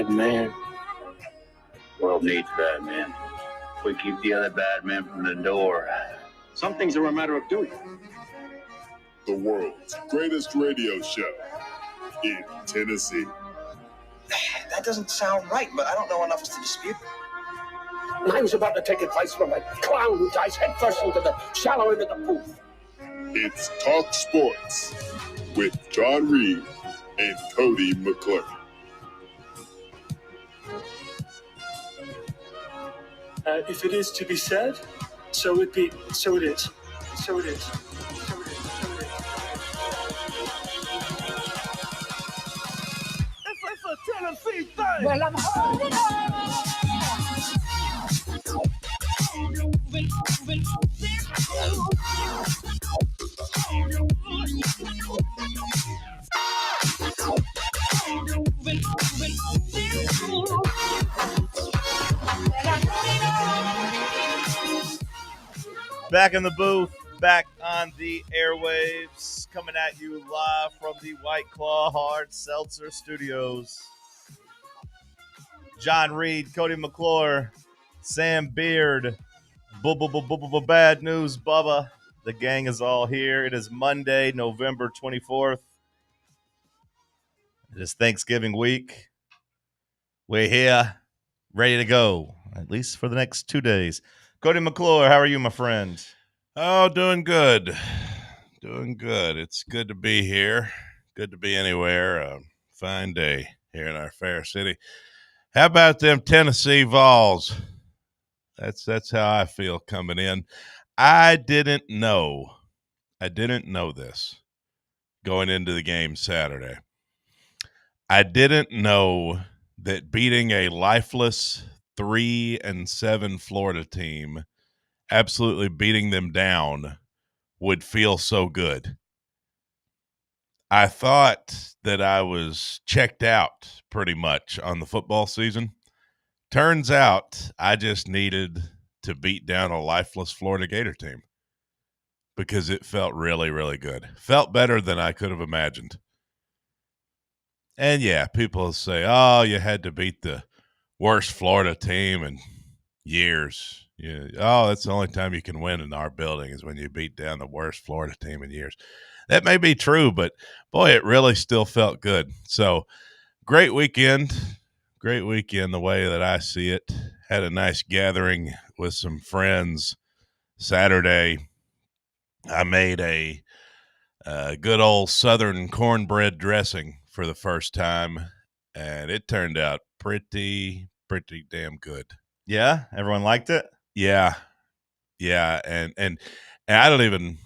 bad man. World needs bad men. We keep the other bad men from the door. Some things are a matter of doing. The world's greatest radio show in Tennessee. That doesn't sound right, but I don't know enough to dispute. And I was about to take advice from a clown who dives headfirst into the shallow end of the booth. It's Talk Sports with John Reed and Cody McClure. If it is to be said, so it be. So it is. So it is. So it is. So it is. It's a Tennessee thing. Well, I'm holding Back in the booth, back on the airwaves, coming at you live from the White Claw Hard Seltzer Studios. John Reed, Cody McClure, Sam Beard, Bad News Bubba. The gang is all here. It is Monday, November 24th. It is Thanksgiving week. We're here, ready to go, at least for the next 2 days. Cody McClure, how are you, my friend? Oh, doing good. Doing good. It's good to be here. Good to be anywhere. A fine day here in our fair city. How about them Tennessee Vols? That's how I feel coming in. I didn't know this going into the game Saturday. I didn't know that beating a lifeless 3-7 Florida team, absolutely beating them down, would feel so good. I thought that I was checked out pretty much on the football season. Turns out I just needed to beat down a lifeless Florida Gator team because it felt really, really good. Felt better than I could have imagined. And yeah, people say, oh, you had to beat the worst Florida team in years. Yeah. Oh, that's the only time you can win in our building is when you beat down the worst Florida team in years. That may be true, but boy, it really still felt good. So great weekend the way that I see it. Had a nice gathering with some friends Saturday. I made a good old Southern cornbread dressing for the first time, and it turned out pretty damn good. Yeah, everyone liked it. Yeah, and I don't even,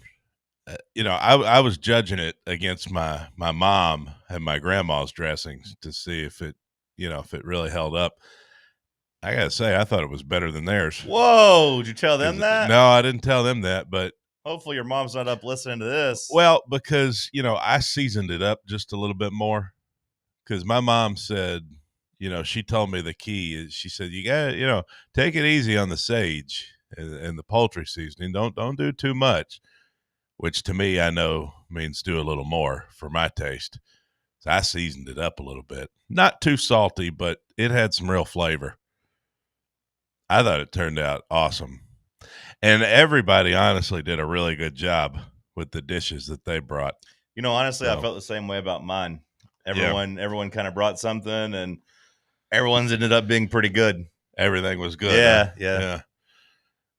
I was judging it against my mom and my grandma's dressings to see if it really held up. I gotta say, I thought it was better than theirs. Whoa, did you tell them that? No, I didn't tell them that, but hopefully your mom's not up listening to this. Well, because, I seasoned it up just a little bit more because my mom said, she told me the key is she said, you got to, take it easy on the sage and the poultry seasoning. Don't do too much, which to me, I know means do a little more for my taste. So I seasoned it up a little bit. Not too salty, but it had some real flavor. I thought it turned out awesome. And everybody honestly did a really good job with the dishes that they brought. Honestly, I felt the same way about mine. Everyone kind of brought something, and everyone's ended up being pretty good. Everything was good. Yeah.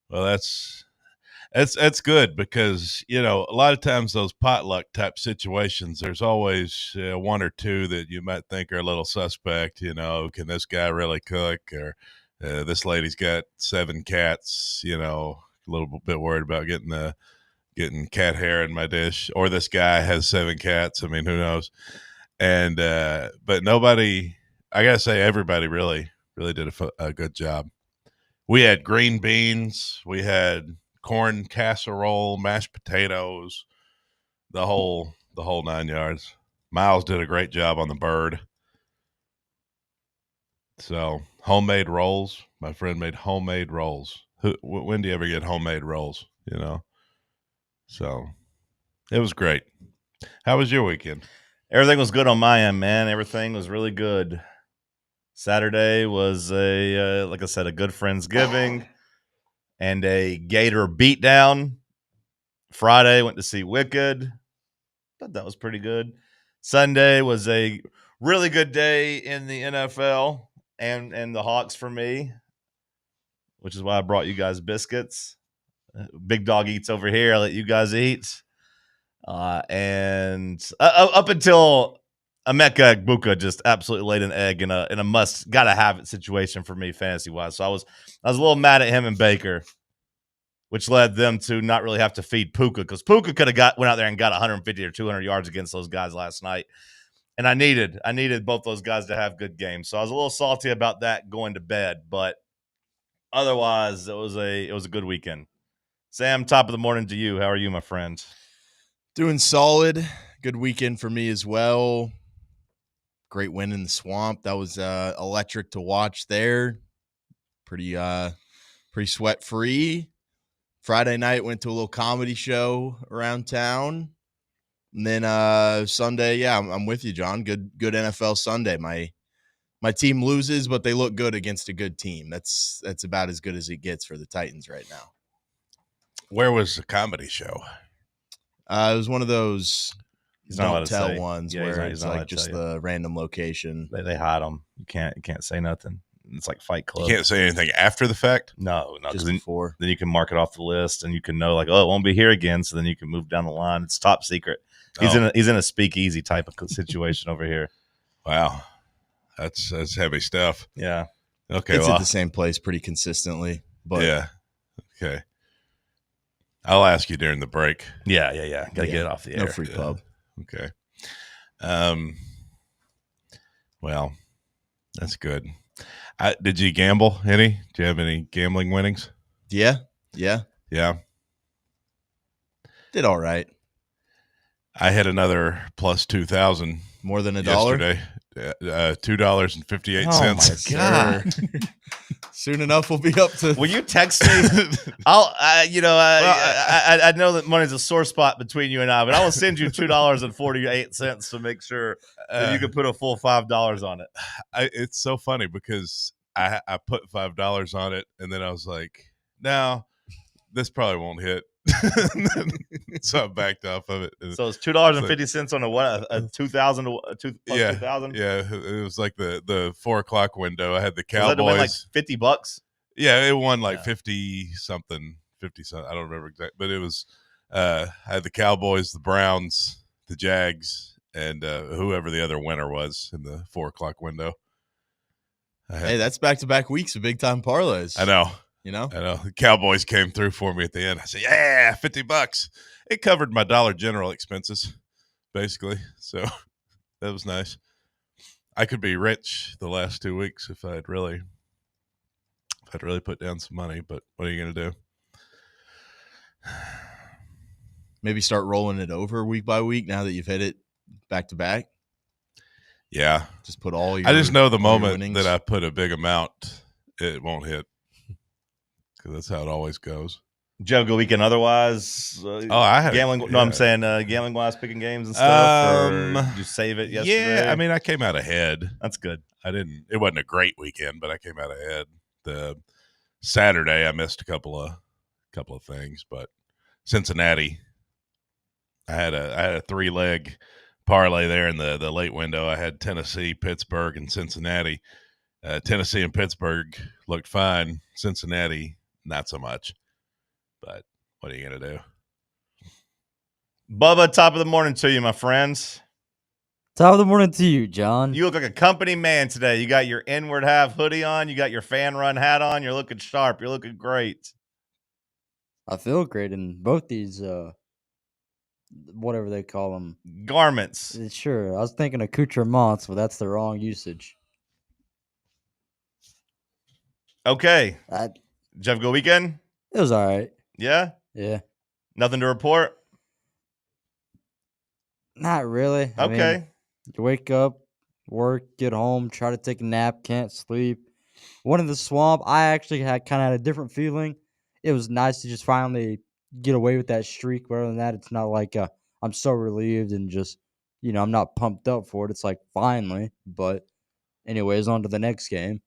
Well, that's good because, a lot of times those potluck type situations, there's always one or two that you might think are a little suspect. Can this guy really cook? Or this lady's got 7 cats, a little bit worried about getting cat hair in my dish, or this guy has 7 cats. I mean, who knows? And, but nobody, I gotta say everybody really did a good job. We had green beans, we had corn casserole, mashed potatoes, the whole 9 yards. Miles did a great job on the bird. So homemade rolls. My friend made homemade rolls. When do you ever get homemade rolls? So it was great. How was your weekend? Everything was good on my end, man. Everything was really good. Saturday was like I said, a good Friendsgiving and a Gator beatdown. Friday went to see Wicked. Thought that was pretty good. Sunday was a really good day in the NFL and the Hawks for me, which is why I brought you guys biscuits. Big dog eats over here. I let you guys eat. And up until Emeka Egbuka just absolutely laid an egg in a must gotta have it situation for me fantasy wise. So I was a little mad at him and Baker, which led them to not really have to feed Puka because Puka could have went out there and got 150 or 200 yards against those guys last night. And I needed both those guys to have good games. So I was a little salty about that going to bed, but otherwise it was a good weekend. Sam, top of the morning to you. How are you, my friend? Doing solid. Good weekend for me as well. Great win in the swamp. That was electric to watch there. Pretty sweat free. Friday night went to a little comedy show around town. And then Sunday, yeah, I'm with you, John. Good NFL Sunday. My team loses, but they look good against a good team. That's about as good as it gets for the Titans right now. Where was the comedy show? It was one of those don't tell ones where he's it's like just the random location. They hide them. You can't say nothing. It's like Fight Club. You can't say anything after the fact? No, Just before. Then you can mark it off the list and you can know like, oh, it won't be here again. So then you can move down the line. It's top secret. He's in a speakeasy type of situation over here. Wow. That's heavy stuff. Yeah. Okay. It's at the same place pretty consistently. But yeah. Okay. I'll ask you during the break. Yeah. Gotta get it off the air. No free pub. Okay. Well, that's good. Did you gamble any? Do you have any gambling winnings? Yeah. Yeah. Did all right. I had another plus 2,000. More than $1 yesterday. $2.58. Oh my God. Soon enough we'll be up to. Will you text me? I know that money's a sore spot between you and I, but I will send you $2.48 to make sure that you can put a full $5 on it. It's so funny because I put $5 on it and then I was like, no, this probably won't hit. So I backed off of it. So it's $2.50 on a 2,000 yeah, 2,000. Yeah, it was like the 4 o'clock window. I had the Cowboys. Was that to win like $50? Yeah, it won like 50 something. I don't remember exactly, but it was. I had the Cowboys, the Browns, the Jags, and whoever the other winner was in the 4 o'clock window. Hey, that's back-to-back weeks of big-time parlays. I know. You know? I know. The Cowboys came through for me at the end. I said, yeah, $50. It covered my Dollar General expenses, basically. So that was nice. I could be rich the last 2 weeks if I'd really put down some money, but what are you going to do? Maybe start rolling it over week by week now that you've hit it back-to-back. Yeah. Just put all your I just know the moment winnings. that I put a big amount, it won't hit. Because that's how it always goes. Did you have a good weekend otherwise? I had gambling. Yeah. No, I'm saying gambling wise, picking games and stuff. Or did you save it yesterday? Yeah, I mean, I came out ahead. That's good. It wasn't a great weekend, but I came out ahead. The Saturday, I missed a couple of things, but Cincinnati, I had a 3-leg parlay there in the late window. I had Tennessee, Pittsburgh, and Cincinnati. Tennessee and Pittsburgh looked fine. Cincinnati, not so much. But what are you going to do? Bubba, top of the morning to you, my friends. Top of the morning to you, John. You look like a company man today. You got your inward half hoodie on. You got your fan run hat on. You're looking sharp. You're looking great. I feel great in both these, whatever they call them. Garments. Sure. I was thinking accoutrements, but that's the wrong usage. Okay. Did you have a good weekend? It was all right. Yeah? Yeah. Nothing to report? Not really. I mean, you wake up, work, get home, try to take a nap, can't sleep. One in the swamp, I actually had a different feeling. It was nice to just finally get away with that streak. But other than that, it's not like I'm so relieved and just, I'm not pumped up for it. It's like finally. But Anyways, on to the next game.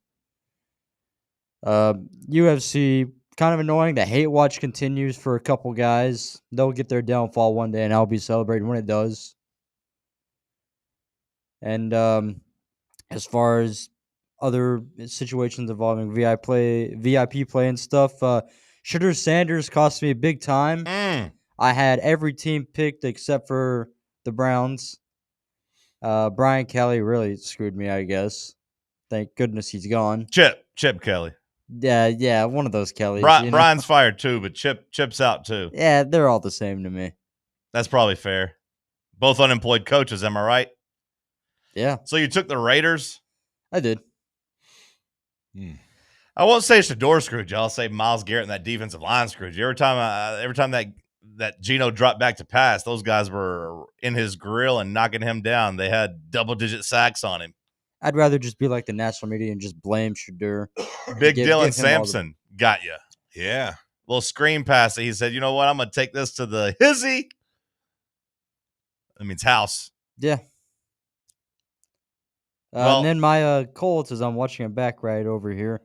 UFC, kind of annoying. The hate watch continues for a couple guys. They'll get their downfall one day, and I'll be celebrating when it does. And as far as other situations involving VIP play and stuff, Shedeur Sanders cost me big time. I had every team picked except for the Browns. Brian Kelly really screwed me, I guess. Thank goodness he's gone. Chip Kelly. Yeah, one of those Kellys. Brian's fired too, but Chip's out too. Yeah, they're all the same to me. That's probably fair. Both unemployed coaches, am I right? Yeah. So you took the Raiders? I did. I won't say Shedeur screwed you. I'll say Myles Garrett and that defensive line screwed you. Every time that Geno dropped back to pass, those guys were in his grill and knocking him down. They had double-digit sacks on him. I'd rather just be like the national media and just blame Shedeur. Big Dylan Sampson got you. Yeah. Little screen pass. He said, you know what? I'm going to take this to the hizzy. That means house. Yeah. And then my Colts, as I'm watching it back right over here,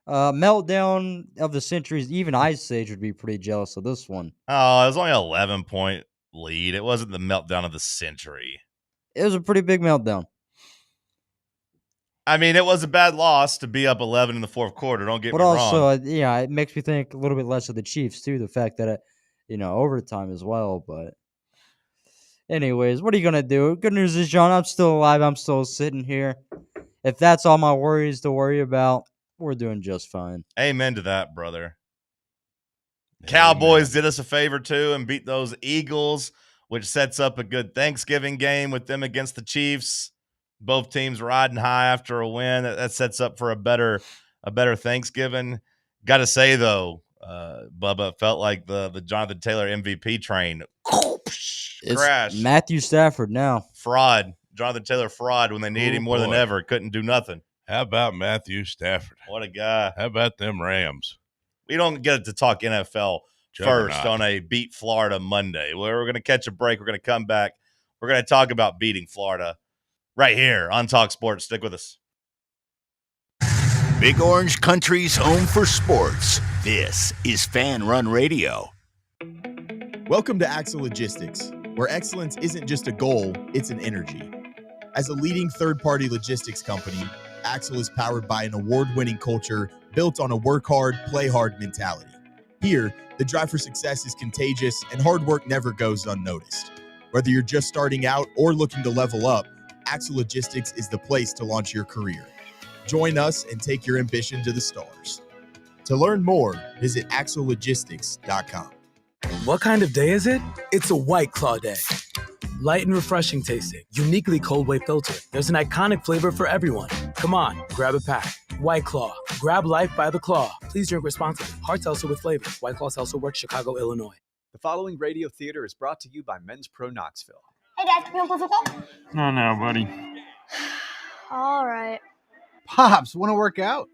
meltdown of the centuries. Even Ice Age would be pretty jealous of this one. Oh, it was only an 11-point lead. It wasn't the meltdown of the century. It was a pretty big meltdown. I mean, it was a bad loss to be up 11 in the fourth quarter. Don't get me wrong. But also, it makes me think a little bit less of the Chiefs, too. The fact that, overtime as well. But anyways, what are you going to do? Good news is, John, I'm still alive. I'm still sitting here. If that's all my worries to worry about, we're doing just fine. Amen to that, brother. Amen. Cowboys did us a favor, too, and beat those Eagles, which sets up a good Thanksgiving game with them against the Chiefs. Both teams riding high after a win. That sets up for a better Thanksgiving. Got to say, though, Bubba, felt like the Jonathan Taylor MVP train crashed. It's Matthew Stafford now. Fraud. Jonathan Taylor fraud when they need him more than ever. Couldn't do nothing. How about Matthew Stafford? What a guy. How about them Rams? We don't get to talk NFL first on a Beat Florida Monday. We're going to catch a break. We're going to come back. We're going to talk about beating Florida right here on TalkSports. Stick with us. Big Orange Country's home for sports. This is Fan Run Radio. Welcome to Axle Logistics, where excellence isn't just a goal, it's an energy. As a leading third-party logistics company, Axle is powered by an award-winning culture built on a work-hard, play-hard mentality. Here, the drive for success is contagious and hard work never goes unnoticed. Whether you're just starting out or looking to level up, Axle Logistics is the place to launch your career. Join us and take your ambition to the stars. To learn more, visit axlelogistics.com. What kind of day is it? It's a White Claw day. Light and refreshing tasting, uniquely cold way filtered. There's an iconic flavor for everyone. Come on, grab a pack. White Claw. Grab life by the claw. Please drink responsibly. Hard seltzer with flavor. White Claw Seltzer Works, Chicago, Illinois. The following radio theater is brought to you by Men's Pro Knoxville. Hey, Dad, can you play football? No, buddy. All right. Pops, want to work out?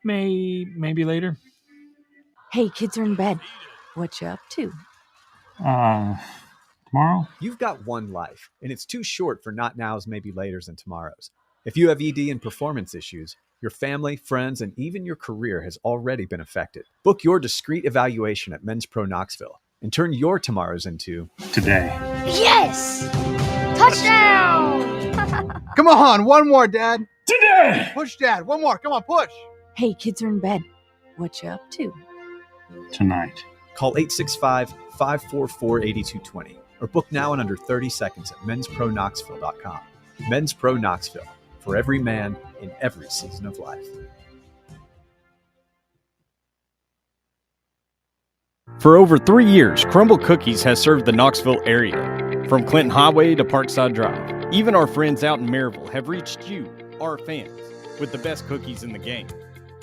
Maybe later. Hey, kids are in bed. What you up to? Tomorrow? You've got one life, and it's too short for not nows, maybe laters, and tomorrows. If you have ED and performance issues, your family, friends, and even your career has already been affected. Book your discreet evaluation at Men's Pro Knoxville and turn your tomorrows into today. Yes! Touchdown! Come on, one more, Dad. Today! Push, Dad. One more. Come on, push. Hey, kids are in bed. What you up to? Tonight. Call 865-544-8220 or book now in under 30 seconds at menspronknoxville.com. Men's Pro Knoxville, for every man in every season of life. For over 3 years, Crumble Cookies has served the Knoxville area. From Clinton Highway to Parkside Drive, even our friends out in Maryville have reached you, our fans, with the best cookies in the game.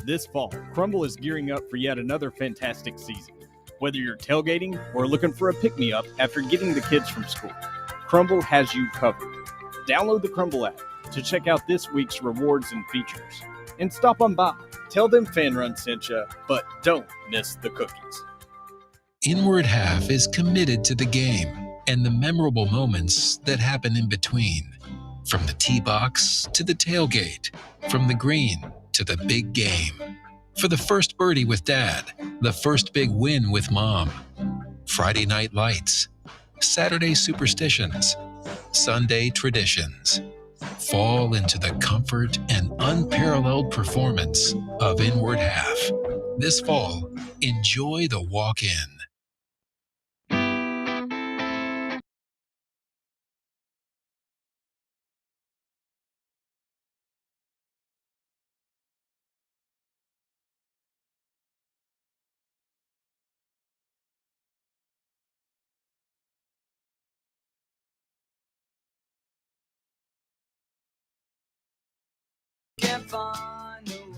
This fall, Crumble is gearing up for yet another fantastic season. Whether you're tailgating or looking for a pick-me-up after getting the kids from school, Crumble has you covered. Download the Crumble app to check out this week's rewards and features. And stop on by. Tell them Fan Run sent you, but don't miss the cookies. Inward Half is committed to the game and the memorable moments that happen in between. From the tee box to the tailgate, from the green to the big game. For the first birdie with Dad, the first big win with Mom. Friday night lights, Saturday superstitions, Sunday traditions. Fall into the comfort and unparalleled performance of Inward Half. This fall, enjoy the walk-in.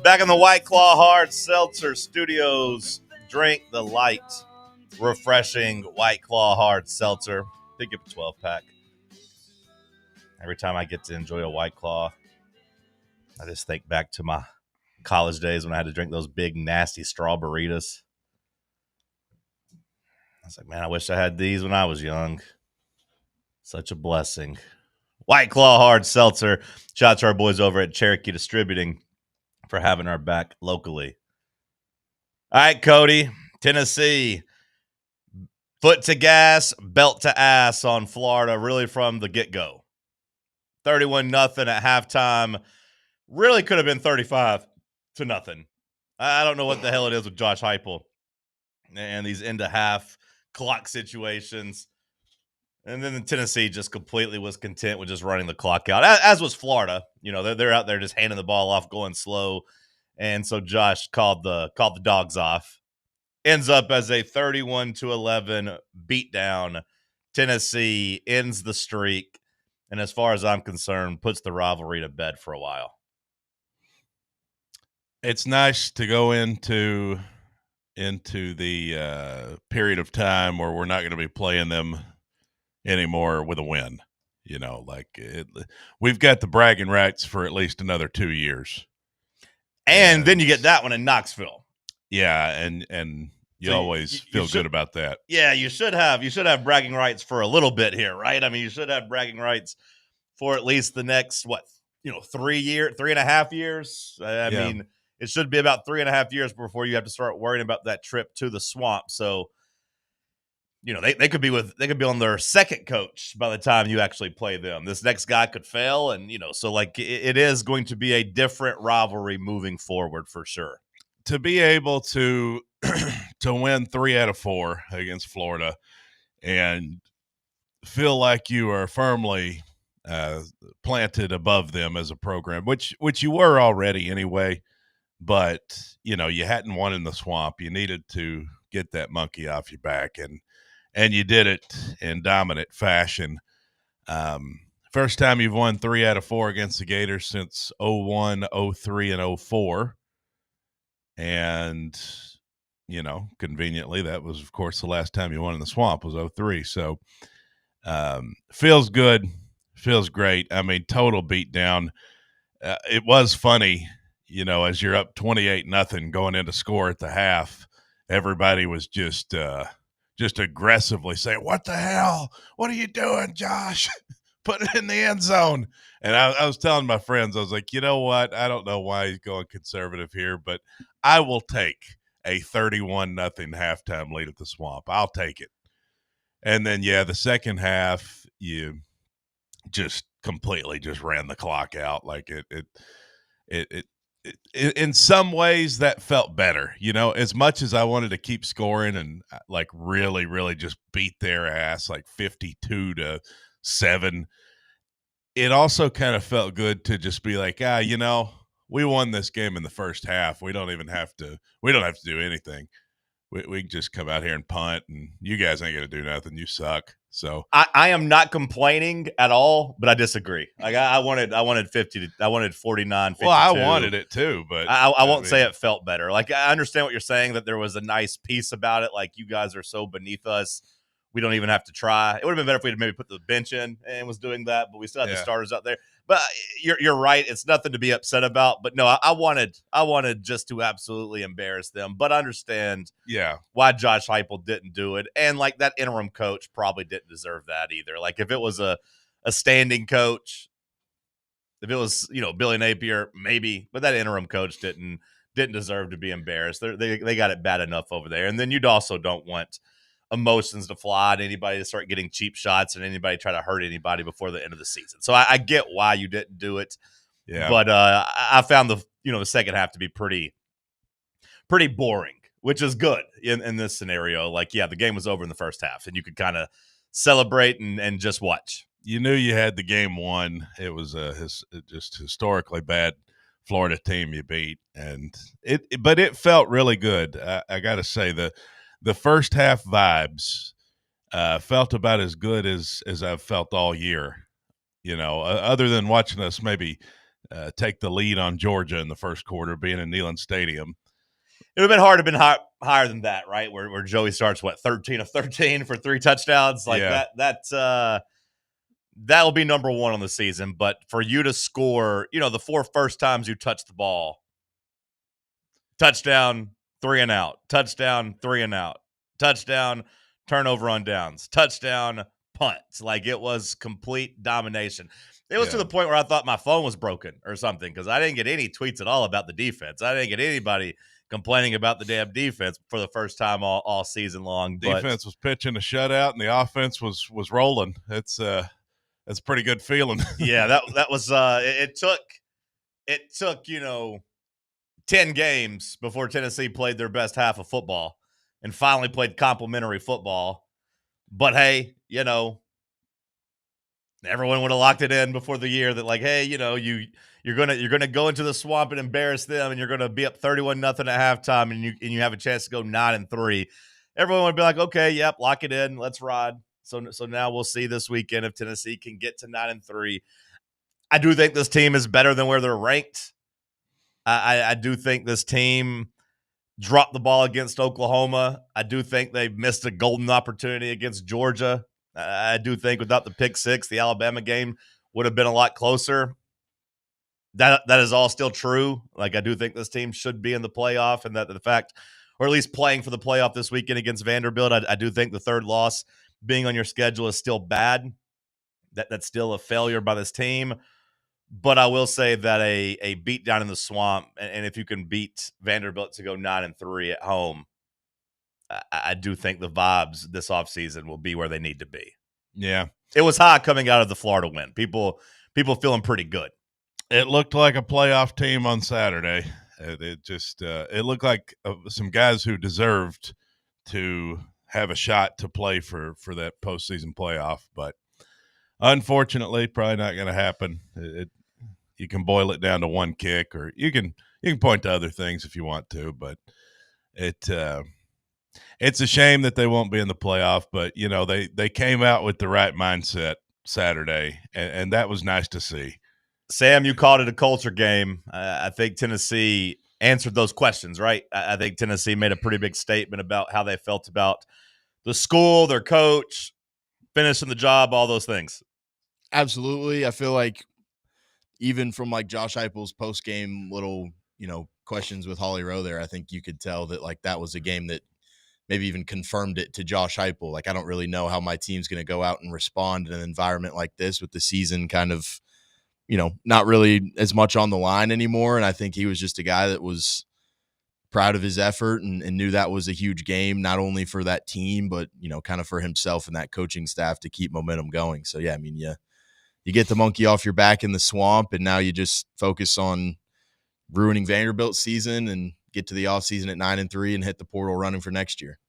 Back in the White Claw Hard Seltzer Studios, drink the light, refreshing White Claw Hard Seltzer. Pick up a 12-pack. Every time I get to enjoy a White Claw, I just think back to my college days when I had to drink those big, nasty straw burritos. I was like, man, I wish I had these when I was young. Such a blessing. White Claw Hard Seltzer. Shout out to our boys over at Cherokee Distributing for having our back locally. All right, Cody, Tennessee. Foot to gas, belt to ass on Florida, really from the get-go. 31-0 at halftime. Really could have been 35-0. I don't know what the hell it is with Josh Heupel and these end-of-half clock situations. And then Tennessee just completely was content with just running the clock out, as was Florida. You know, they're out there just handing the ball off, going slow. And so Josh called the dogs off. Ends up as a 31-11 beatdown. Tennessee ends the streak, and as far as I'm concerned, puts the rivalry to bed for a while. It's nice to go into the period of time where we're not going to be playing them anymore with a win. You know, we've got the bragging rights for at least another 2 years. And then you get that one in Knoxville. Yeah, and you always feel good about that. Yeah, you should have bragging rights for a little bit here, right? I mean, you should have bragging rights for at least the next 3.5 years. I mean, it should be about 3.5 years before you have to start worrying about that trip to the swamp. So, you know, they could be on their second coach by the time you actually play them. This next guy could fail, and so it is going to be a different rivalry moving forward for sure. To be able to win 3 out of 4 against Florida and feel like you are firmly planted above them as a program, which you were already anyway, but you hadn't won in the swamp. You needed to get that monkey off your back, and you did it in dominant fashion. First time you've won 3 out of 4 against the Gators since 01, 03, and 04. And, conveniently, that was, of course, the last time you won in the swamp was 03. So feels good, feels great. I mean, total beatdown. It was funny, as you're up 28-0 going into score at the half, everybody was just aggressively saying, "What the hell? What are you doing, Josh? Put it in the end zone." And I was telling my friends, I was like, you know what? I don't know why he's going conservative here, but I will take a 31-0 halftime lead at the Swamp. I'll take it. And then, the second half, you just completely just ran the clock out. Like it in some ways that felt better, as much as I wanted to keep scoring and really, really just beat their ass 52-7. It also kind of felt good to just be like, we won this game in the first half. We don't have to do anything. We can just come out here and punt, and you guys ain't going to do nothing. You suck. So I am not complaining at all, but I disagree. I wanted 49, 52. Well, I wanted it too, but I won't say it felt better. I understand what you're saying, that there was a nice piece about it. You guys are so beneath us, we don't even have to try. It would have been better if we had maybe put the bench in and was doing that, but we still had the starters out there. But you're right. It's nothing to be upset about. But no, I wanted just to absolutely embarrass them. But I understand why Josh Heupel didn't do it. And that interim coach probably didn't deserve that either. If it was a standing coach, If it was, Billy Napier, maybe, but that interim coach didn't deserve to be embarrassed. They got it bad enough over there. And then you also don't want emotions to fly and anybody to start getting cheap shots and anybody try to hurt anybody before the end of the season. So I get why you didn't do it. Yeah. But I found the second half to be pretty boring, which is good in this scenario. Like, yeah, the game was over in the first half and you could kind of celebrate and just watch. You knew you had the game won. It was just historically bad Florida team you beat, but it felt really good. I got to say the first half vibes felt about as good as I've felt all year. Other than watching us maybe take the lead on Georgia in the first quarter, being in Neyland Stadium. It would have been hard to have been higher than that, right? Where Joey starts 13 of 13 for 3 touchdowns, like yeah. That'll be number 1 on the season. But for you to score, the 4 first times you touch the ball, touchdown, 3 and out, touchdown, 3 and out, touchdown, turnover on downs, touchdown, punts. Like, it was complete domination. It was to the point where I thought my phone was broken or something because I didn't get any tweets at all about the defense. I didn't get anybody complaining about the damn defense for the first time all season long. Defense was pitching a shutout and the offense was rolling. That's a pretty good feeling. Yeah, that was it took 10 games before Tennessee played their best half of football and finally played complimentary football. But hey, everyone would have locked it in before the year that, like, hey, you're gonna go into the swamp and embarrass them, and you're gonna be up 31-0 at halftime, and you have a chance to go 9-3. Everyone would be like, okay, yep, lock it in, let's ride. So now we'll see this weekend if Tennessee can get to 9-3. I do think this team is better than where they're ranked. I do think this team dropped the ball against Oklahoma. I do think they missed a golden opportunity against Georgia. I do think without the pick 6, the Alabama game would have been a lot closer. That is all still true. Like, I do think this team should be in the playoff, and that the fact, or at least playing for the playoff this weekend against Vanderbilt, I do think the third loss being on your schedule is still bad. That's still a failure by this team. But I will say that a beat down in the swamp, and if you can beat Vanderbilt to go 9-3 at home, I do think the vibes this offseason will be where they need to be. Yeah. It was high coming out of the Florida win. People feeling pretty good. It looked like a playoff team on Saturday. It looked like some guys who deserved to have a shot to play for that postseason playoff, but unfortunately, probably not going to happen. You can boil it down to one kick, or you can point to other things if you want to, but it's a shame that they won't be in the playoff. But they came out with the right mindset Saturday, and that was nice to see. Sam, you called it a culture game. I think Tennessee answered those questions, right? I think Tennessee made a pretty big statement about how they felt about the school, their coach, finishing the job, all those things. Absolutely. I feel like even from like Josh Heupel's post-game little, questions with Holly Rowe there, I think you could tell that like that was a game that maybe even confirmed it to Josh Heupel. Like, I don't really know how my team's going to go out and respond in an environment like this with the season kind of, not really as much on the line anymore. And I think he was just a guy that was proud of his effort and knew that was a huge game, not only for that team, but, kind of for himself and that coaching staff to keep momentum going. So, yeah, I mean, you get the monkey off your back in the swamp, and now you just focus on ruining Vanderbilt's season and get to the offseason at 9-3 and hit the portal running for next year.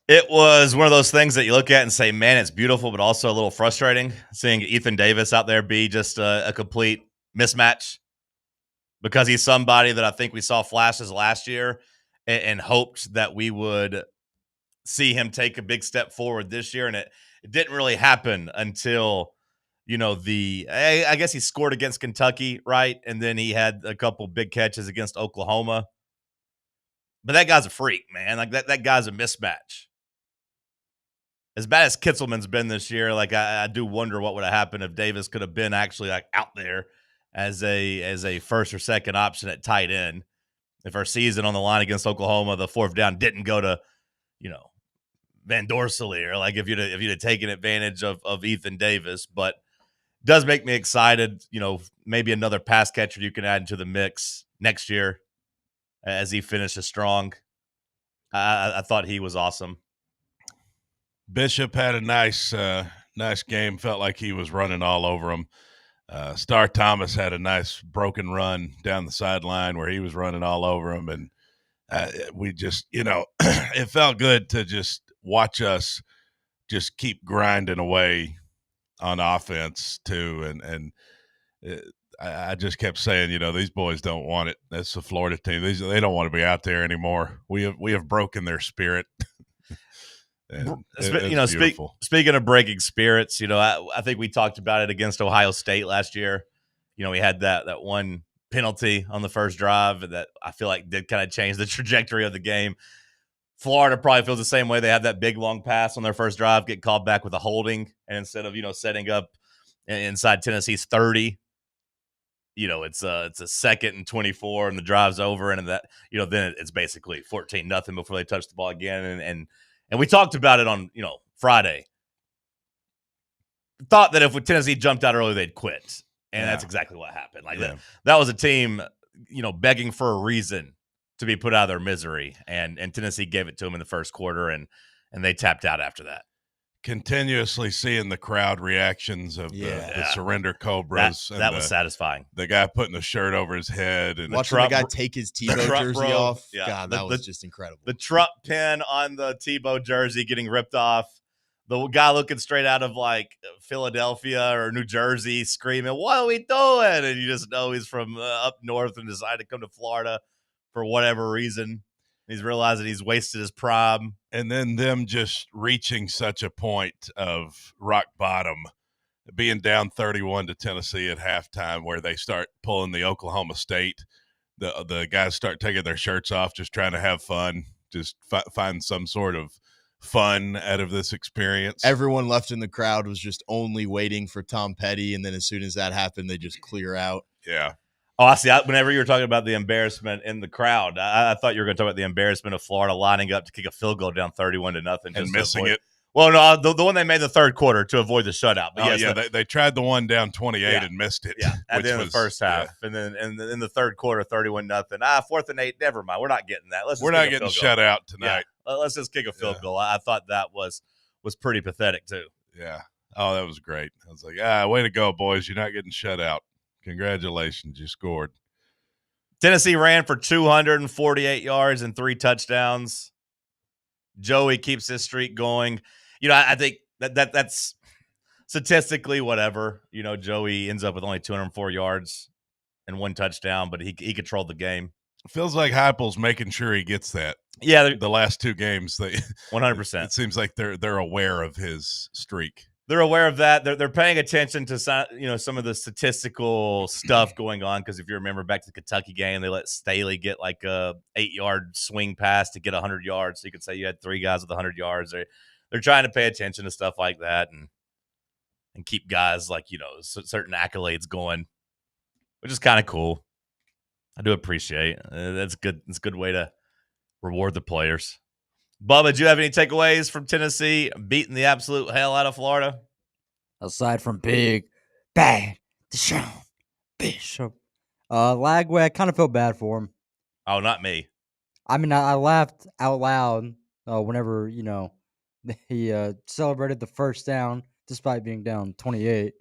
It was one of those things that you look at and say, man, it's beautiful, but also a little frustrating seeing Ethan Davis out there be just a complete mismatch, because he's somebody that I think we saw flashes last year and hoped that we would see him take a big step forward this year. And it didn't really happen until, I guess he scored against Kentucky, right? And then he had a couple big catches against Oklahoma. But that guy's a freak, man. Like that guy's a mismatch. As bad as Kitzelman's been this year, like I do wonder what would have happened if Davis could have been actually like out there as a first or second option at tight end. If our season on the line against Oklahoma, the fourth down didn't go to, Van Dorsely, or like if you'd have taken advantage of Ethan Davis. But does make me excited. Maybe another pass catcher you can add into the mix next year as he finishes strong. I thought he was awesome. Bishop had a nice game. Felt like he was running all over him. Star Thomas had a nice broken run down the sideline where he was running all over him. And we just, it felt good to just watch us just keep grinding away on offense too. And I just kept saying, these boys don't want it. That's the Florida team. They don't want to be out there anymore. We have broken their spirit. Speaking of breaking spirits, I think we talked about it against Ohio State last year. We had that one penalty on the first drive that I feel like did kind of change the trajectory of the game. Florida probably feels the same way. They have that big long pass on their first drive, get called back with a holding, and instead of setting up inside Tennessee's 30, it's a 2nd and 24, and the drive's over, and that then it's basically 14-0 before they touch the ball again, and we talked about it on Friday. Thought that if Tennessee jumped out early, they'd quit, and that's exactly what happened. That was a team begging for a reason to be put out of their misery, and Tennessee gave it to them in the first quarter, and they tapped out after that. Continuously seeing the crowd reactions of the surrender Cobras. That was satisfying. The guy putting the shirt over his head and watching the guy take his Tebow jersey off. Yeah. God, that was just incredible. The Trump pin on the Tebow jersey getting ripped off. The guy looking straight out of like Philadelphia or New Jersey screaming, "What are we doing?" And you just know he's from up north and decided to come to Florida for whatever reason. He's realizing he's wasted his prime. And then them just reaching such a point of rock bottom, being down 31 to Tennessee at halftime, where they start pulling the Oklahoma State. The guys start taking their shirts off, just trying to have fun, just find some sort of fun out of this experience. Everyone left in the crowd was just only waiting for Tom Petty, and then as soon as that happened, they just clear out. Yeah. Oh, I see. Whenever you were talking about the embarrassment in the crowd, I thought you were going to talk about the embarrassment of Florida lining up to kick a field goal down 31-0 and missing it. Well, no, the one they made in the third quarter to avoid the shutout. But they tried the one down 28 and missed it. Yeah, at the end of the first half, and then in the third quarter, 31-0. 4th and 8. Never mind, we're not getting that. We're not getting shut out tonight. Yeah, let's just kick a field goal. I thought that was pretty pathetic too. Yeah. Oh, that was great. I was like, way to go, boys! You're not getting shut out. Congratulations, you scored. Tennessee ran for 248 yards and 3 touchdowns. Joey keeps this streak going. I think that's statistically whatever. Joey ends up with only 204 yards and 1 touchdown, but he controlled the game. Feels like Heupel's making sure he gets that. Yeah, the last 2 games, 100%. It seems like they're aware of his streak. They're aware of that. They're paying attention to some of the statistical stuff going on, because if you remember back to the Kentucky game, they let Staley get like a 8-yard swing pass to get 100 yards. So you could say you had 3 guys with 100 yards. They're trying to pay attention to stuff like that and keep guys like certain accolades going, which is kind of cool. I do appreciate. That's good. It's a good way to reward the players. Bubba, do you have any takeaways from Tennessee beating the absolute hell out of Florida? Aside from big, bad Deshaun Bishop. Lagway, I kind of felt bad for him. Oh, not me. I mean, I laughed out loud whenever, he celebrated the first down despite being down 28.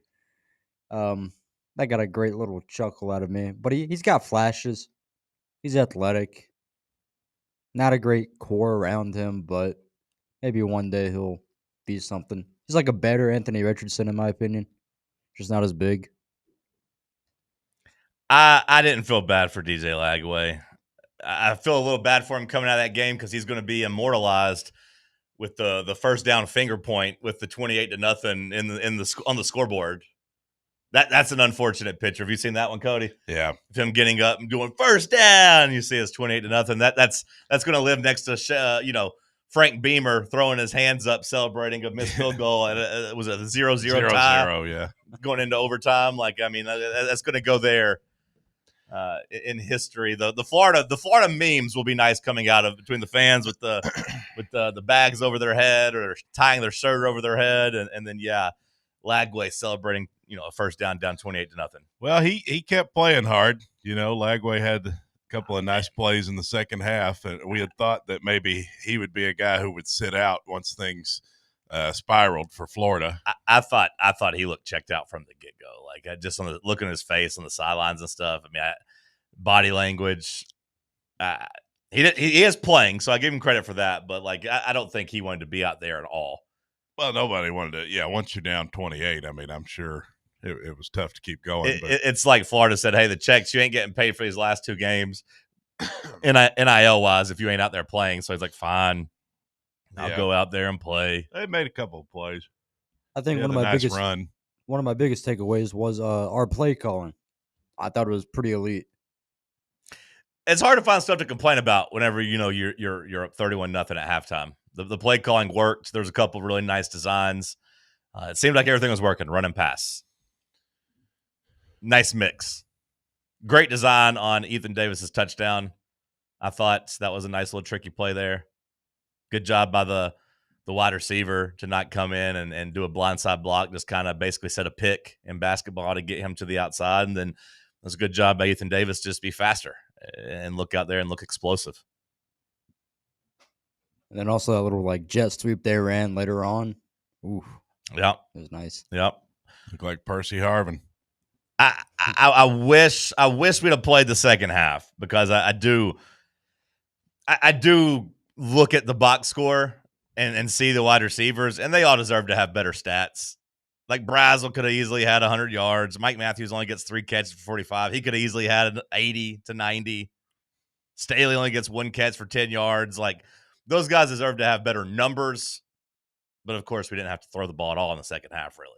That got a great little chuckle out of me. But he's got flashes. He's athletic. Not a great core around him, but maybe one day he'll be something. He's like a better Anthony Richardson, in my opinion. Just not as big. I didn't feel bad for DJ Lagway. I feel a little bad for him coming out of that game because he's going to be immortalized with the first down finger point with the 28-0 on the scoreboard. That's an unfortunate picture. Have you seen that one, Cody? Yeah. Of him getting up and doing first down. You see it's 28-0. That's going to live next to Frank Beamer throwing his hands up celebrating a missed field goal, and it was a 0-0 tie. 0-0, yeah. Going into overtime. That's going to go there in history. The Florida memes will be nice coming out of between the fans with the bags over their head or tying their shirt over their head, and then Lagway celebrating, a first down 28-0. Well, he kept playing hard. Lagway had a couple of nice plays in the second half, and we had thought that maybe he would be a guy who would sit out once things spiraled for Florida. I thought he looked checked out from the get go. Like just on the look in his face on the sidelines and stuff. I mean, body language. He is playing, so I give him credit for that. But I don't think he wanted to be out there at all. Well, nobody wanted to. Yeah, once you're down 28, I mean, I'm sure it was tough to keep going. It's like Florida said, "Hey, the checks, you ain't getting paid for these last 2 games, NIL wise, if you ain't out there playing." So he's like, "Fine, I'll go out there and play." They made a couple of plays. I think one of my biggest takeaways was our play calling. I thought it was pretty elite. It's hard to find stuff to complain about whenever you're up 31-0 at halftime. The play calling worked. There's a couple of really nice designs. It seemed like everything was working. Run and pass. Nice mix. Great design on Ethan Davis's touchdown. I thought that was a nice little tricky play there. Good job by the wide receiver to not come in and do a blindside block. Just kind of basically set a pick in basketball to get him to the outside. And then it was a good job by Ethan Davis to just be faster and look out there and look explosive. And then also that little jet sweep they ran later on. Ooh. Yep. It was nice. Yep. Looked like Percy Harvin. I wish we'd have played the second half because I do look at the box score and see the wide receivers, and they all deserve to have better stats. Like Brazel could have easily had 100 yards. Mike Matthews only gets 3 catches for 45. He could have easily had 80 to 90. Staley only gets 1 catch for 10 yards. Like, those guys deserve to have better numbers. But, of course, we didn't have to throw the ball at all in the second half, really.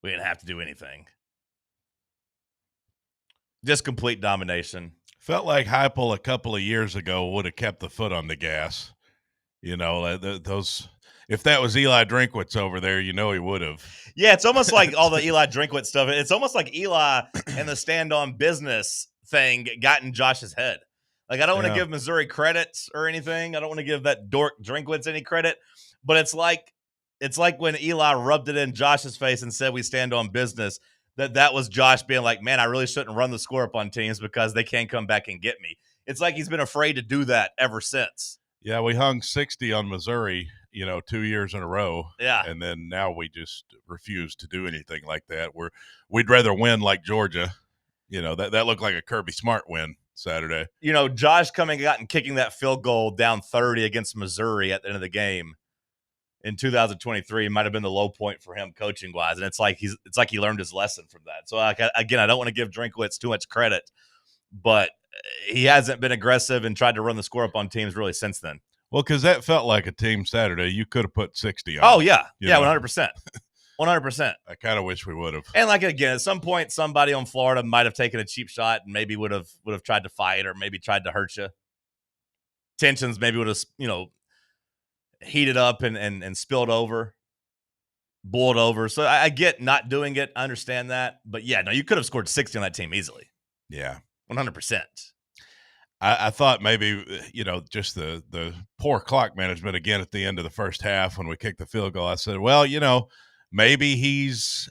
We didn't have to do anything. Just complete domination. Felt like Heupel a couple of years ago would have kept the foot on the gas. Those. If that was Eli Drinkwitz over there, he would have. Yeah, it's almost like all the Eli Drinkwitz stuff. It's almost like Eli and the stand-on business thing got in Josh's head. Like, I don't want to give Missouri credit or anything. I don't want to give that dork Drinkwitz any credit. But it's like when Eli rubbed it in Josh's face and said we stand on business, that was Josh being like, man, I really shouldn't run the score up on teams because they can't come back and get me. It's like he's been afraid to do that ever since. Yeah, we hung 60 on Missouri, 2 years in a row. Yeah. And then now we just refuse to do anything like that. We'd rather win like Georgia. That looked like a Kirby Smart win Saturday. Josh coming out and kicking that field goal down 30 against Missouri at the end of the game in 2023 might have been the low point for him coaching wise. And it's like he learned his lesson from that. So again, I don't want to give Drinkwitz too much credit, but he hasn't been aggressive and tried to run the score up on teams really since then. Well, because that felt like a team Saturday. You could have put 60 on. Oh, yeah. Yeah, 100%. 100%. I kind of wish we would have. And again, at some point, somebody on Florida might have taken a cheap shot and maybe would have tried to fight or maybe tried to hurt you. Tensions maybe would have, heated up and spilled over, boiled over. So I get not doing it. I understand that. But, yeah, no, you could have scored 60 on that team easily. Yeah. 100%. I thought maybe, just the poor clock management again at the end of the first half when we kicked the field goal. I said, well, maybe he's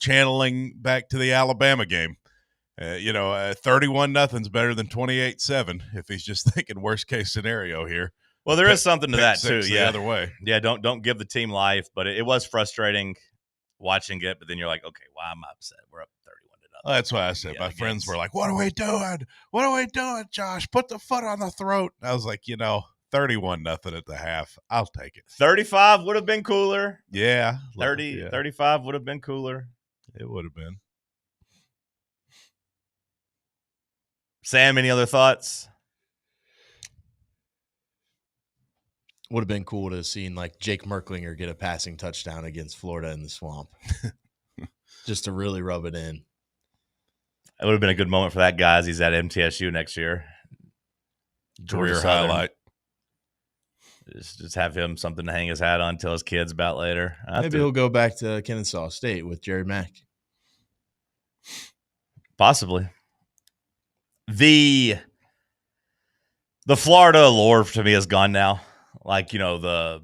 channeling back to the Alabama game. 31-0's better than 28-7 if he's just thinking worst case scenario here. Well, there is something to that too. The other way. Yeah, don't give the team life, but it was frustrating watching it. But then you're like, okay, why am I upset? We're up 31-0. Well, that's why I said my friends were like, "What are we doing? What are we doing, Josh? Put the foot on the throat." I was like, 31-0 at the half. I'll take it. 35 would have been cooler. Yeah. 35 would have been cooler. It would have been. Sam, any other thoughts? Would have been cool to have seen Jake Merklinger get a passing touchdown against Florida in the Swamp. Just to really rub it in. It would have been a good moment for that guy as he's at MTSU next year. Career highlight. Just have him something to hang his hat on, tell his kids about later. Maybe he'll go back to Kennesaw State with Jerry Mack. Possibly. The Florida allure to me is gone now. The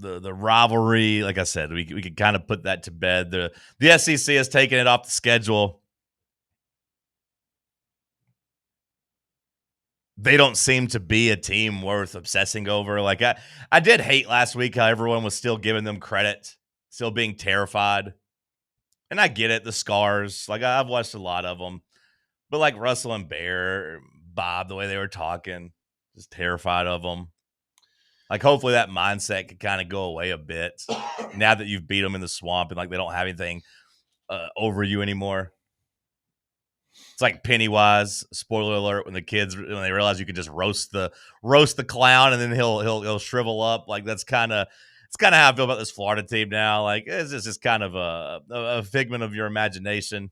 the rivalry. Like I said, we could kind of put that to bed. The SEC has taken it off the schedule. They don't seem to be a team worth obsessing over. Like I did hate last week how everyone was still giving them credit, still being terrified. And I get it, the scars. Like I've watched a lot of them. But like Russell and Bear, Bob, the way they were talking, just terrified of them. Like hopefully that mindset could kind of go away a bit now that you've beat them in the swamp and like they don't have anything over you anymore. It's like Pennywise, spoiler alert, when they realize you can just roast the clown and then he'll shrivel up. Like it's kind of how I feel about this Florida team now. Like it's just kind of a figment of your imagination.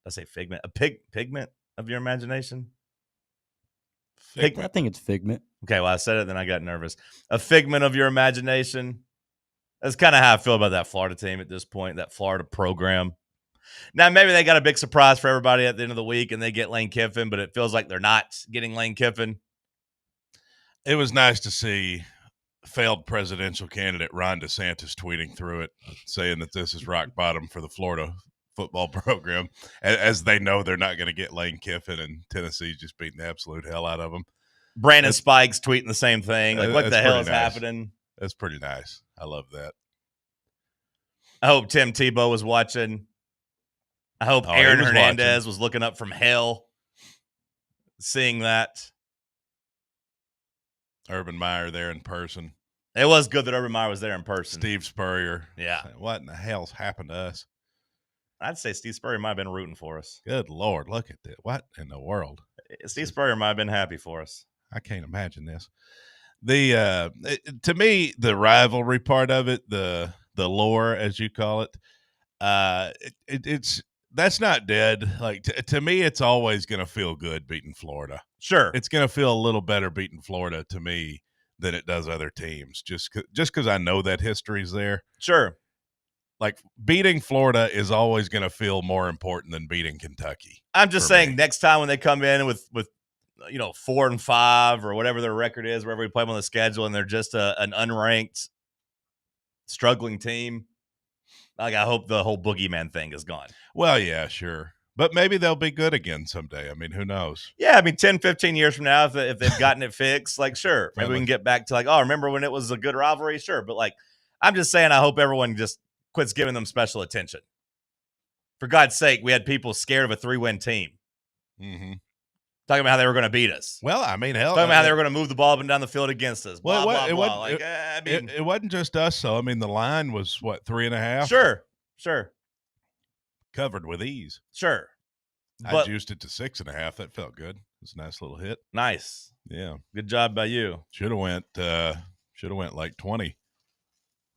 I say figment, a pigment of your imagination. I think it's figment. Okay, well I said it, then I got nervous. A figment of your imagination. That's kind of how I feel about that Florida team at this point. That Florida program. Now, maybe they got a big surprise for everybody at the end of the week and they get Lane Kiffin, but it feels like they're not getting Lane Kiffin. It was nice to see failed presidential candidate Ron DeSantis tweeting through it, saying that this is rock bottom for the Florida football program, as they know they're not going to get Lane Kiffin, and Tennessee's just beating the absolute hell out of them. Brandon Spikes tweeting the same thing. Like, what the hell is happening? That's pretty nice. I love that. I hope Tim Tebow was watching. I hope Aaron Hernandez was looking up from hell, seeing that. Urban Meyer there in person. It was good that Urban Meyer was there in person. Steve Spurrier. Yeah. What in the hell's happened to us? I'd say Steve Spurrier might have been rooting for us. Good Lord, look at that. What in the world? Steve Spurrier might have been happy for us. I can't imagine this. To me, the rivalry part of it, the lore, as you call it, that's not dead. Like to me, it's always going to feel good beating Florida. Sure, it's going to feel a little better beating Florida to me than it does other teams. Just because I know that history's there. Sure, like beating Florida is always going to feel more important than beating Kentucky. I'm just saying, next time when they come in with 4-5 or whatever their record is, wherever we play them on the schedule, and they're just an unranked, struggling team. Like, I hope the whole boogeyman thing is gone. Well, yeah, sure. But maybe they'll be good again someday. I mean, who knows? Yeah, I mean, 10, 15 years from now, if they've gotten it fixed, like, sure. Maybe we can get back to, like, oh, remember when it was a good rivalry? Sure. But, like, I'm just saying I hope everyone just quits giving them special attention. For God's sake, we had people scared of a 3-win team. Mm-hmm. Talking about how they were going to beat us. Well, I mean, hell. Talking about how they were going to move the ball up and down the field against us. Blah, blah, it blah. It wasn't just us, though. I mean, the line was, 3.5? Sure. Covered with ease. Sure. I juiced it to 6.5. That felt good. It was a nice little hit. Nice. Yeah. Good job by you. Should have went like 20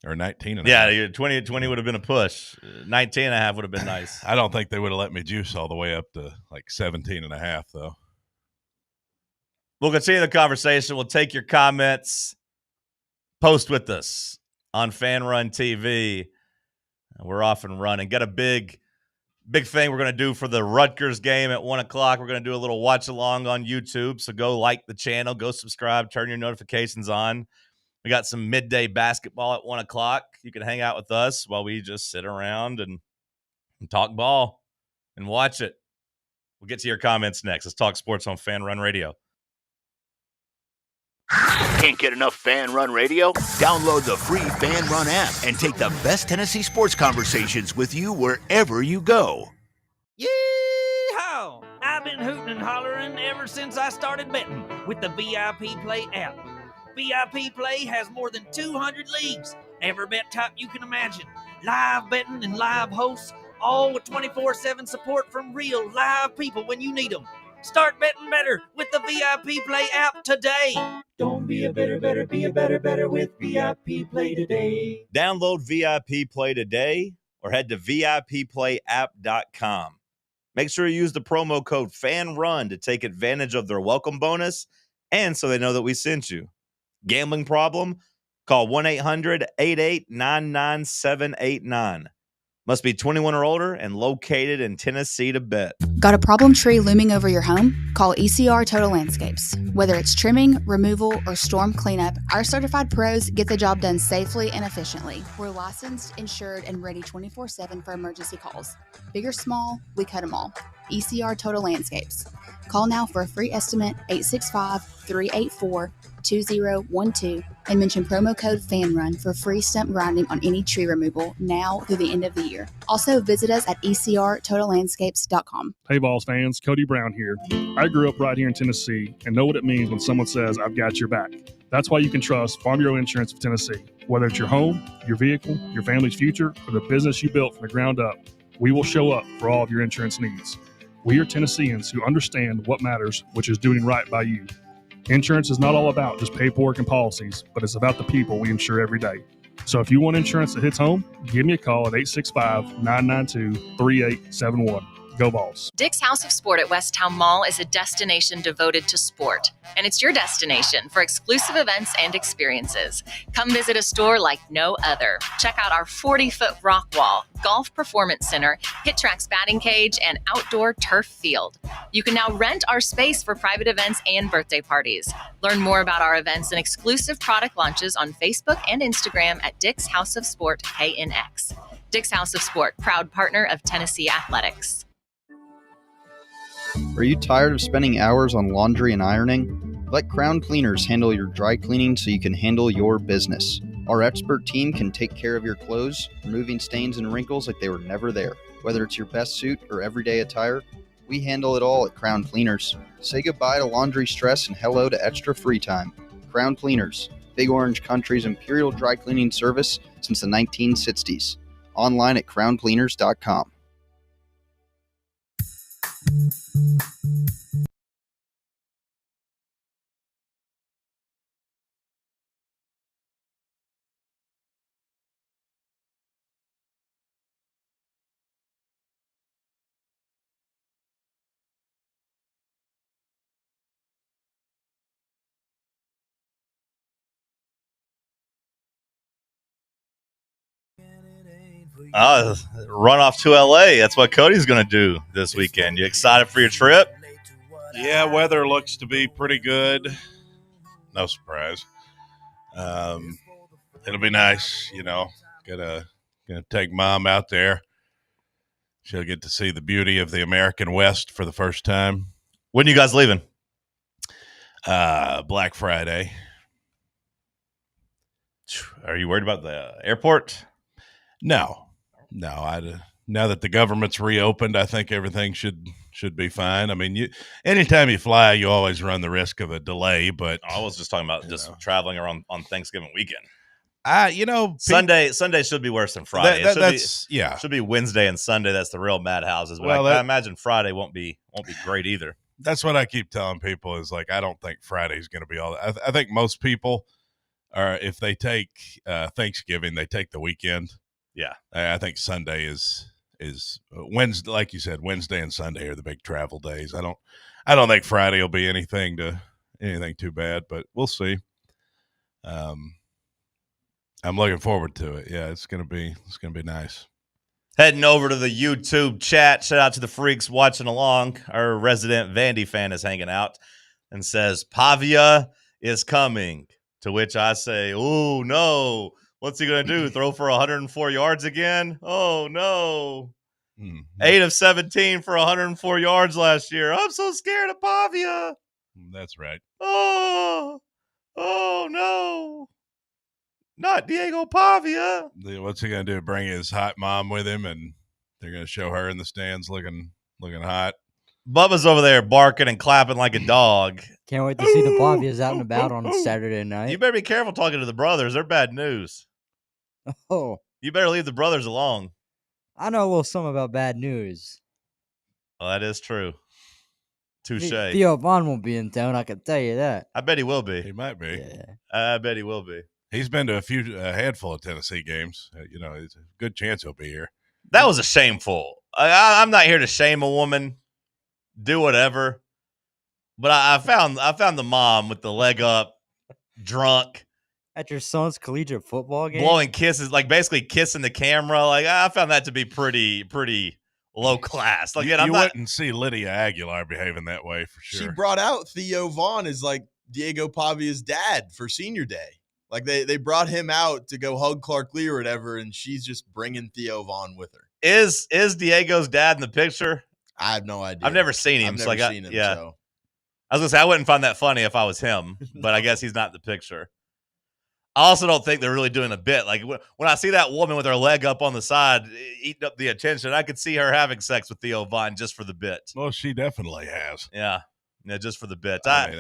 or 19.5. Yeah, 20 would have been a push. 19.5 would have been nice. I don't think they would have let me juice all the way up to like 17.5, though. We'll continue the conversation. We'll take your comments. Post with us on Fan Run TV. We're off and running. Got a big thing we're going to do for the Rutgers game at 1 o'clock. We're going to do a little watch along on YouTube. So go like the channel, go subscribe, turn your notifications on. We got some midday basketball at 1 o'clock. You can hang out with us while we just sit around and talk ball and watch it. We'll get to your comments next. Let's talk sports on Fan Run Radio. Can't get enough Fan Run Radio? Download the free Fan Run app and take the best Tennessee sports conversations with you wherever you go. Yee-haw! I've been hooting and hollering ever since I started betting with the VIP Play app. VIP Play has more than 200 leagues, every bet type you can imagine, live betting and live hosts, all with 24/7 support from real live people when you need them. Start betting better with the VIP Play app today. Don't be a better, be a better with VIP Play today. Download VIP Play today or head to VIPPlayApp.com. Make sure you use the promo code FANRUN to take advantage of their welcome bonus and so they know that we sent you. Gambling problem? Call 1-800-88-99789. Must be 21 or older and located in Tennessee to bet. Got a problem tree looming over your home? Call ECR Total Landscapes. Whether it's trimming, removal, or storm cleanup, our certified pros get the job done safely and efficiently. We're licensed, insured, and ready 24/7 for emergency calls. Big or small, we cut them all. ECR Total Landscapes. Call now for a free estimate, 865-384-2012, and mention promo code FANRUN for free stump grinding on any tree removal now through the end of the year. Also, visit us at ecrtotallandscapes.com. Hey, Vols fans, Cody Brown here. I grew up right here in Tennessee and know what it means when someone says, I've got your back. That's why you can trust Farm Bureau Insurance of Tennessee. Whether it's your home, your vehicle, your family's future, or the business you built from the ground up, we will show up for all of your insurance needs. We are Tennesseans who understand what matters, which is doing right by you. Insurance is not all about just paperwork and policies, but it's about the people we insure every day. So if you want insurance that hits home, give me a call at 865-992-3871. Go Vols. Dick's House of Sport at Westtown Mall is a destination devoted to sport, and it's your destination for exclusive events and experiences. Come visit a store like no other. Check out our 40-foot rock wall, golf performance center, Hit Tracks batting cage, and outdoor turf field. You can now rent our space for private events and birthday parties. Learn more about our events and exclusive product launches on Facebook and Instagram at Dick's House of Sport KNX. Dick's House of Sport, proud partner of Tennessee Athletics. Are you tired of spending hours on laundry and ironing? Let Crown Cleaners handle your dry cleaning so you can handle your business. Our expert team can take care of your clothes, removing stains and wrinkles like they were never there. Whether it's your best suit or everyday attire, we handle it all at Crown Cleaners. Say goodbye to laundry stress and hello to extra free time. Crown Cleaners, Big Orange Country's imperial dry cleaning service since the 1960s. Online at crowncleaners.com. Run off to LA. That's what Cody's going to do this weekend. You excited for your trip? Yeah, weather looks to be pretty good. No surprise. It'll be nice, you know. Gonna take Mom out there. She'll get to see the beauty of the American West for the first time. When are you guys leaving? Black Friday. Are you worried about the airport? No. Now that the government's reopened, I think everything should be fine. I mean, anytime you fly, you always run the risk of a delay. But I was just talking about traveling around on Thanksgiving weekend. Sunday should be worse than Friday. It should be Wednesday and Sunday. That's the real madhouses. But I imagine Friday won't be great either. That's what I keep telling people is like I don't think Friday's going to be all that. I think most people are if they take Thanksgiving, they take the weekend. Yeah, I think Sunday is Wednesday, like you said. Wednesday and Sunday are the big travel days. I don't think Friday will be anything too bad, but we'll see. I'm looking forward to it. Yeah, it's gonna be nice. Heading over to the YouTube chat. Shout out to the freaks watching along. Our resident Vandy fan is hanging out and says Pavia is coming. To which I say, "Oh no. What's he going to do? Throw for 104 yards again? Oh, no. 8 of 17 for 104 yards last year. I'm so scared of Pavia. That's right. Oh, no. Not Diego Pavia. What's he going to do? Bring his hot mom with him, and they're going to show her in the stands looking hot. Bubba's over there barking and clapping like a dog. Can't wait to see the Pavias out and about on a Saturday night. You better be careful talking to the brothers. They're bad news. Oh. You better leave the brothers alone. I know a little something about bad news. Well, that is true. Touche. Theo Vaughn won't be in town, I can tell you that. I bet he will be. He might be. Yeah. I bet he will be. He's been to a handful of Tennessee games. It's a good chance he'll be here. That was a shameful. I'm not here to shame a woman. Do whatever. But I found the mom with the leg up, drunk. At your son's collegiate football game? Blowing kisses, like basically kissing the camera. Like I found that to be pretty low class. Like, you I'm not. wouldn't see Lydia Aguilar behaving that way for sure. She brought out Theo Vaughn as like Diego Pavia's dad for senior day. Like they brought him out to go hug Clark Lee or whatever, and she's just bringing Theo Vaughn with her. Is Diego's dad in the picture? I have no idea. I've never seen him. I've never seen him. Yeah. So. I was gonna say I wouldn't find that funny if I was him, but I guess he's not in the picture. I also don't think they're really doing a bit. Like when I see that woman with her leg up on the side eating up the attention, I could see her having sex with Theo Vaughn just for the bit. Well, she definitely has. Yeah, just for the bit. I mean,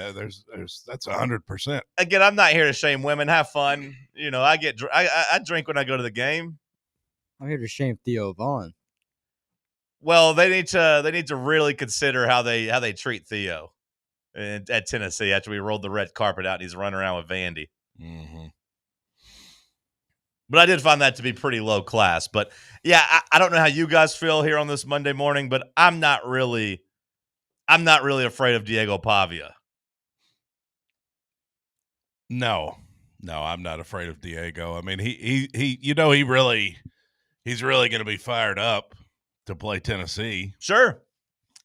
that's 100%. Again, I'm not here to shame women. Have fun. I drink when I go to the game. I'm here to shame Theo Vaughn. Well, they need to really consider how they treat Theo at Tennessee after we rolled the red carpet out and he's running around with Vandy. Mm-hmm. But I did find that to be pretty low class. But yeah, I don't know how you guys feel here on this Monday morning, but I'm not really afraid of Diego Pavia. No, I'm not afraid of Diego. I mean, he's really going to be fired up to play Tennessee. Sure.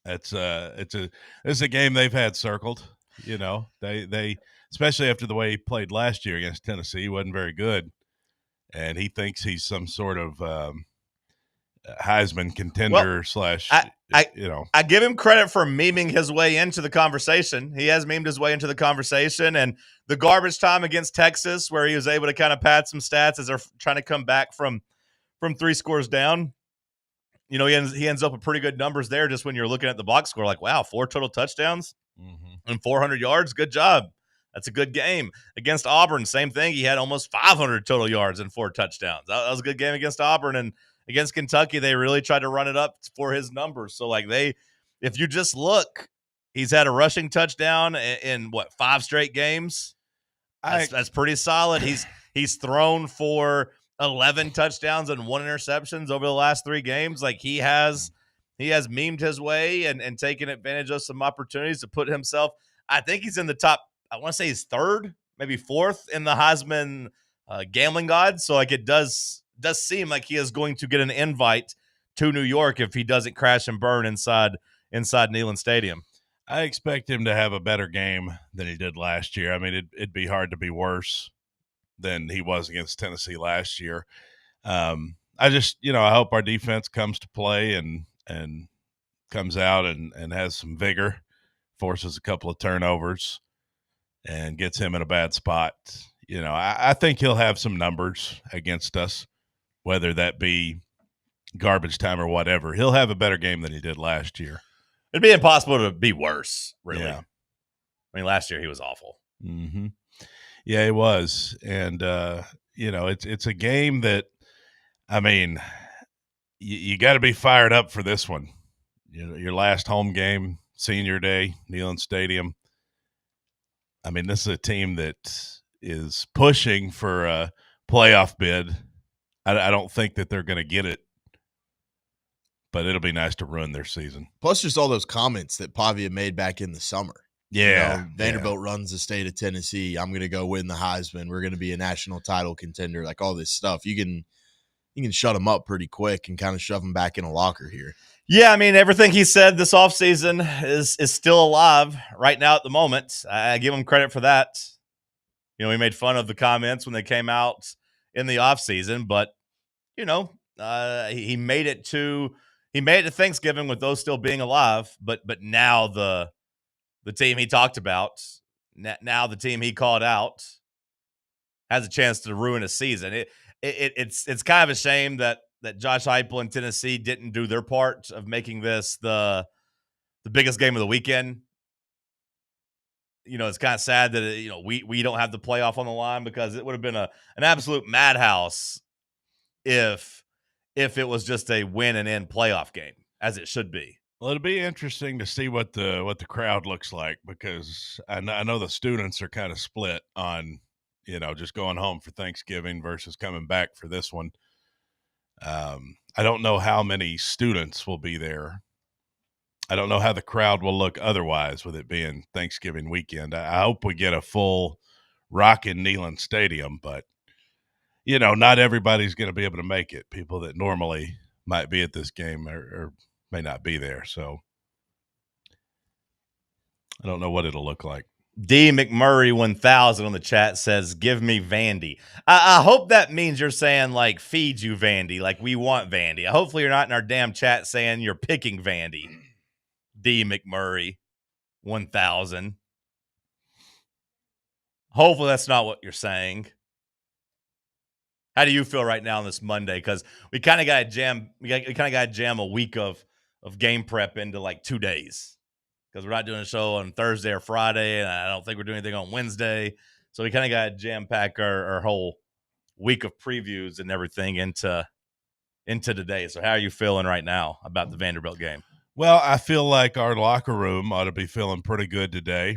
It's a game they've had circled. They especially after the way he played last year against Tennessee, he wasn't very good. And he thinks he's some sort of Heisman contender I give him credit for memeing his way into the conversation. He has memed his way into the conversation. And the garbage time against Texas, where he was able to kind of pad some stats as they're trying to come back from 3 scores down. He ends up with pretty good numbers there just when you're looking at the box score. Like, wow, 4 total touchdowns and 400 yards. Good job. That's a good game. Against Auburn, same thing. He had almost 500 total yards and 4 touchdowns. That was a good game against Auburn. And against Kentucky, they really tried to run it up for his numbers. So, if you just look, he's had a rushing touchdown in 5 straight games? That's pretty solid. He's thrown for 11 touchdowns and 1 interceptions over the last 3 games. Like, he has memed his way and taken advantage of some opportunities to put himself. I think he's in the top. I want to say he's 3rd, maybe 4th in the Heisman gambling odds. So it does seem like he is going to get an invite to New York if he doesn't crash and burn inside Neyland Stadium. I expect him to have a better game than he did last year. I mean, it'd be hard to be worse than he was against Tennessee last year. I hope our defense comes to play and comes out and has some vigor, forces a couple of turnovers, and gets him in a bad spot. I think he'll have some numbers against us, whether that be garbage time or whatever. He'll have a better game than he did last year. It'd be impossible to be worse, really. Yeah. I mean, last year he was awful. Mm-hmm. Yeah, he was. And, it's a game that, I mean, you got to be fired up for this one. Your last home game, senior day, Neyland Stadium. I mean, this is a team that is pushing for a playoff bid. I don't think that they're going to get it, but it'll be nice to ruin their season. Plus, just all those comments that Pavia made back in the summer. Yeah. Vanderbilt runs the state of Tennessee. I'm going to go win the Heisman. We're going to be a national title contender. Like all this stuff. You can shut them up pretty quick and kind of shove them back in a locker here. Yeah, I mean, everything he said this offseason is still alive right now at the moment. I give him credit for that. We made fun of the comments when they came out in the offseason, but, he made it to Thanksgiving with those still being alive. But now the team he talked about, now the team he called out has a chance to ruin a season. It's kind of a shame that Josh Heupel and Tennessee didn't do their part of making this the biggest game of the weekend. It's kind of sad that we don't have the playoff on the line, because it would have been an absolute madhouse if it was just a win and end playoff game, as it should be. Well, it'll be interesting to see what the crowd looks like, because I know the students are kind of split on just going home for Thanksgiving versus coming back for this one. I don't know how many students will be there. I don't know how the crowd will look otherwise with it being Thanksgiving weekend. I hope we get a full rockin' Neyland Stadium, but, not everybody's going to be able to make it. People that normally might be at this game are may not be there. So I don't know what it'll look like. D McMurray 1000 on the chat says, give me Vandy. I hope that means you're saying, like, feed you Vandy, like we want Vandy. Hopefully you're not in our damn chat saying you're picking Vandy. D McMurray 1000. Hopefully that's not what you're saying. How do you feel right now on this Monday? Because we kind of got to jam. We kind of got to jam a week of game prep into like 2 days. Because we're not doing a show on Thursday or Friday, and I don't think we're doing anything on Wednesday. So we kind of got to jam pack our whole week of previews and everything into today. So how are you feeling right now about the Vanderbilt game? Well, I feel like our locker room ought to be feeling pretty good today.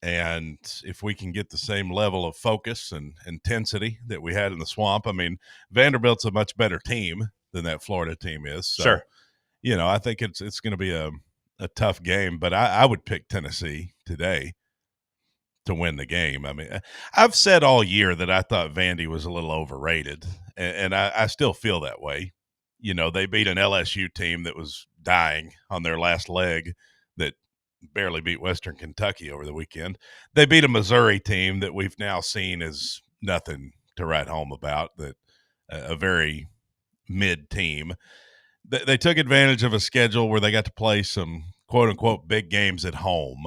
And if we can get the same level of focus and intensity that we had in the Swamp, I mean, Vanderbilt's a much better team than that Florida team is. So, sure. You know, I think it's going to be a tough game, but I would pick Tennessee today to win the game. I mean, I've said all year that I thought Vandy was a little overrated, and I still feel that way. You know, they beat an LSU team that was dying on their last leg that barely beat Western Kentucky over the weekend. They beat a Missouri team that we've now seen as nothing to write home about, that a very mid team. They took advantage of a schedule where they got to play some quote-unquote big games at home.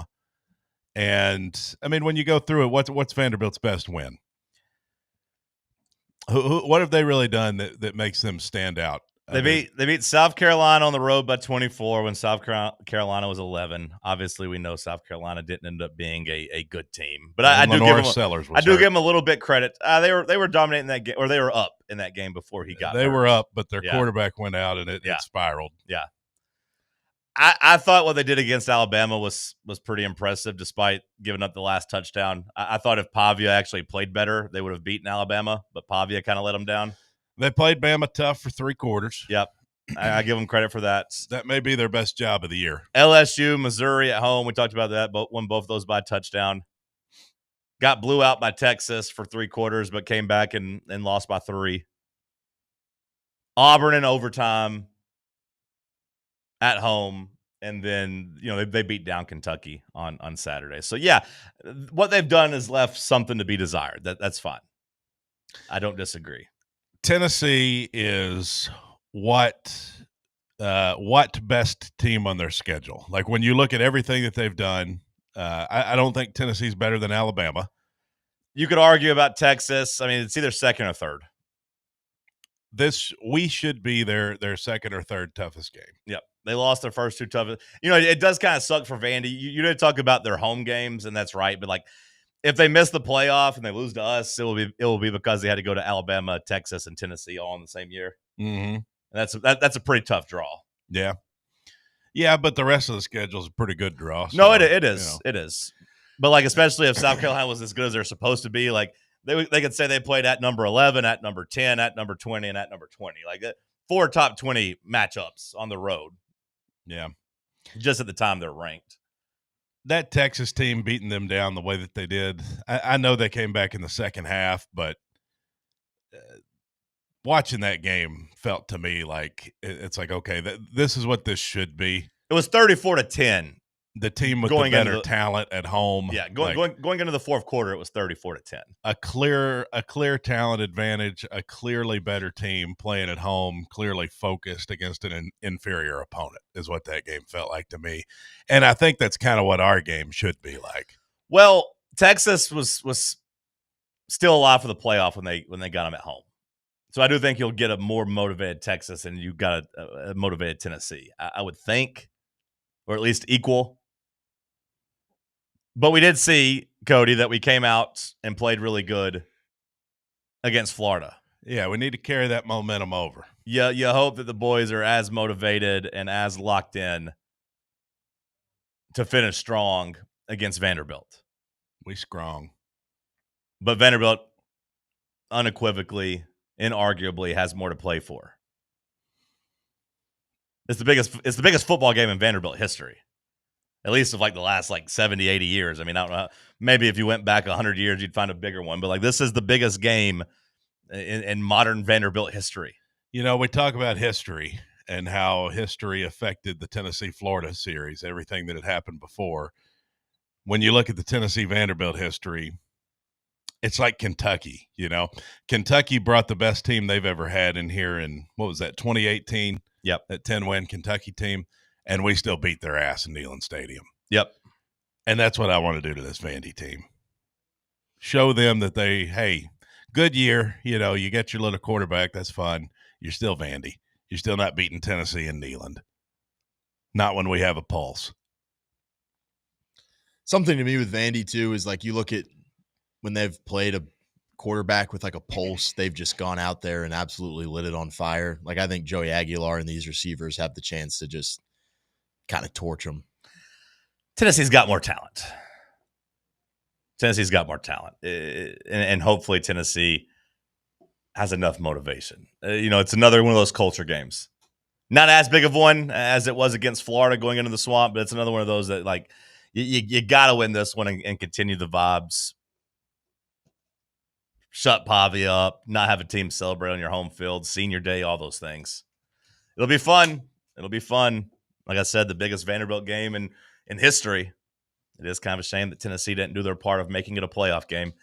And, I mean, when you go through it, what's Vanderbilt's best win? What have they really done that makes them stand out? They beat South Carolina on the road by 24 when South Carolina was 11. Obviously, we know South Carolina didn't end up being a good team, but I do give them a little bit credit. They were dominating that game, or they were up in that game before he got. They were up, but their quarterback went out and it spiraled. Yeah, I thought what they did against Alabama was pretty impressive, despite giving up the last touchdown. I thought if Pavia actually played better, they would have beaten Alabama, but Pavia kind of let them down. They played Bama tough for 3 quarters. Yep. I give them credit for that. That may be their best job of the year. LSU, Missouri at home. We talked about that, but won both those by touchdown. Got blew out by Texas for 3 quarters, but came back and lost by 3. Auburn in overtime at home. And then, you know, they beat down Kentucky on Saturday. So, yeah, what they've done has left something to be desired. That's fine. I don't disagree. Tennessee is what best team on their schedule? Like, when you look at everything that they've done, I don't think Tennessee's better than Alabama. You could argue about Texas. I mean, it's either second or third. We should be their second or third toughest game. Yep. They lost their first 2 toughest. You know, it does kind of suck for Vandy. You didn't talk about their home games, and that's right. But, like, if they miss the playoff and they lose to us, it will be because they had to go to Alabama, Texas, and Tennessee all in the same year. Mm-hmm. And that's a pretty tough draw. Yeah. Yeah, but the rest of the schedule is a pretty good draw. So, no, it is. You know. It is. But, like, especially if South Carolina was as good as they're supposed to be, like, they could say they played at number 11, at number 10, at number 20, and at number 20. Like, 4 top 20 matchups on the road. Yeah. Just at the time they're ranked. That Texas team beating them down the way that they did, I know they came back in the second half, but watching that game felt to me like it's like, okay, this is what this should be. It was 34-10. The team with the better talent at home. Yeah, going into the fourth quarter, it was 34-10. A clear talent advantage, a clearly better team playing at home, clearly focused against an inferior opponent is what that game felt like to me. And I think that's kind of what our game should be like. Well, Texas was still alive for the playoff when they got them at home. So I do think you'll get a more motivated Texas and you got a motivated Tennessee. I would think, or at least equal. But we did see, Cody, that we came out and played really good against Florida. Yeah, we need to carry that momentum over. Yeah, you hope that the boys are as motivated and as locked in to finish strong against Vanderbilt. We strong. But Vanderbilt unequivocally, inarguably has more to play for. It's the biggest football game in Vanderbilt history. At least of like the last 70, 80 years. I mean, I don't know. Maybe if you went back 100 years, you'd find a bigger one. But this is the biggest game in modern Vanderbilt history. You know, we talk about history, and how history affected the Tennessee-Florida series, everything that had happened before. When you look at the Tennessee-Vanderbilt history, it's like Kentucky, Kentucky brought the best team they've ever had in here in, 2018? Yep. That 10-win Kentucky team, and we still beat their ass in Neyland Stadium. Yep. And that's what I want to do to this Vandy team. Show them that hey, good year. You get your little quarterback. That's fun. You're still Vandy. You're still not beating Tennessee and Neyland. Not when we have a pulse. Something to me with Vandy, too, is like you look at when they've played a quarterback with like a pulse, they've just gone out there and absolutely lit it on fire. Like I think Joey Aguilar and these receivers have the chance to just kind of torch them. Tennessee's got more talent. And hopefully Tennessee has enough motivation. It's another one of those culture games. Not as big of one as it was against Florida going into the swamp, but it's another one of those that, like, you got to win this one and continue the vibes. Shut Pavia up, not have a team celebrate on your home field, senior day, all those things. It'll be fun. Like I said, the biggest Vanderbilt game in history. It is kind of a shame that Tennessee didn't do their part of making it a playoff game.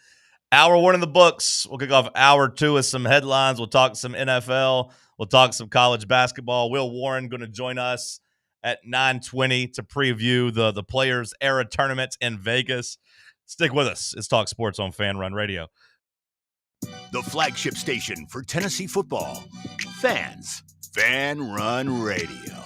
Hour 1 in the books. We'll kick off hour 2 with some headlines. We'll talk some NFL. We'll talk some college basketball. Will Warren going to join us at 9:20 to preview the Players Era Tournament in Vegas. Stick with us. It's Talk Sports on Fan Run Radio. The flagship station for Tennessee football. Fans. Fan Run Radio.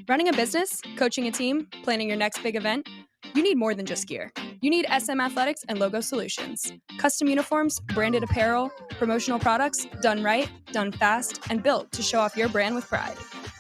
Running a business, coaching a team, planning your next big event, you need more than just gear. You need SM Athletics and Logo Solutions. Custom uniforms, branded apparel, promotional products, done right, done fast, and built to show off your brand with pride.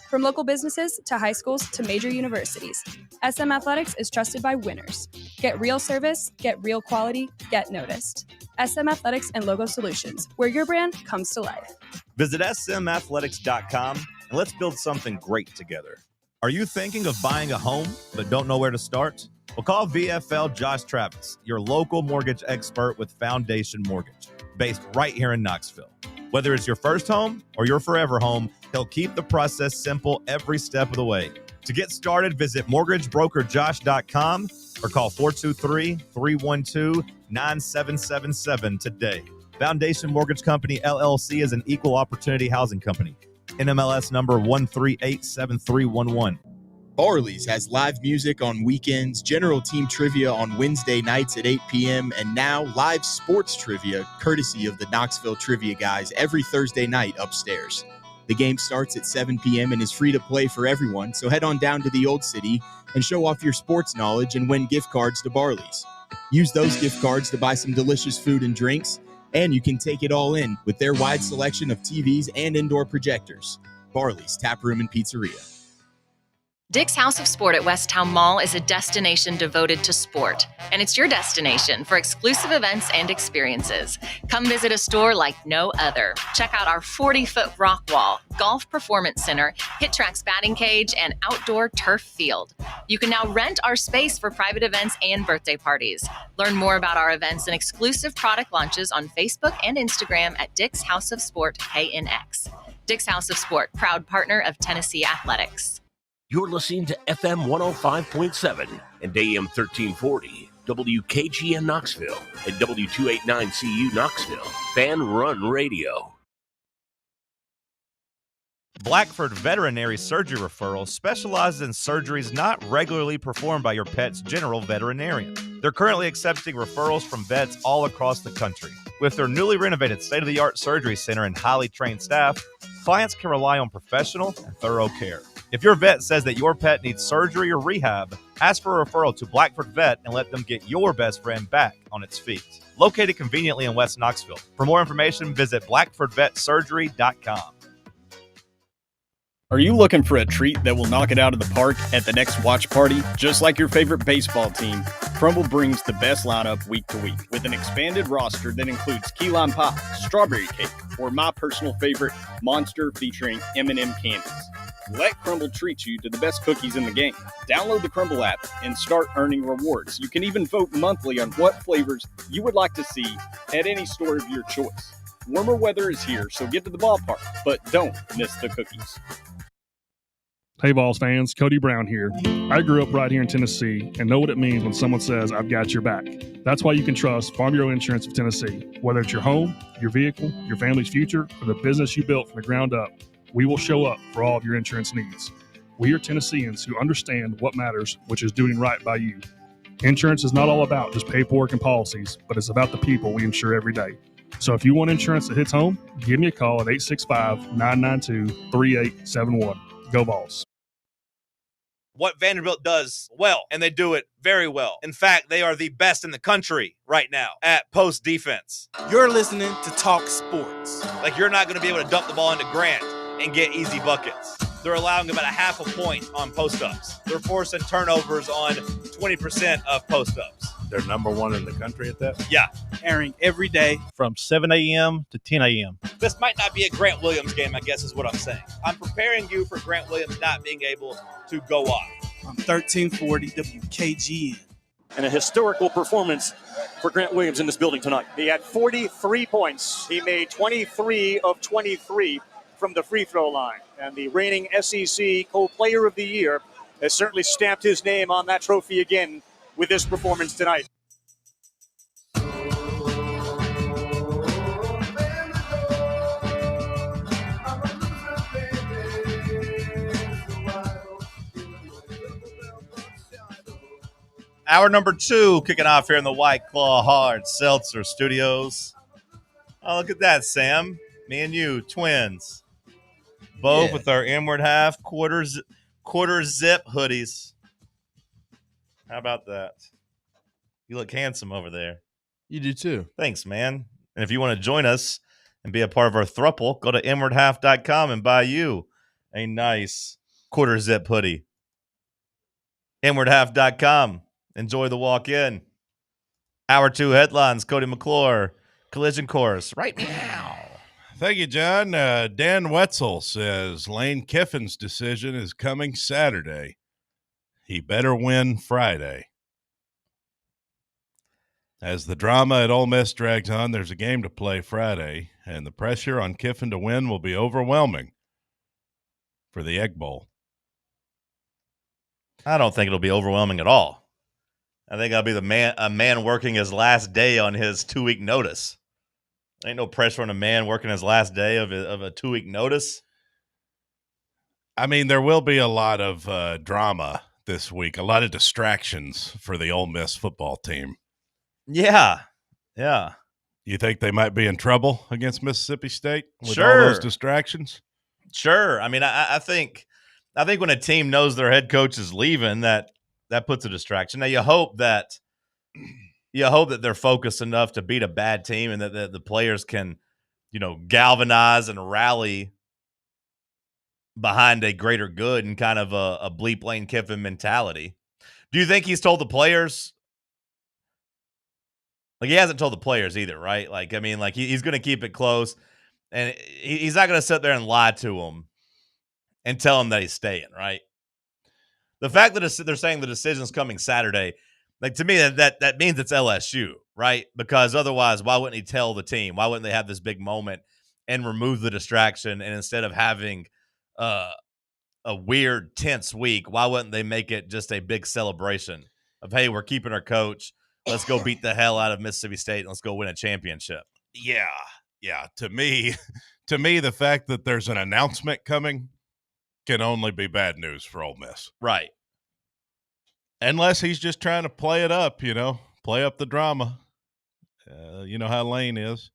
From local businesses to high schools to major universities, SM Athletics is trusted by winners. Get real service, get real quality, get noticed. SM Athletics and Logo Solutions, where your brand comes to life. Visit smathletics.com and let's build something great together. Are you thinking of buying a home but don't know where to start? Well, call VFL Josh Travis, your local mortgage expert with Foundation Mortgage, based right here in Knoxville. Whether it's your first home or your forever home, he'll keep the process simple every step of the way. To get started, visit mortgagebrokerjosh.com or call 423-312-9777 today. Foundation Mortgage Company, LLC is an equal opportunity housing company. NMLS number 1387311. Barley's has live music on weekends, general team trivia on Wednesday nights at 8 p.m., and now live sports trivia courtesy of the Knoxville Trivia Guys every Thursday night upstairs. The game starts at 7 p.m. and is free to play for everyone, so head on down to the Old City and show off your sports knowledge and win gift cards to Barley's. Use those gift cards to buy some delicious food and drinks, and you can take it all in with their wide selection of TVs and indoor projectors. Barley's Tap Room and Pizzeria. Dick's House of Sport at Westtown Mall is a destination devoted to sport, and it's your destination for exclusive events and experiences. Come visit a store like no other. Check out our 40-foot rock wall, golf performance center, Hit Tracks batting cage, and outdoor turf field. You can now rent our space for private events and birthday parties. Learn more about our events and exclusive product launches on Facebook and Instagram at Dick's House of Sport KNX. Dick's House of Sport, proud partner of Tennessee Athletics. You're listening to FM 105.7 and AM 1340, WKGN Knoxville, and W289CU Knoxville, Fan Run Radio. Blackford Veterinary Surgery Referral specializes in surgeries not regularly performed by your pet's general veterinarian. They're currently accepting referrals from vets all across the country. With their newly renovated state-of-the-art surgery center and highly trained staff, clients can rely on professional and thorough care. If your vet says that your pet needs surgery or rehab, ask for a referral to Blackford Vet and let them get your best friend back on its feet. Located conveniently in West Knoxville. For more information, visit blackfordvetsurgery.com. Are you looking for a treat that will knock it out of the park at the next watch party? Just like your favorite baseball team, Crumble brings the best lineup week to week with an expanded roster that includes key lime pie, strawberry cake, or my personal favorite, Monster featuring M&M candies. Let Crumble treat you to the best cookies in the game. Download the Crumble app and start earning rewards. You can even vote monthly on what flavors you would like to see at any store of your choice. Warmer weather is here, so get to the ballpark, but don't miss the cookies. Hey, Vols fans, Cody Brown here. I grew up right here in Tennessee and know what it means when someone says, I've got your back. That's why you can trust Farm Bureau Insurance of Tennessee. Whether it's your home, your vehicle, your family's future, or the business you built from the ground up, we will show up for all of your insurance needs. We are Tennesseans who understand what matters, which is doing right by you. Insurance is not all about just paperwork and policies, but it's about the people we insure every day. So if you want insurance that hits home, give me a call at 865-992-3871. Go Vols. What Vanderbilt does well, and they do it very well. In fact, they are the best in the country right now at post defense. You're listening to Talk Sports. Like, you're not going to be able to dump the ball into Grant and get easy buckets. They're allowing about a half a point on post-ups. They're forcing turnovers on 20% of post-ups. They're number one in the country at that? Yeah. Airing every day from 7 a.m. to 10 a.m. This might not be a Grant Williams game, I guess is what I'm saying. I'm preparing you for Grant Williams not being able to go off. On 1340 WKGN. And a historical performance for Grant Williams in this building tonight. He had 43 points. He made 23 of 23 from the free throw line. And the reigning SEC Co-Player of the Year has certainly stamped his name on that trophy again with this performance tonight. Hour number 2 kicking off here in the White Claw Hard Seltzer Studios. Oh, look at that, Sam. Me and you, twins. Both with our inward half quarter zip hoodies. How about that? You look handsome over there. You do too. Thanks, man. And if you want to join us and be a part of our throuple, go to inwardhalf.com and buy you a nice quarter zip hoodie. Inwardhalf.com. Enjoy the walk-in. Hour 2 headlines. Cody McClure, Collision Course. Right now. Thank you, John. Dan Wetzel says Lane Kiffin's decision is coming Saturday. He better win Friday. As the drama at Ole Miss drags on, there's a game to play Friday, and the pressure on Kiffin to win will be overwhelming for the Egg Bowl. I don't think it'll be overwhelming at all. I think I'll be a man working his last day on his 2-week notice. Ain't no pressure on a man working his last day of a 2-week notice. I mean, there will be a lot of drama this week, a lot of distractions for the Ole Miss football team. Yeah. You think they might be in trouble against Mississippi State with all Sure. those distractions? Sure. I mean, I think when a team knows their head coach is leaving, that puts a distraction. Now, you hope that they're focused enough to beat a bad team and that the players can, galvanize and rally behind a greater good and kind of a bleep Lane Kiffin mentality. Do you think he's told the players? Like, he hasn't told the players either, right? Like, I mean, like he's going to keep it close, and he's not going to sit there and lie to them and tell them that he's staying, right? The fact that they're saying the decision's coming Saturday, like, to me, that means it's LSU, right? Because otherwise, why wouldn't he tell the team? Why wouldn't they have this big moment and remove the distraction? And instead of having a weird, tense week, why wouldn't they make it just a big celebration of, hey, we're keeping our coach. Let's go beat the hell out of Mississippi State and let's go win a championship. Yeah. To me, the fact that there's an announcement coming can only be bad news for Ole Miss. Right. Unless he's just trying to play it up, play up the drama. You know how Lane is.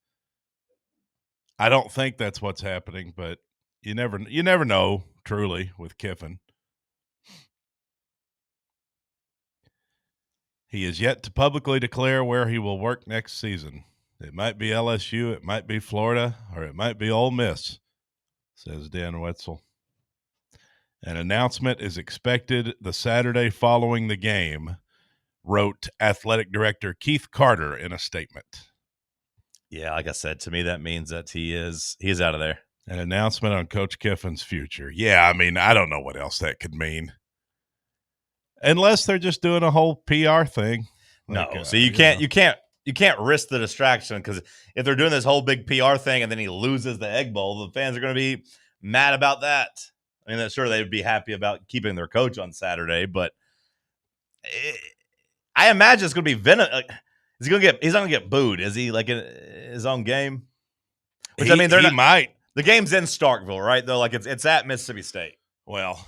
I don't think that's what's happening, but you never know, truly, with Kiffin. He is yet to publicly declare where he will work next season. It might be LSU, it might be Florida, or it might be Ole Miss, says Dan Wetzel. An announcement is expected the Saturday following the game, wrote athletic director Keith Carter in a statement. Yeah, like I said, to me that means that he's out of there. An announcement on Coach Kiffin's future. Yeah, I mean, I don't know what else that could mean. Unless they're just doing a whole PR thing. No, so you can't you can't risk the distraction because if they're doing this whole big PR thing and then he loses the Egg Bowl, the fans are going to be mad about that. I mean, sure, they would be happy about keeping their coach on Saturday, but I imagine it's going to be he's not going to get booed. Is he like in his own game? Which I mean, he might. The game's in Starkville, right? Though, like it's at Mississippi State. Well,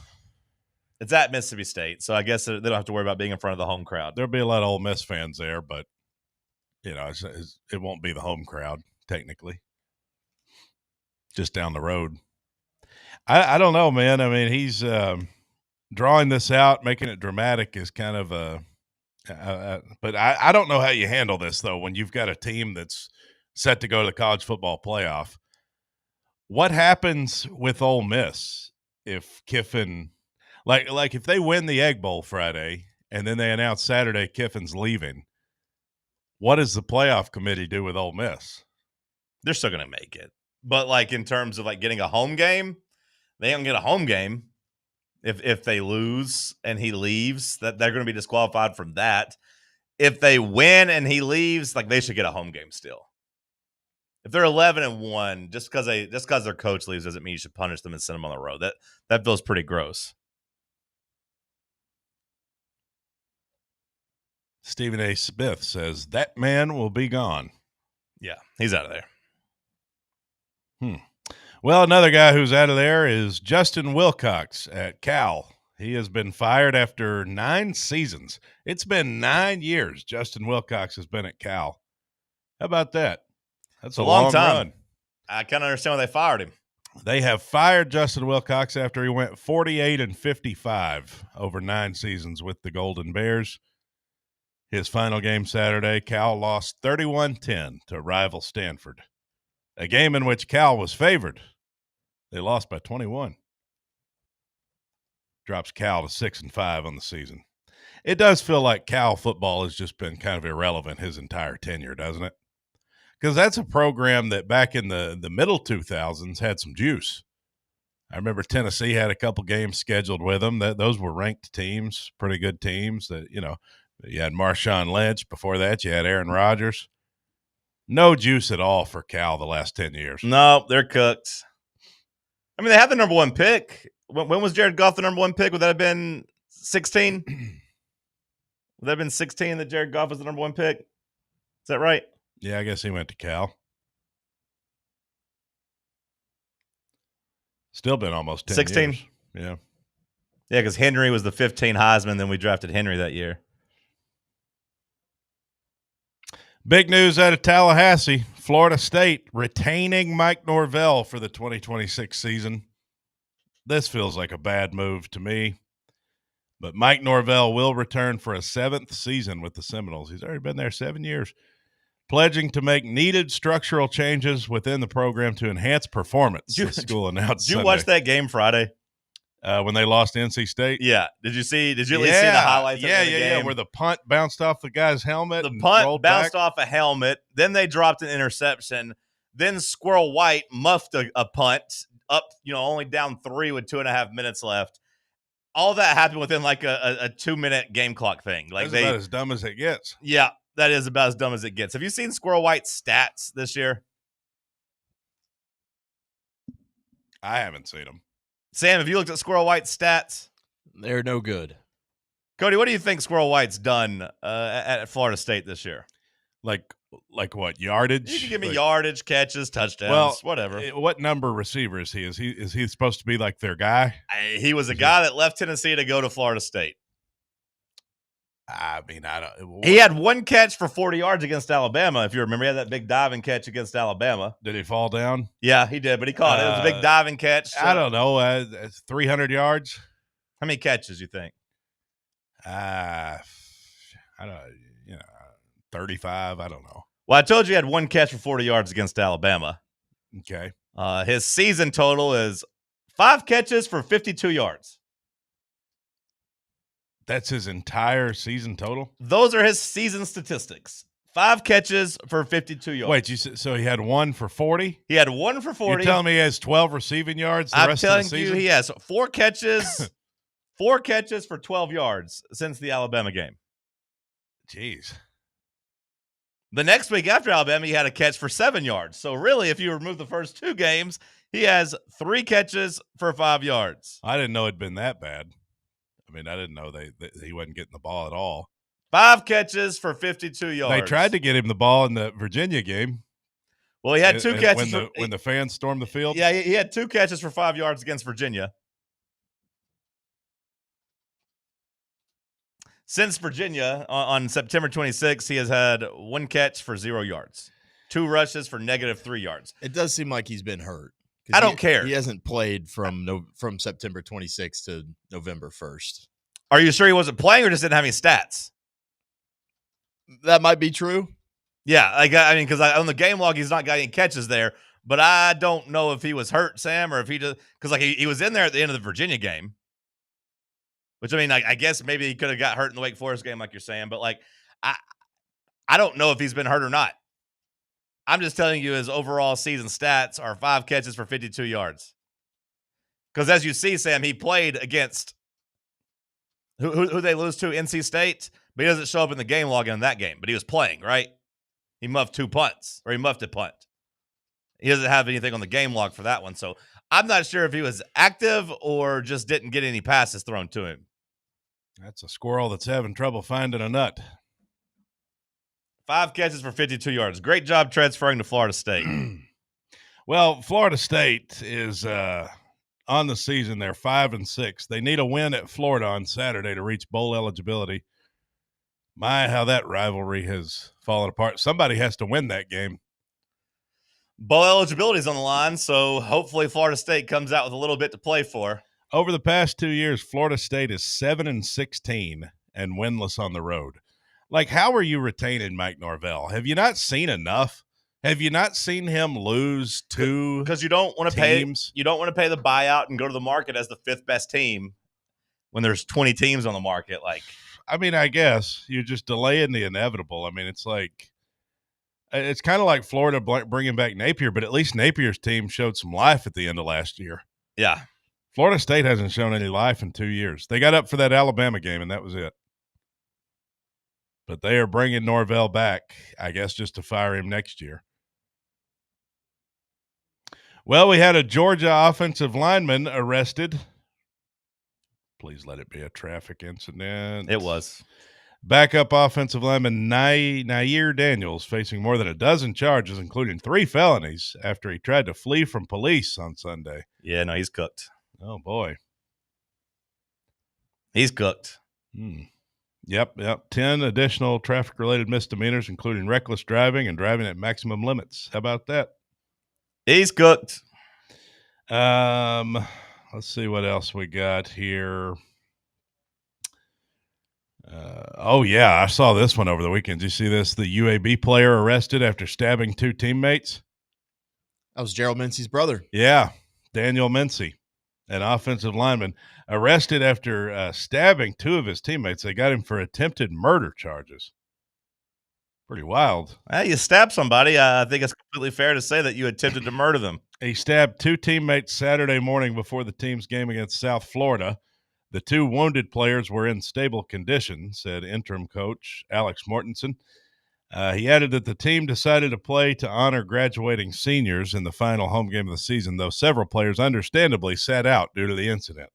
it's at Mississippi State, so I guess they don't have to worry about being in front of the home crowd. There'll be a lot of Ole Miss fans there, but you know, it won't be the home crowd technically. Just down the road. I don't know, man. I mean, he's drawing this out, making it dramatic is kind of but I don't know how you handle this though when you've got a team that's set to go to the college football playoff. What happens with Ole Miss if Kiffin, like if they win the Egg Bowl Friday and then they announce Saturday Kiffin's leaving? What does the playoff committee do with Ole Miss? They're still going to make it, but like in terms of like getting a home game, they don't get a home game if they lose and he leaves. That they're going to be disqualified from that. If they win and he leaves, like they should get a home game still. If they're 11-1, just because their coach leaves doesn't mean you should punish them and send them on the road. That feels pretty gross. Stephen A. Smith says that man will be gone. Yeah, he's out of there. Well, another guy who's out of there is Justin Wilcox at Cal. He has been fired after 9 seasons. It's been 9 years Justin Wilcox has been at Cal. How about that? That's a long time. Run. I can't understand why they fired him. They have fired Justin Wilcox after he went 48-55 over 9 seasons with the Golden Bears. His final game Saturday, Cal lost 31-10 to rival Stanford, a game in which Cal was favored. They lost by 21. Drops Cal to 6-5 on the season. It does feel like Cal football has just been kind of irrelevant his entire tenure, doesn't it? Because that's a program that back in the middle 2000s had some juice. I remember Tennessee had a couple games scheduled with them. Those were ranked teams, pretty good teams. That you had Marshawn Lynch. Before that, you had Aaron Rodgers. No juice at all for Cal the last 10 years. No, they're cooked. I mean, they had the number 1 pick. When was Jared Goff the number 1 pick? Would that have been 16? Would that have been 16 that Jared Goff was the number 1 pick? Is that right? Yeah, I guess he went to Cal. Still been almost 10 16? years. Yeah. Yeah, because Henry was the 15 Heisman, then we drafted Henry that year. Big news out of Tallahassee. Florida State retaining Mike Norvell for the 2026 season. This feels like a bad move to me. But Mike Norvell will return for a 7th season with the Seminoles. He's already been there 7 years. Pledging to make needed structural changes within the program to enhance performance, the school announced Did you Sunday. watch that game Friday? When they lost to NC State? Yeah. Did you at least see the highlights of the game? Yeah, where the punt bounced off the guy's helmet. The punt rolled bounced back. off a helmet. Then they dropped an interception. Then Squirrel White muffed a punt up, only down 3 with 2.5 minutes left. All that happened within like a 2-minute game clock thing. Like That's about as dumb as it gets. Yeah, that is about as dumb as it gets. Have you seen Squirrel White's stats this year? I haven't seen them. Sam, have you looked at Squirrel White's stats? They're no good. Cody, what do you think Squirrel White's done at Florida State this year? Like what, yardage? You can give me yardage, catches, touchdowns, whatever. What number receiver is he? Is he supposed to be like their guy? He was a guy that left Tennessee to go to Florida State. I mean, I don't. He had 1 catch for 40 yards against Alabama. If you remember, he had that big diving catch against Alabama. Did he fall down? Yeah, he did, but he caught it. It was a big diving catch. I don't know. 300 yards. How many catches you think? I don't. 35. I don't know. Well, I told you he had 1 catch for 40 yards against Alabama. Okay. His season total is 5 catches for 52 yards. That's his entire season total? Those are his season statistics. 5 catches for 52 yards. Wait, so he had 1 for 40? He had 1 for 40. You're telling me he has 12 receiving yards the rest of the season? I'm telling you he has 4 catches, 4 catches for 12 yards since the Alabama game. Jeez. The next week after Alabama, he had a catch for 7 yards. So really, if you remove the first 2 games, he has 3 catches for 5 yards. I didn't know it'd been that bad. I mean, I didn't know that he wasn't getting the ball at all. 5 catches for 52 yards. They tried to get him the ball in the Virginia game. Well, he had 2 catches when the fans stormed the field. Yeah, he had 2 catches for 5 yards against Virginia. Since Virginia, on September 26th, he has had 1 catch for 0 yards, 2 rushes for -3 yards. It does seem like he's been hurt. I don't care. He hasn't played from September 26th to November 1st. Are you sure he wasn't playing or just didn't have any stats? That might be true. Yeah, I mean, because on the game log, he's not got any catches there. But I don't know if he was hurt, Sam, or if he just – because he was in there at the end of the Virginia game. Which, I mean, I guess maybe he could have got hurt in the Wake Forest game like you're saying. But, I don't know if he's been hurt or not. I'm just telling you his overall season stats are 5 catches for 52 yards. Because as you see, Sam, he played against who they lose to, NC State. But he doesn't show up in the game log in that game. But he was playing, right? He muffed 2 punts, or he muffed a punt. He doesn't have anything on the game log for that one. So I'm not sure if he was active or just didn't get any passes thrown to him. That's a squirrel that's having trouble finding a nut. 5 catches for 52 yards. Great job transferring to Florida State. Well, Florida State is on the season. They're 5-6. They need a win at Florida on Saturday to reach bowl eligibility. My, how that rivalry has fallen apart. Somebody has to win that game. Bowl eligibility is on the line, so hopefully Florida State comes out with a little bit to play for. Over the past 2 years, Florida State is 7-16 and winless on the road. Like, how are you retaining Mike Norvell? Have you not seen enough? Have you not seen him lose 2 because you don't want to pay. You don't want to pay the buyout and go to the market as the 5th best team when there's 20 teams on the market. I mean, I guess you're just delaying the inevitable. I mean, it's kind of like Florida bringing back Napier, but at least Napier's team showed some life at the end of last year. Yeah. Florida State hasn't shown any life in 2 years. They got up for that Alabama game, and that was it. But they are bringing Norvell back, I guess, just to fire him next year. Well, we had a Georgia offensive lineman arrested. Please let it be a traffic incident. It was. Backup offensive lineman Nair Daniels facing more than a dozen charges, including 3 felonies, after he tried to flee from police on Sunday. Yeah, no, he's cooked. Oh, boy. He's cooked. Yep. 10 additional traffic-related misdemeanors, including reckless driving and driving at maximum limits. How about that? He's cooked. Let's see what else we got here. I saw this one over the weekend. Did you see this? The UAB player arrested after stabbing 2 teammates. That was Gerald Mincy's brother. Yeah, Daniel Mincy, an offensive lineman, arrested after stabbing 2 of his teammates. They got him for attempted murder charges. Pretty wild. You stabbed somebody. I think it's completely fair to say that you attempted to murder them. He stabbed 2 teammates Saturday morning before the team's game against South Florida. The 2 wounded players were in stable condition, said interim coach Alex Mortensen. He added that the team decided to play to honor graduating seniors in the final home game of the season, though several players understandably sat out due to the incident.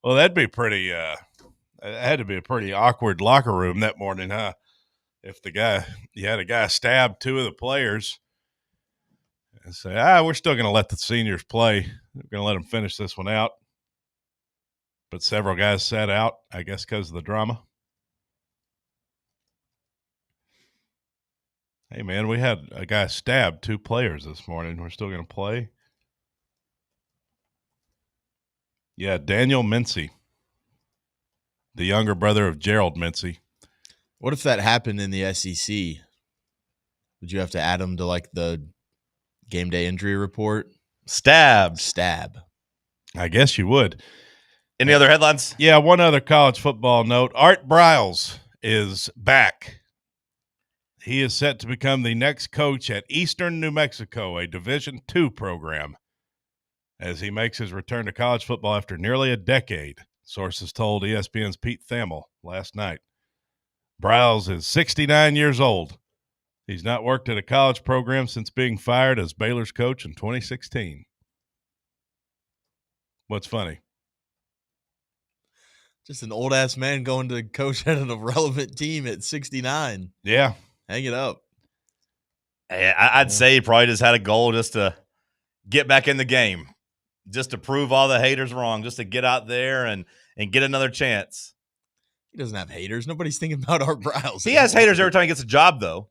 Well, that'd be pretty it had to be a pretty awkward locker room that morning, huh? If you had a guy stab 2 of the players and say, we're still going to let the seniors play. We're going to let them finish this one out. But several guys sat out, I guess, because of the drama. Hey, man, we had a guy stab 2 players this morning. We're still going to play. Yeah, Daniel Mincy, the younger brother of Gerald Mincy. What if that happened in the SEC? Would you have to add him to the game day injury report? Stab. I guess you would. Any other headlines? Yeah, one other college football note. Art Briles is back. He is set to become the next coach at Eastern New Mexico, a Division II program, as he makes his return to college football after nearly a decade, sources told ESPN's Pete Thamel last night. Briles is 69 years old He's not worked at a college program since being fired as Baylor's coach in 2016. What's funny? Just an old-ass man going to coach at an irrelevant team at 69. Yeah. Hang it up. I'd say he probably just had a goal just to get back in the game, just to prove all the haters wrong, just to get out there and get another chance. He doesn't have haters. Nobody's thinking about Art Briles. He has haters every time he gets a job, though.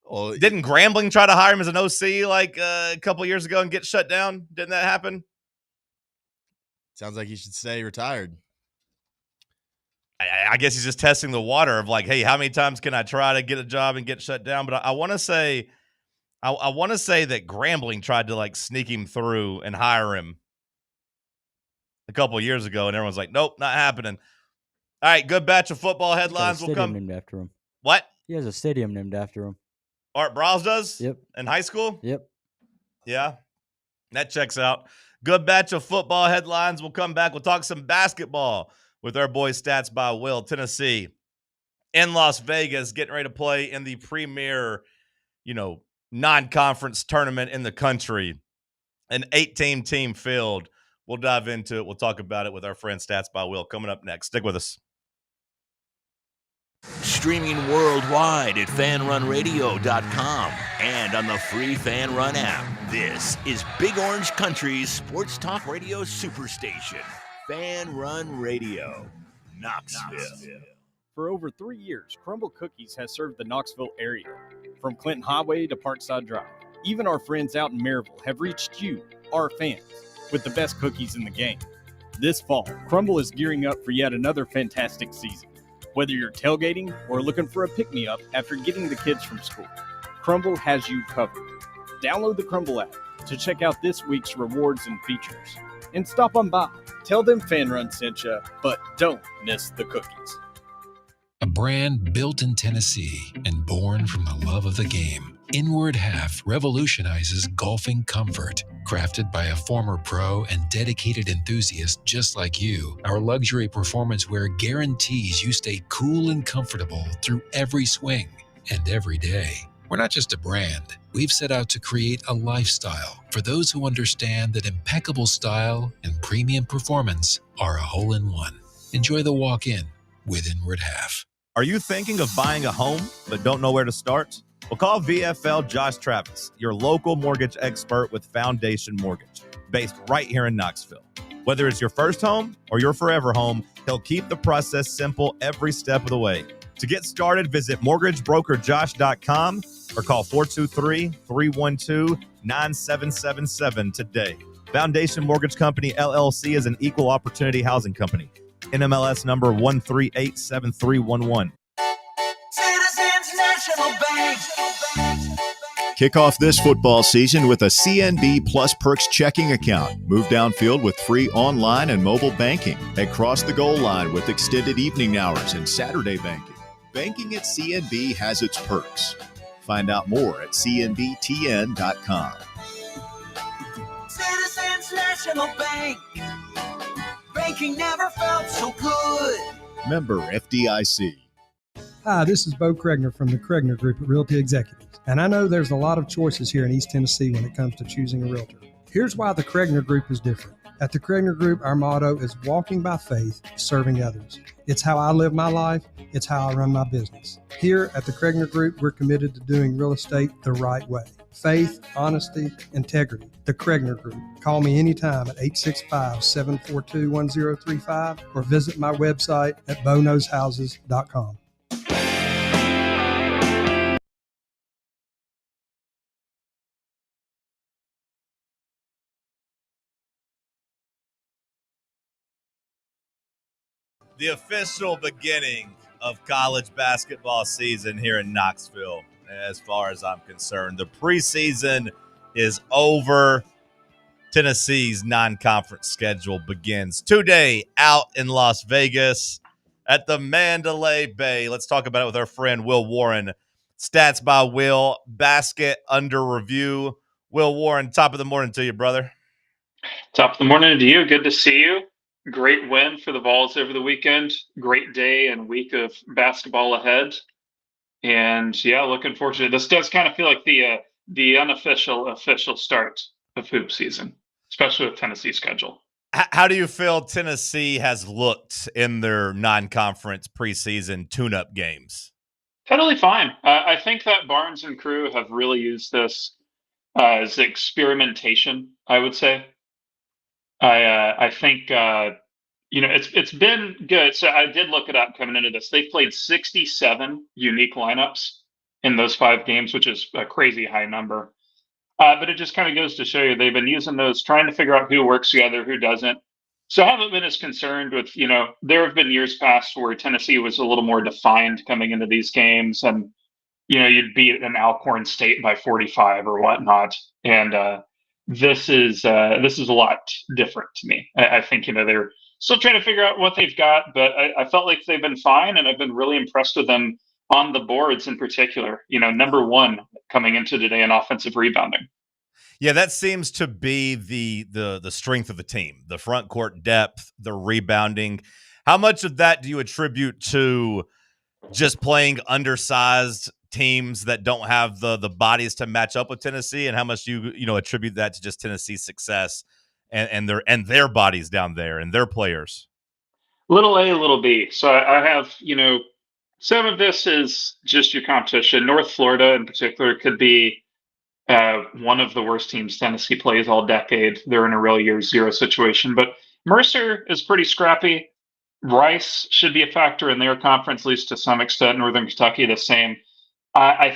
Well, didn't Grambling try to hire him as an OC like a couple years ago and get shut down? Didn't that happen? Sounds like he should stay retired. I guess he's just testing the water of like, hey, how many times can I try to get a job and get shut down? But I want to say, I want to say that Grambling tried to like sneak him through and hire him a couple of years ago, and everyone's like, nope, not happening. All right, good batch of football headlines will come. Named after him. What? He has a stadium named after him. Art Briles does? Yep. In high school? Yep. Yeah. That checks out. Good batch of football headlines. We'll come back. We'll talk some basketball with our boys Stats by Will. Tennessee in Las Vegas getting ready to play in the premier, non-conference tournament in the country. An 8-team team field. We'll dive into it. We'll talk about it with our friend Stats by Will coming up next. Stick with us. Streaming worldwide at fanrunradio.com and on the free Fan Run app. This is Big Orange Country's sports talk radio superstation, Fan Run Radio, Knoxville. For over 3 years, Crumble Cookies has served the Knoxville area. From Clinton Highway to Parkside Drive, even our friends out in Maryville have reached you, our fans, with the best cookies in the game. This fall, Crumble is gearing up for yet another fantastic season. Whether you're tailgating or looking for a pick-me-up after getting the kids from school, Crumble has you covered. Download the Crumble app to check out this week's rewards and features. And stop on by. Tell them Fan Run sent you, but don't miss the cookies. A brand built in Tennessee and born from the love of the game. Inward Half revolutionizes golfing comfort. Crafted by a former pro and dedicated enthusiast just like you, our luxury performance wear guarantees you stay cool and comfortable through every swing and every day. We're not just a brand. We've set out to create a lifestyle for those who understand that impeccable style and premium performance are a hole-in-one. Enjoy the walk-in with Inward Half. Are you thinking of buying a home but don't know where to start? Well, call VFL Josh Travis, your local mortgage expert with Foundation Mortgage, based right here in Knoxville. Whether it's your first home or your forever home, he'll keep the process simple every step of the way. To get started, visit mortgagebrokerjosh.com or call 423-312-9777 today. Foundation Mortgage Company, LLC is an equal opportunity housing company. NMLS number 1387311. Citizens National Bank. Kick off this football season with a CNB Plus Perks checking account. Move downfield with free online and mobile banking. And cross the goal line with extended evening hours and Saturday banking. Banking at CNB has its perks. Find out more at cnbtn.com. Citizens National Bank. Banking never felt so good. Member FDIC. Hi, this is Bo Kregner from the Kregner Group at Realty Executives. And I know there's a lot of choices here in East Tennessee when it comes to choosing a realtor. Here's why the Kregner Group is different. At the Kregner Group, our motto is walking by faith, serving others. It's how I live my life. It's how I run my business. Here at the Kregner Group, we're committed to doing real estate the right way. Faith, honesty, integrity. The Kregner Group. Call me anytime at 865-742-1035 or visit my website at boknowshouses.com. The official beginning of college basketball season here in Knoxville, as far as I'm concerned. The preseason is over. Tennessee's non-conference schedule begins today out in Las Vegas at the Mandalay Bay. Let's talk about it with our friend Will Warren. Stats by Will, basket under review. Will Warren, top of the morning to you, brother. Top of the morning to you. Good to see you. Great win for the Vols over the weekend. Great day and week of basketball ahead. And yeah, looking forward to it. This does kind of feel like the unofficial official start of hoop season, especially with Tennessee's schedule. How do you feel Tennessee has looked in their non-conference preseason tune-up games? Totally fine. I think that Barnes and crew have really used this as experimentation, I would say. I think it's been good. So I did look it up coming into this. They've played 67 unique lineups in those 5 games, which is a crazy high number. But it just kind of goes to show you they've been using those, trying to figure out who works together, who doesn't. So I haven't been as concerned with, there have been years past where Tennessee was a little more defined coming into these games, and you'd beat an Alcorn State by 45 or whatnot. And this is a lot different to me. I think they're still trying to figure out what they've got, but I felt like they've been fine, and I've been really impressed with them on the boards in particular. Number 1 coming into today in offensive rebounding. Yeah, that seems to be the strength of the team, the front court depth, the rebounding. How much of that do you attribute to just playing undersized teams that don't have the bodies to match up with Tennessee, and how much you attribute that to just Tennessee's success and their bodies down there and their players? Little A, little B. So I have, some of this is just your competition. North Florida in particular could be one of the worst teams Tennessee plays all decade. They're in a real year 0 situation. But Mercer is pretty scrappy. Rice should be a factor in their conference, at least to some extent. Northern Kentucky, the same. I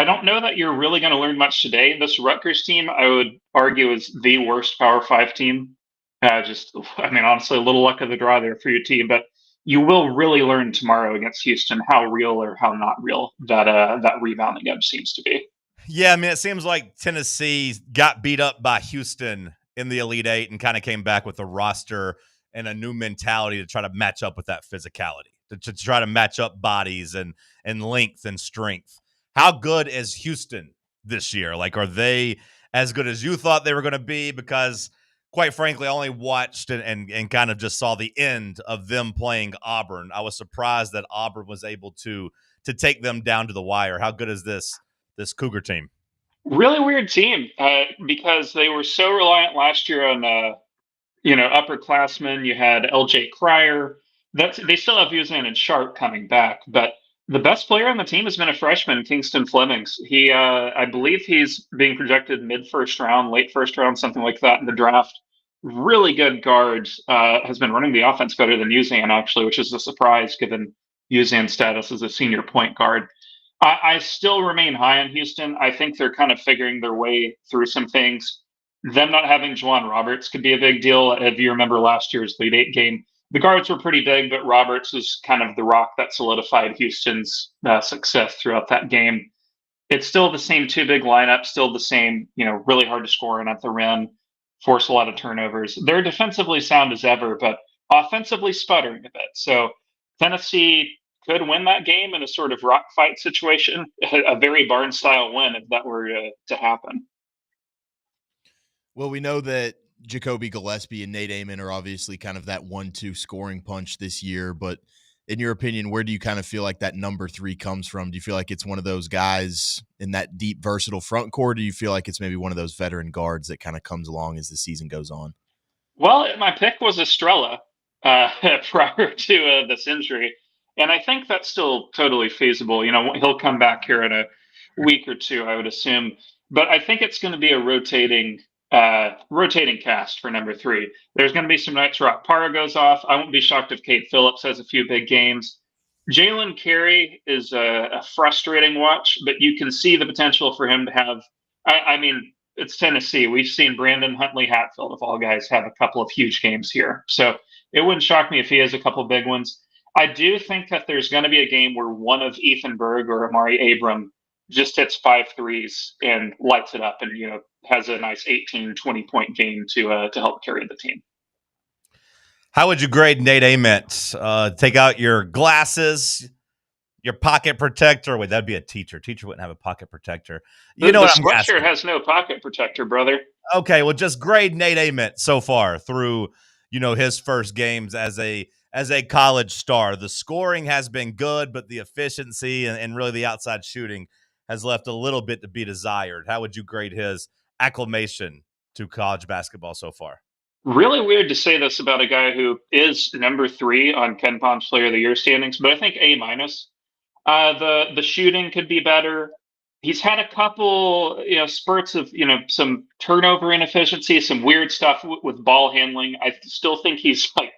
don't know that you're really going to learn much today. This Rutgers team, I would argue, is the worst Power 5 team. Honestly, a little luck of the draw there for your team. But you will really learn tomorrow against Houston how real or how not real that rebounding edge seems to be. Yeah, it seems like Tennessee got beat up by Houston in the Elite Eight and kind of came back with a roster and a new mentality to try to match up with that physicality, to try to match up bodies and length and strength. How good is Houston this year? Like, are they as good as you thought they were going to be? Because, quite frankly, I only watched and kind of just saw the end of them playing Auburn. I was surprised that Auburn was able to take them down to the wire. How good is this Cougar team? Really weird team because they were so reliant last year on upperclassmen. You had LJ Cryer. They still have Uzan and Sharp coming back, but the best player on the team has been a freshman, Kingston Flemings. He, I believe, he's being projected mid first round, late first round, something like that in the draft. Really good guard. Has been running the offense better than Uzan actually, which is a surprise given Uzan's status as a senior point guard. I still remain high on Houston. I think they're kind of figuring their way through some things. Them not having Juwan Roberts could be a big deal. If you remember last year's Elite Eight game, the guards were pretty big, but Roberts was kind of the rock that solidified Houston's success throughout that game. It's still the same 2 big lineup, still the same, really hard to score in at the rim, force a lot of turnovers. They're defensively sound as ever, but offensively sputtering a bit. So Tennessee could win that game in a sort of rock fight situation, a very Barnes style win if that were to happen. Well, we know that Jacoby Gillespie and Nate Amon are obviously kind of that 1-2 scoring punch this year, but in your opinion, where do you kind of feel like that number 3 comes from? Do you feel like it's one of those guys in that deep, versatile front court? Or do you feel like it's maybe one of those veteran guards that kind of comes along as the season goes on? Well, my pick was Estrella prior to this injury, and I think that's still totally feasible. He'll come back here in a week or 2, I would assume, but I think it's going to be a rotating cast for number 3. There's going to be some nights Rock Parra goes off. I won't be shocked if Kate Phillips has a few big games. Jalen Carey is a frustrating watch, but you can see the potential for him to have. It's Tennessee. We've seen Brandon Huntley Hatfield, of all guys, have a couple of huge games here. So it wouldn't shock me if he has a couple big ones. I do think that there's going to be a game where one of Ethan Berg or Amari Abram just hits 5 threes and lights it up and, has a nice 18, 20-point game to help carry the team. How would you grade Nate Ament? Take out your glasses, your pocket protector. Wait, that'd be a teacher. Teacher wouldn't have a pocket protector. The sweatshirt has no pocket protector, brother. Okay, well, just grade Nate Ament so far through, his first games as a as a college star? The scoring has been good, but the efficiency and really the outside shooting has left a little bit to be desired. How would you grade his acclimation to college basketball so far? Really weird to say this about a guy who is number 3 on Ken Palm's Player of the Year standings, but I think A-. The shooting could be better. He's had a couple, spurts of, some turnover inefficiency, some weird stuff with ball handling. I still think he's like,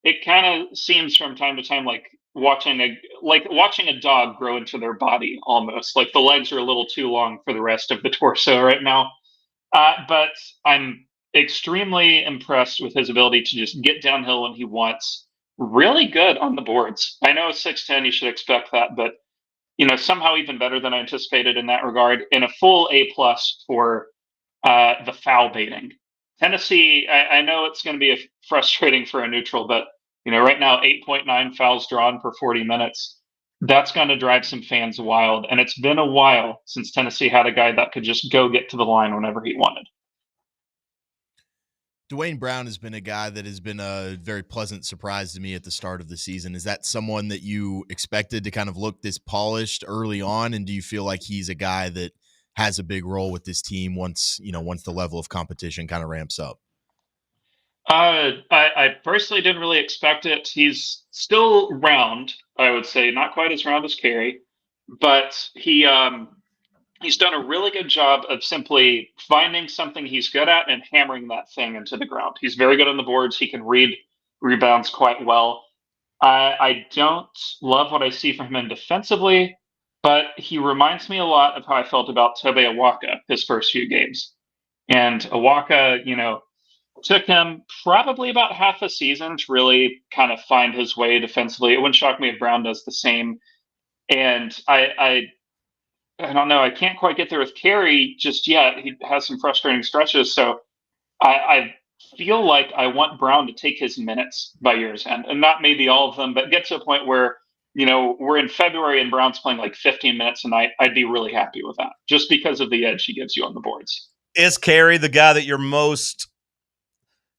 it kind of seems from time to time like watching a dog grow into their body almost. Like the legs are a little too long for the rest of the torso right now. But I'm extremely impressed with his ability to just get downhill when he wants. Really good on the boards. I know 6'10", you should expect that, but somehow even better than I anticipated in that regard. And a full A+ for the foul baiting. Tennessee, I know it's going to be frustrating for a neutral, but right now 8.9 fouls drawn per 40 minutes. That's going to drive some fans wild. And it's been a while since Tennessee had a guy that could just go get to the line whenever he wanted. Dwayne Brown has been a guy that has been a very pleasant surprise to me at the start of the season. Is that someone that you expected to kind of look this polished early on? And do you feel like he's a guy that has a big role with this team once the level of competition kind of ramps up? I personally didn't really expect it. He's still round, I would say, not quite as round as Carey, but he's done a really good job of simply finding something he's good at and hammering that thing into the ground. He's very good on the boards. He can read rebounds quite well. I don't love what I see from him defensively, but he reminds me a lot of how I felt about Tobe Awaka his first few games. And Awaka, took him probably about half a season to really kind of find his way defensively. It wouldn't shock me if Brown does the same. And I don't know. I can't quite get there with Carey just yet. He has some frustrating stretches. So I feel like I want Brown to take his minutes by year's end, and not maybe all of them, but get to a point where, we're in February and Brown's playing like 15 minutes a night. I'd be really happy with that just because of the edge he gives you on the boards. Is Carey the guy that you're most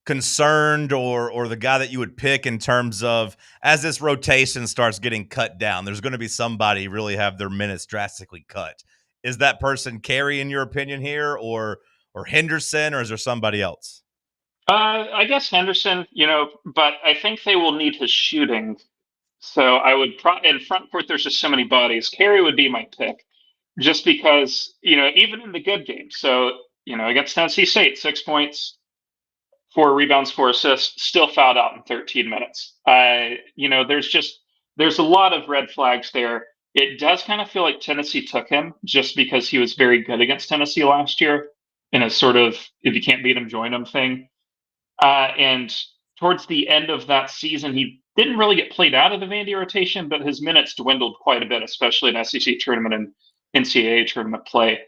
concerned or the guy that you would pick in terms of as this rotation starts getting cut down, there's going to be somebody really have their minutes drastically cut? Is that person Carey in your opinion here, or Henderson, or is there somebody else? I guess Henderson, but I think they will need his shooting. So I would in front court, there's just so many bodies. Carey would be my pick just because, even in the good games. So, against Tennessee State, 6 points, 4 rebounds, 4 assists, still fouled out in 13 minutes. There's a lot of red flags there. It does kind of feel like Tennessee took him just because he was very good against Tennessee last year in a sort of, if you can't beat him, join him thing. And towards the end of that season, he didn't really get played out of the Vandy rotation, but his minutes dwindled quite a bit, especially in SEC tournament and NCAA tournament play.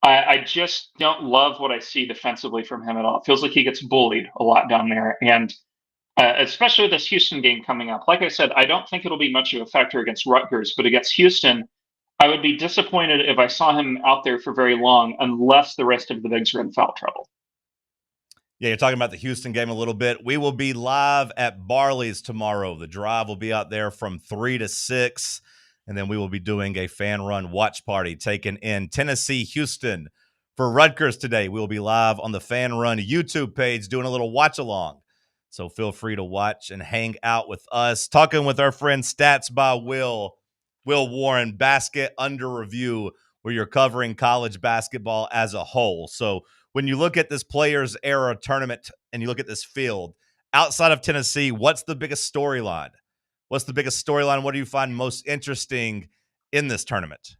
I just don't love what I see defensively from him at all. It feels like he gets bullied a lot down there. And especially this Houston game coming up. Like I said, I don't think it'll be much of a factor against Rutgers, but against Houston, I would be disappointed if I saw him out there for very long unless the rest of the bigs are in foul trouble. Yeah, you're talking about the Houston game a little bit. We will be live at Barley's tomorrow. The drive will be out there from 3 to 6. And then we will be doing a fan run watch party taking in Tennessee, Houston. For Rutgers today, we will be live on the Fan Run YouTube page doing a little watch along. So feel free to watch and hang out with us. Talking with our friend Stats by Will Warren, Basket Under Review, where you're covering college basketball as a whole. So when you look at this Players Era tournament and you look at this field, outside of Tennessee, what's the biggest storyline? What's the biggest storyline? What do you find most interesting in this tournament?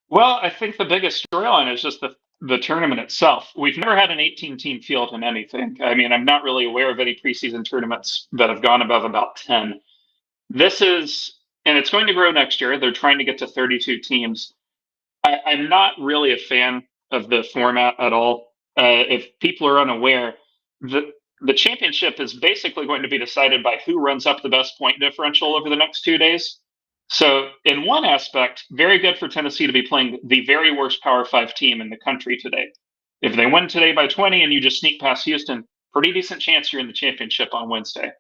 Well, I think the biggest storyline is just the tournament itself. We've never had an 18-team field in anything. I mean, I'm not really aware of any preseason tournaments that have gone above about 10. This is, and it's going to grow next year. They're trying to get to 32 teams. I'm not really a fan of the format at all. If people are unaware, the championship is basically going to be decided by who runs up the best point differential over the next 2 days. So in one aspect, very good for Tennessee to be playing the very worst Power 5 team in the country today. If they win today by 20 and you just sneak past Houston, pretty decent chance you're in the championship on Wednesday.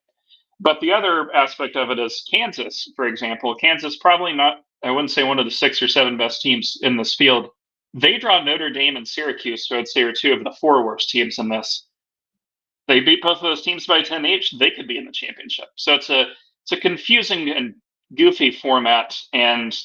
But the other aspect of it is Kansas, for example. Kansas probably not, I wouldn't say one of the 6 or 7 best teams in this field. They draw Notre Dame and Syracuse, so I'd say are 2 of the 4 worst teams in this. They beat both of those teams by 10 each, they could be in the championship. So it's a confusing and goofy format, and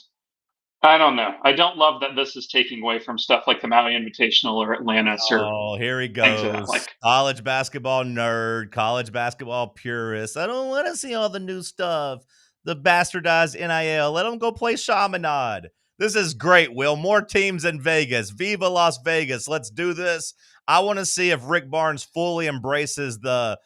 I don't know. I don't love that this is taking away from stuff like the Maui Invitational or Atlantis or Oh, here he things of that goes. like. College basketball nerd, college basketball purist. I don't want to see all the new stuff. The bastardized NIL. Let them go play Chaminade. This is great, Will. More teams in Vegas. Viva Las Vegas. Let's do this. I want to see if Rick Barnes fully embraces the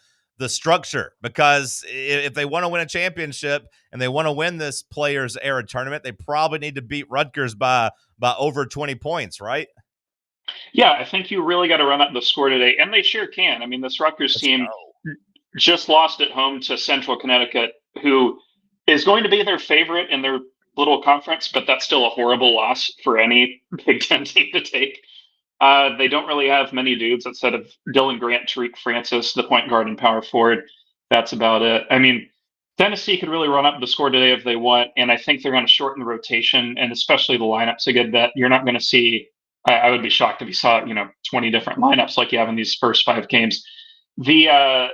structure, because if they want to win a championship and they want to win this Players Era tournament, they probably need to beat Rutgers by over 20 points, right? Yeah, I think you really got to run up the score today, and they sure can. I mean, this Rutgers team just lost at home to Central Connecticut, who is going to be their favorite in their little conference, but that's still a horrible loss for any Big Ten team to take. They don't really have many dudes outside of Dylan Grant, Tariq Francis, the point guard and power forward. That's about it. I mean, Tennessee could really run up the score today if they want, and I think they're going to shorten the rotation and especially the lineups a good bit. You're not going to see. I would be shocked if you saw 20 different lineups like you have in these first 5 games. The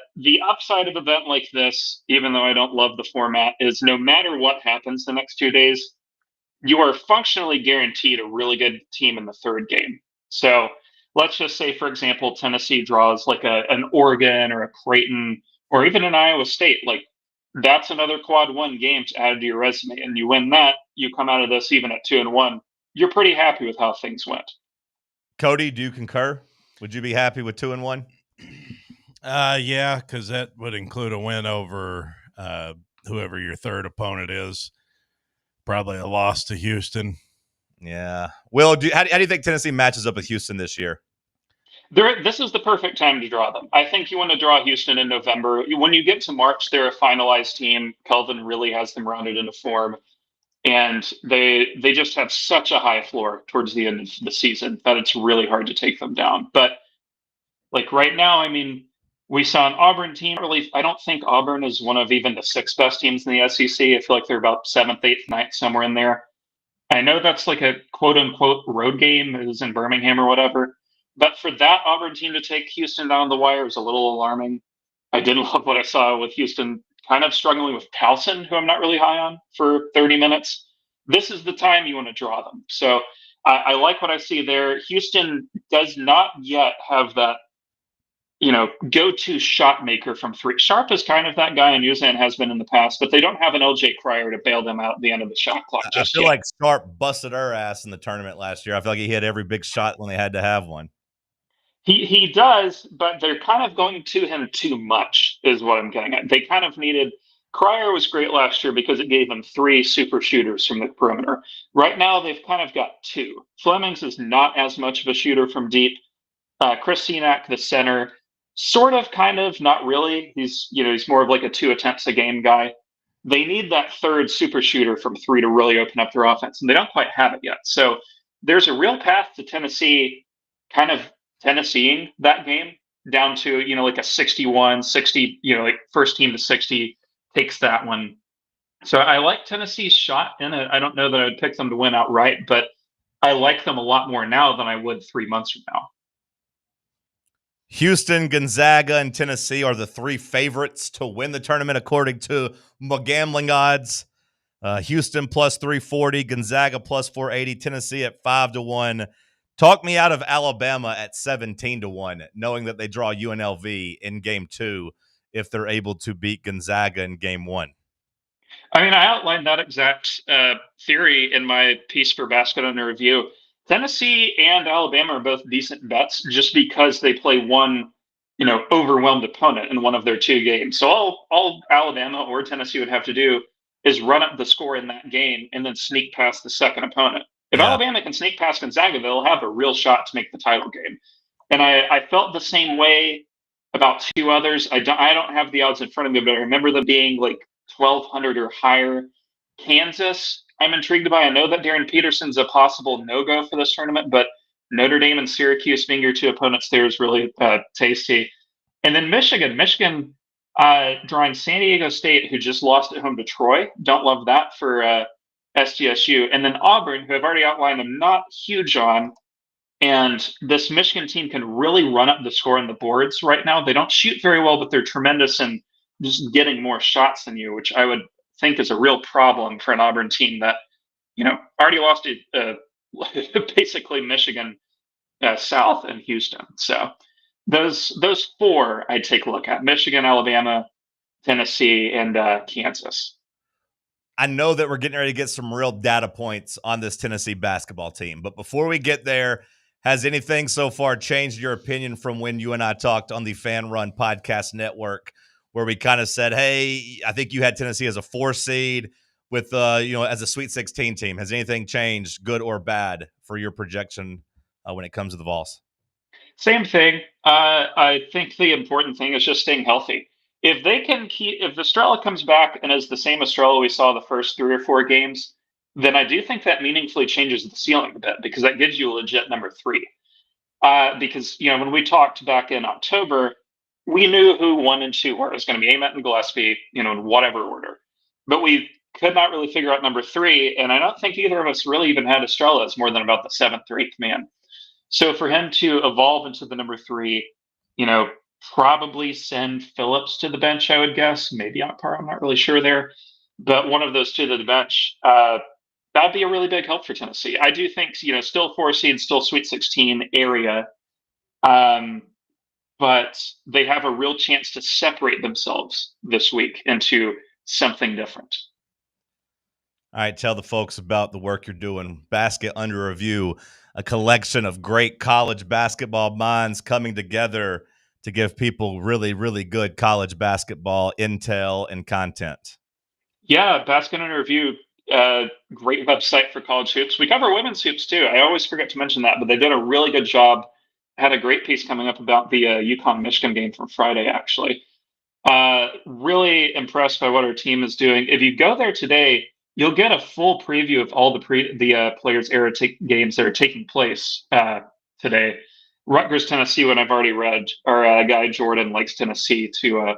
upside of an event like this, even though I don't love the format, is no matter what happens the next 2 days, you are functionally guaranteed a really good team in the third game. So let's just say, for example, Tennessee draws like an Oregon or a Creighton or even an Iowa State. Like, that's another quad 1 game to add to your resume, and you win that, you come out of this even at 2-1. You're pretty happy with how things went. Cody, do you concur? Would you be happy with 2-1? Yeah, because that would include a win over whoever your third opponent is. Probably a loss to Houston. Yeah. Will, how do you think Tennessee matches up with Houston this year? This is the perfect time to draw them. I think you want to draw Houston in November. When you get to March, they're a finalized team. Kelvin really has them rounded into form. And they just have such a high floor towards the end of the season that it's really hard to take them down. But like right now, I mean, we saw an Auburn team. I don't think Auburn is one of even the 6 best teams in the SEC. I feel like they're about 7th, 8th, 9th, somewhere in there. I know that's like a quote unquote road game. It was in Birmingham or whatever. But for that Auburn team to take Houston down the wire was a little alarming. I did love what I saw with Houston kind of struggling with Towson, who I'm not really high on, for 30 minutes. This is the time you want to draw them. So I like what I see there. Houston does not yet have that, go-to shot maker from 3. Sharp is kind of that guy, and Uzan has been in the past, but they don't have an LJ Cryer to bail them out at the end of the shot clock just I feel yet. like Sharp busted her ass in the tournament last year. I feel like he hit every big shot when they had to have one. He does, but they're kind of going to him too much, is what I'm getting at. They kind of needed. Cryer was great last year because it gave them 3 super shooters from the perimeter. Right now, they've kind of got 2. Flemings is not as much of a shooter from deep. Chris Senac, the center, sort of, kind of, not really. He's more of like a 2 attempts a game guy. They need that third super shooter from 3 to really open up their offense, and they don't quite have it yet. So there's a real path to Tennessee kind of Tennesseeing that game down to, like a 61, 60, like first team to 60 takes that one. So I like Tennessee's shot in it. I don't know that I'd pick them to win outright, but I like them a lot more now than I would 3 months from now. Houston, Gonzaga, and Tennessee are the 3 favorites to win the tournament according to my gambling odds. Houston plus 340, Gonzaga plus 480, Tennessee at 5-1. Talk me out of Alabama at 17-1, knowing that they draw UNLV in game 2 if they're able to beat Gonzaga in game 1. I mean, I outlined that exact theory in my piece for Basket Under Review. Tennessee and Alabama are both decent bets just because they play one, overwhelmed opponent in one of their 2 games. So all Alabama or Tennessee would have to do is run up the score in that game and then sneak past the second opponent. If Alabama can sneak past Gonzaga, they'll have a real shot to make the title game. And I felt the same way about 2 others. I don't have the odds in front of me, but I remember them being like 1,200 or higher. Kansas, I'm intrigued by. I know that Darren Peterson's a possible no-go for this tournament, but Notre Dame and Syracuse being your 2 opponents there is really tasty. And then Michigan. Michigan drawing San Diego State, who just lost at home to Troy. Don't love that for SDSU. And then Auburn, who I've already outlined I'm not huge on. And this Michigan team can really run up the score on the boards right now. They don't shoot very well, but they're tremendous in just getting more shots than you, which I would think is a real problem for an Auburn team that, already lost to basically Michigan South and Houston. So those four I'd take a look at: Michigan, Alabama, Tennessee, and Kansas. I know that we're getting ready to get some real data points on this Tennessee basketball team. But before we get there, has anything so far changed your opinion from when you and I talked on the Fan Run Podcast Network, where we kind of said, hey, I think you had Tennessee as a 4 seed with, as a Sweet 16 team. Has anything changed, good or bad, for your projection when it comes to the Vols? Same thing. I think the important thing is just staying healthy. If Estrella comes back and is the same Estrella we saw the first 3 or 4 games, then I do think that meaningfully changes the ceiling a bit, because that gives you a legit number 3. Because when we talked back in October, we knew who 1 and 2 were. It was going to be Ament and Gillespie, in whatever order. But we could not really figure out number 3, and I don't think either of us really even had Estrella as more than about the 7th or 8th man. So for him to evolve into the number 3, probably send Phillips to the bench, I would guess. Maybe Akpar, I'm not really sure there. But one of those two to the bench, that'd be a really big help for Tennessee. I do think, still 4 seed, still Sweet 16 area. But they have a real chance to separate themselves this week into something different. All right, tell the folks about the work you're doing. Basket Under Review, a collection of great college basketball minds coming together to give people really, really good college basketball intel and content. Yeah, Basket Under Review, great website for college hoops. We cover women's hoops too. I always forget to mention that, but they did a really good job. I had a great piece coming up about the UConn-Michigan game from Friday, actually. Really impressed by what our team is doing. If you go there today, you'll get a full preview of all the Players Era games that are taking place today. Rutgers, Tennessee, what I've already read, our guy Jordan likes Tennessee to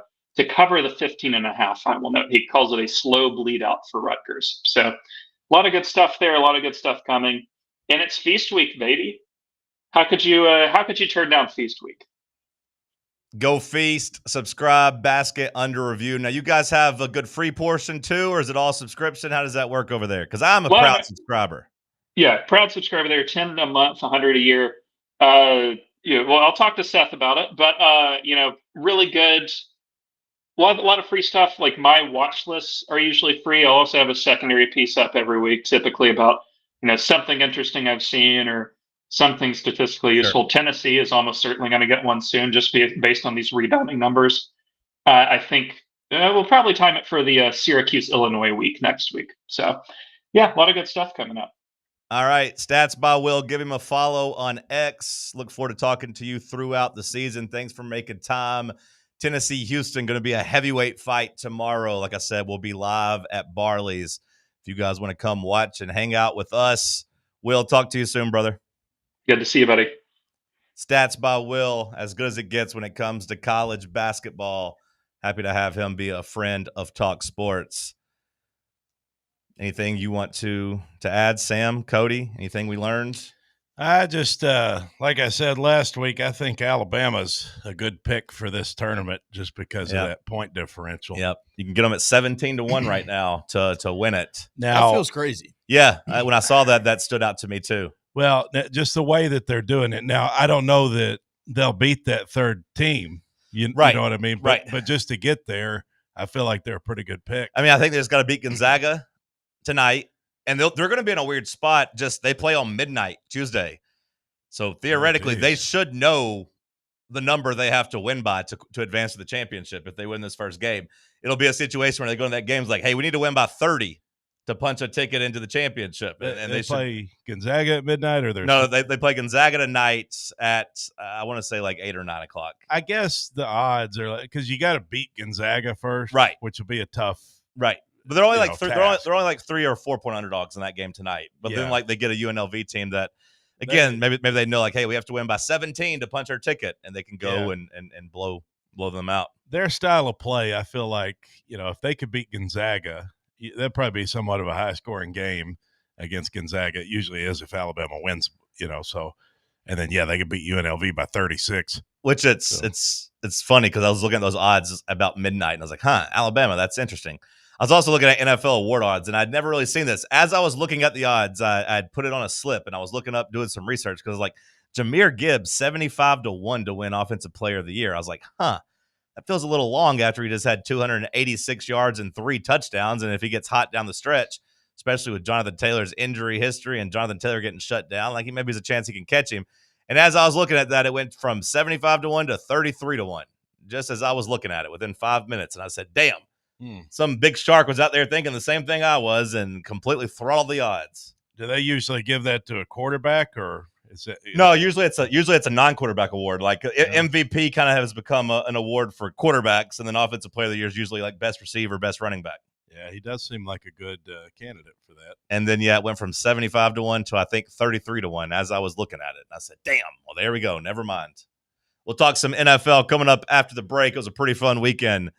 cover the 15.5. I will note he calls it a slow bleed out for Rutgers. So a lot of good stuff there, a lot of good stuff coming, and it's Feast Week, baby. How could you turn down Feast Week? Go Feast, subscribe, Basket Under Review. Now, you guys have a good free portion too, or is it all subscription? How does that work over there? Because I'm a proud subscriber. Yeah, proud subscriber there, 10 a month, 100 a year. I'll talk to Seth about it, but really good. A lot of free stuff. Like my watch lists are usually free. I'll also have a secondary piece up every week, typically about something interesting I've seen or something statistically useful. Sure. Tennessee is almost certainly going to get one soon, just based on these rebounding numbers. I think we'll probably time it for the Syracuse, Illinois week next week. So, yeah, a lot of good stuff coming up. All right, Stats by Will. Give him a follow on X. Look forward to talking to you throughout the season. Thanks for making time. Tennessee, Houston, going to be a heavyweight fight tomorrow. Like I said, we'll be live at Barley's. If you guys want to come watch and hang out with us, Will, talk to you soon, brother. Good to see you, buddy. Stats by Will, as good as it gets when it comes to college basketball. Happy to have him be a friend of Talk Sports. Anything you want to add, Sam, Cody? Anything we learned? I just, like I said last week, I think Alabama's a good pick for this tournament just because of that point differential. Yep. You can get them at 17-1 right now to win it. Now, that feels crazy. Yeah. When I saw that stood out to me too. Well, just the way that they're doing it. Now, I don't know that they'll beat that third team. You know what I mean? But just to get there, I feel like they're a pretty good pick. I mean, I think they just got to beat Gonzaga tonight. And they're going to be in a weird spot. Just they play on midnight Tuesday. So theoretically, they should know the number they have to win by to advance to the championship if they win this first game. It'll be a situation where they go in that game like, hey, we need to win by 30 to punch a ticket into the championship. And they play Gonzaga at midnight, or they play Gonzaga tonight at I want to say like 8 or 9 o'clock. I guess the odds are because you got to beat Gonzaga first, right? Which will be a tough, right? But they're only they're only like 3 or 4 point underdogs in that game tonight. But then they get a UNLV team that, again, maybe they know like, hey, we have to win by 17 to punch our ticket, and they can go and blow blow them out. Their style of play, I feel like, if they could beat Gonzaga, that'd probably be somewhat of a high-scoring game against Gonzaga. It usually is if Alabama wins, so – and then, they could beat UNLV by 36. Which it's funny because I was looking at those odds about midnight, and I was like, Alabama, that's interesting. I was also looking at NFL award odds, and I'd never really seen this. As I was looking at the odds, I'd put it on a slip, and I was looking up, doing some research, because like Jahmyr Gibbs, 75-1 to win Offensive Player of the Year. I was like, that feels a little long after he just had 286 yards and 3 touchdowns, and if he gets hot down the stretch, especially with Jonathan Taylor's injury history and Jonathan Taylor getting shut down, like maybe there's a chance he can catch him. And as I was looking at that, it went from 75-1 to 33-1, just as I was looking at it within 5 minutes. And I said, damn, some big shark was out there thinking the same thing I was and completely throttled the odds. Do they usually give that to a quarterback, or is it? No, usually it's a non-quarterback award. Like MVP kind of has become an award for quarterbacks, and then Offensive Player of the Year is usually like best receiver, best running back. Yeah, he does seem like a good candidate for that. And then, it went from 75-1 to, I think, 33-1 as I was looking at it. And I said, damn, well, there we go. Never mind. We'll talk some NFL coming up after the break. It was a pretty fun weekend.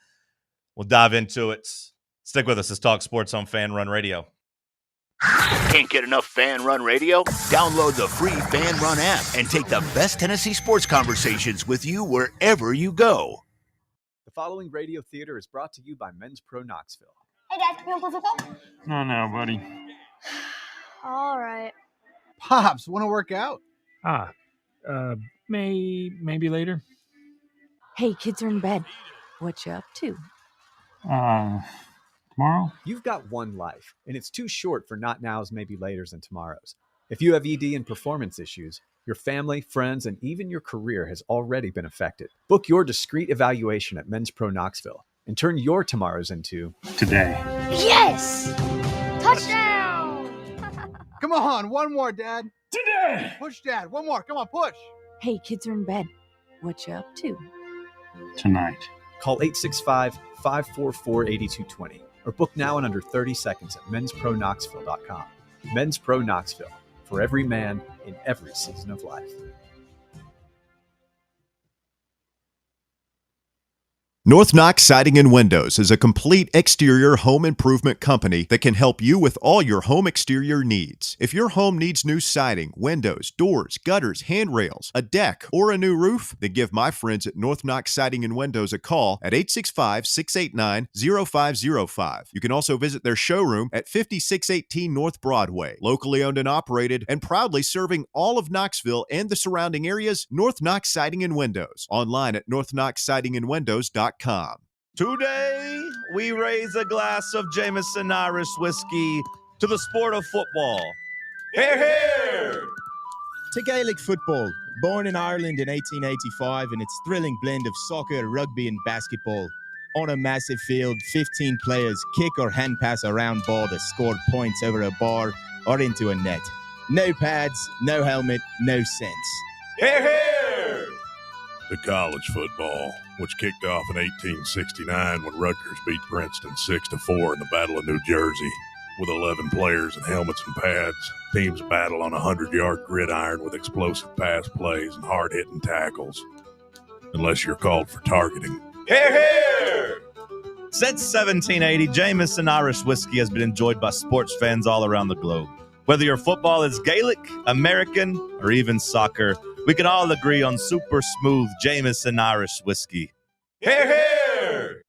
We'll dive into it. Stick with us. It's Talk Sports on Fan Run Radio. Can't get enough Fan Run Radio? Download the free Fan Run app and take the best Tennessee sports conversations with you wherever you go. The following radio theater is brought to you by Men's Pro Knoxville. Hey, Dad, you want to play football? No, buddy. All right. Pops, want to work out? Maybe later. Hey, kids are in bed. What you up to? Tomorrow? You've got one life, and it's too short for not nows, maybe laters, and tomorrows. If you have ED and performance issues, your family, friends, and even your career has already been affected. Book your discreet evaluation at Men's Pro Knoxville and turn your tomorrows into today. Yes! Touchdown! Come on, one more, Dad. Today! Push, Dad. One more. Come on, push. Hey, kids are in bed. What you up to? Tonight. Call 865-544-8220 or book now in under 30 seconds at menspronknoxville.com. Men's Pro Knoxville, for every man in every season of life. North Knox Siding and Windows is a complete exterior home improvement company that can help you with all your home exterior needs. If your home needs new siding, windows, doors, gutters, handrails, a deck, or a new roof, then give my friends at North Knox Siding and Windows a call at 865-689-0505. You can also visit their showroom at 5618 North Broadway. Locally owned and operated and proudly serving all of Knoxville and the surrounding areas, North Knox Siding and Windows. Online at northknoxsidingandwindows.com. Today, we raise a glass of Jameson Irish whiskey to the sport of football. Hear, hear! To Gaelic football, born in Ireland in 1885 in its thrilling blend of soccer, rugby, and basketball. On a massive field, 15 players kick or hand pass a round ball that scored points over a bar or into a net. No pads, no helmet, no sense. Hear, hear! To college football, which kicked off in 1869 when Rutgers beat Princeton 6-4 in the Battle of New Jersey. With 11 players and helmets and pads, teams battle on a 100-yard gridiron with explosive pass plays and hard-hitting tackles. Unless you're called for targeting. Hear, hear! Since 1780, Jameson Irish whiskey has been enjoyed by sports fans all around the globe. Whether your football is Gaelic, American, or even soccer, we can all agree on super smooth Jameson Irish whiskey. Hear, hear!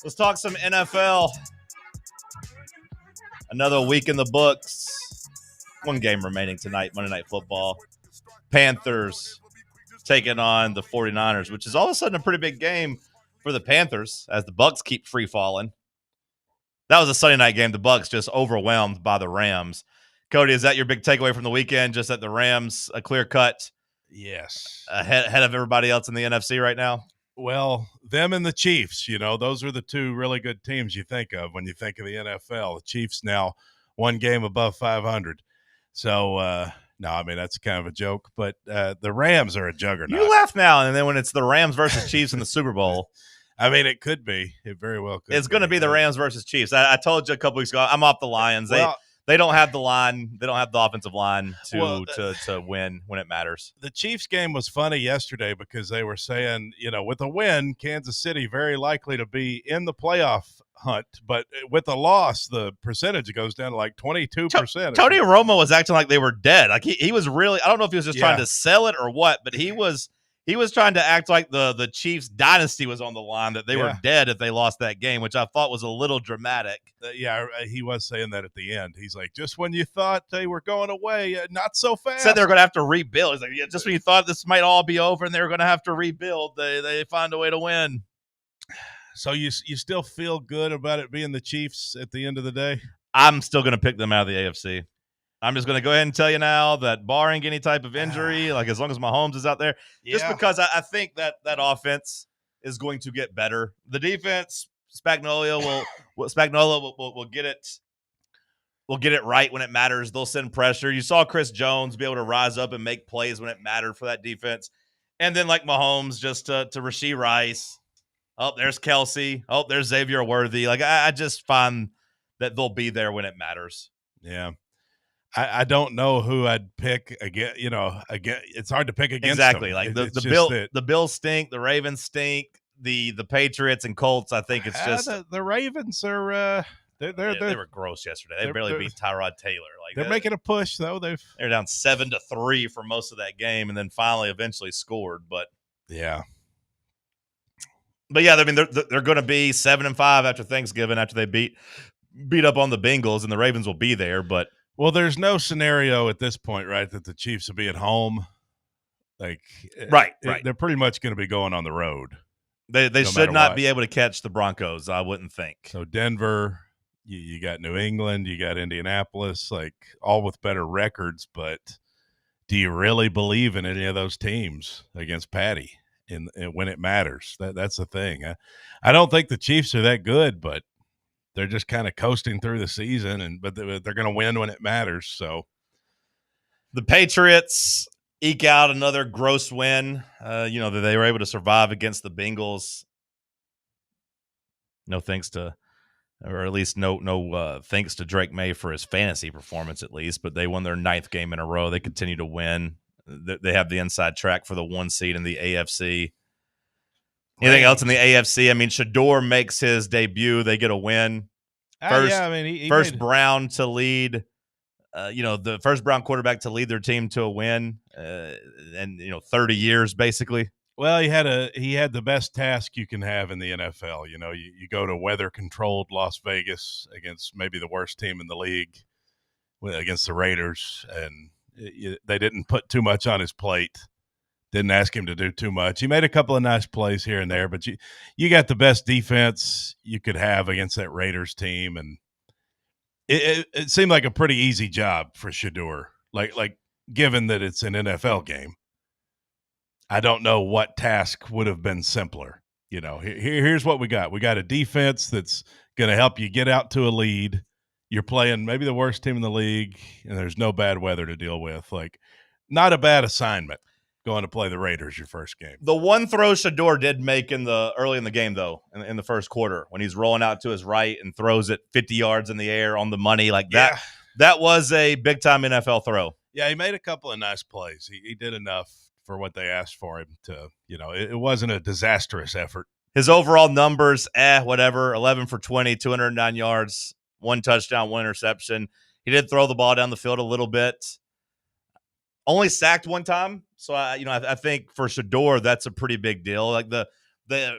Let's talk some NFL. Another week in the books. One game remaining tonight, Monday Night Football. Panthers taking on the 49ers, which is all of a sudden a pretty big game for the Panthers as the Bucs keep free falling. That was a Sunday night game. The Bucs just overwhelmed by the Rams. Cody, is that your big takeaway from the weekend? Just that the Rams, a clear cut, Yes. ahead of everybody else in the NFC right now? Well, them and the Chiefs, those are the two really good teams you think of when you think of the NFL. The Chiefs now one game above 500. So, no, I mean, that's kind of a joke, but the Rams are a juggernaut. You laugh now, and then when it's the Rams versus Chiefs in the Super Bowl, I mean, it could be. It very well could. It's going to be the Rams versus Chiefs. I told you a couple weeks ago, I'm off the Lions. They don't have the line. They don't have the offensive line to win when it matters. The Chiefs game was funny yesterday because they were saying, with a win, Kansas City very likely to be in the playoff hunt. But with a loss, the percentage goes down to like 22%. Tony Romo was acting like they were dead. Like he was really – I don't know if he was just trying to sell it or what, but he was trying to act like the Chiefs dynasty was on the line, that they were dead if they lost that game, which I thought was a little dramatic. He was saying that at the end. He's like, just when you thought they were going away, not so fast. Said they were going to have to rebuild. He's like, just when you thought this might all be over and they were going to have to rebuild, they find a way to win. So you still feel good about it being the Chiefs at the end of the day? I'm still going to pick them out of the AFC. I'm just going to go ahead and tell you now that barring any type of injury, like as long as Mahomes is out there, just because I think that offense is going to get better. The defense, Spagnuolo will get it. We'll get it right when it matters. They'll send pressure. You saw Chris Jones be able to rise up and make plays when it mattered for that defense. And then like Mahomes, just to Rashee Rice. Oh, there's Kelsey. Oh, there's Xavier Worthy. Like I just find that they'll be there when it matters. Yeah. I don't know who I'd pick again. It's hard to pick against exactly. them. Like the Bills stink, the Ravens stink, the Patriots and Colts. I think it's just the Ravens are. They were gross yesterday. They barely beat Tyrod Taylor. Like they're making a push though. They're down 7-3 for most of that game, and then eventually scored. But yeah. But yeah, I mean they're going to be 7-5 after Thanksgiving after they beat up on the Bengals, and the Ravens will be there. But well, there's no scenario at this point, right, that the Chiefs will be at home. Like right. They're pretty much going to be going on the road. They should not be able to catch the Broncos, I wouldn't think. So Denver, you got New England, you got Indianapolis, like all with better records. But do you really believe in any of those teams against Patty when it matters? That's the thing. I don't think the Chiefs are that good, but they're just kind of coasting through the season, but they're going to win when it matters. So the Patriots eke out another gross win. That they were able to survive against the Bengals. No thanks to Drake May for his fantasy performance, at least. But they won their 9th game in a row. They continue to win. They have the inside track for the 1 seed in the AFC. Anything else in the AFC? I mean, Shador makes his debut. They get a win. First Brown to lead. The first Brown quarterback to lead their team to a win, and 30 years basically. Well, he had the best task you can have in the NFL. You go to weather-controlled Las Vegas against maybe the worst team in the league, against the Raiders, and they didn't put too much on his plate. Didn't ask him to do too much. He made a couple of nice plays here and there, but you got the best defense you could have against that Raiders team, and it seemed like a pretty easy job for Shador. Like given that it's an NFL game, I don't know what task would have been simpler. Here's what we got. We got a defense that's going to help you get out to a lead. You're playing maybe the worst team in the league, and there's no bad weather to deal with. Like, not a bad assignment. Going to play the Raiders your first game. The one throw Shador did make early in the game, though, in the first quarter, when he's rolling out to his right and throws it 50 yards in the air on the money like that. That was a big-time NFL throw. Yeah, he made a couple of nice plays. He did enough for what they asked for him to, it wasn't a disastrous effort. His overall numbers, whatever, 11 for 20, 209 yards, 1 touchdown, 1 interception. He did throw the ball down the field a little bit. Only sacked 1 time. So, I think for Shador, that's a pretty big deal. Like the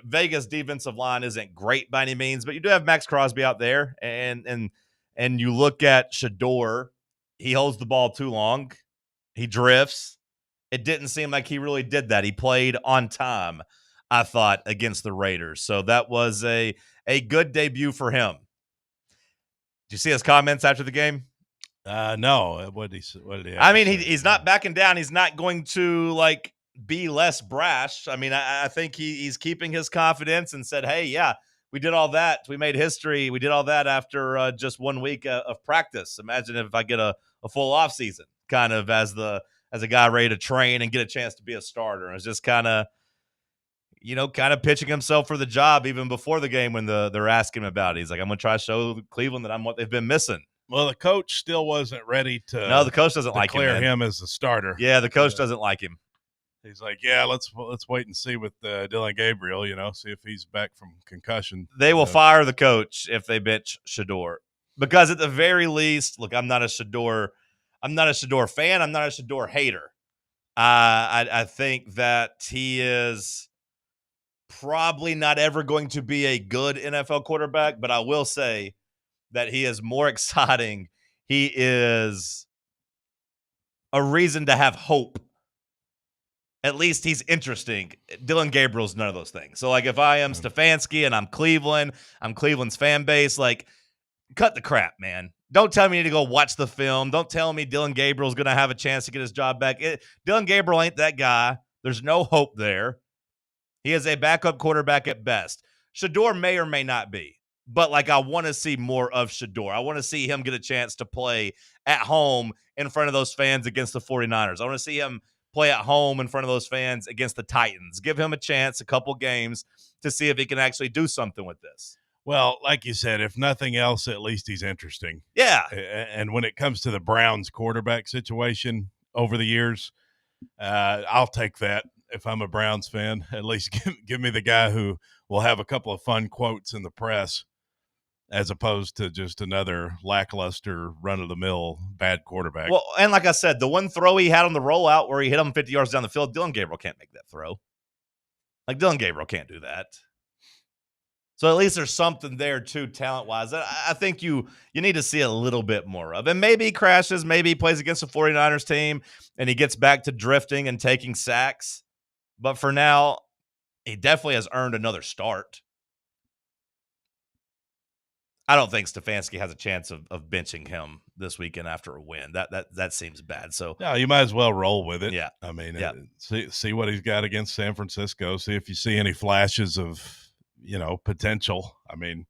Vegas defensive line isn't great by any means, but you do have Max Crosby out there. And you look at Shador, he holds the ball too long. He drifts. It didn't seem like he really did that. He played on time, I thought, against the Raiders. So that was a good debut for him. Did you see his comments after the game? No. What did he have? I mean, he's not backing down. He's not going to be less brash. I mean, I think he's keeping his confidence and said, hey, yeah, We did all that. We made history. We did all that after just 1 week of practice. Imagine if I get a full off season, kind of as a guy ready to train and get a chance to be a starter. And it's just kind of pitching himself for the job even before the game when they're asking him about it. He's like, I'm going to try to show Cleveland that I'm what they've been missing. Well, the coach still wasn't ready to. No, the coach doesn't like him. Declare him as a starter. Yeah, the coach doesn't like him. He's like, yeah, let's wait and see with Dylan Gabriel, see if he's back from concussion. They will fire the coach if they bench Shedeur. Because at the very least, look, I'm not a Shedeur fan. I'm not a Shedeur hater. I think that he is probably not ever going to be a good NFL quarterback, but I will say that he is more exciting. He is a reason to have hope. At least he's interesting. Dylan Gabriel's none of those things. So, like, if I am Stefanski and I'm Cleveland's fan base, like, cut the crap, man. Don't tell me you need to go watch the film. Don't tell me Dylan Gabriel's going to have a chance to get his job back. Dylan Gabriel ain't that guy. There's no hope there. He is a backup quarterback at best. Shedeur may or may not be. But, like, I want to see more of Shedeur. I want to see him get a chance to play at home in front of those fans against the 49ers. I want to see him play at home in front of those fans against the Titans. Give him a chance, a couple games, to see if he can actually do something with this. Well, like you said, if nothing else, at least he's interesting. Yeah. And when it comes to the Browns quarterback situation over the years, I'll take that if I'm a Browns fan. At least give me the guy who will have a couple of fun quotes in the press as opposed to just another lackluster, run-of-the-mill bad quarterback. Well, and like I said, the one throw he had on the rollout where he hit him 50 yards down the field, Dylan Gabriel can't make that throw. Like, Dylan Gabriel can't do that. So at least there's something there, too, talent-wise, that I think you need to see a little bit more of. And maybe he crashes. Maybe he plays against a 49ers team, and he gets back to drifting and taking sacks. But for now, he definitely has earned another start. I don't think Stefanski has a chance of benching him this weekend after a win. That seems bad. So no, you might as well roll with it. Yeah. I mean, see what he's got against San Francisco. See if you see any flashes of, potential. I mean,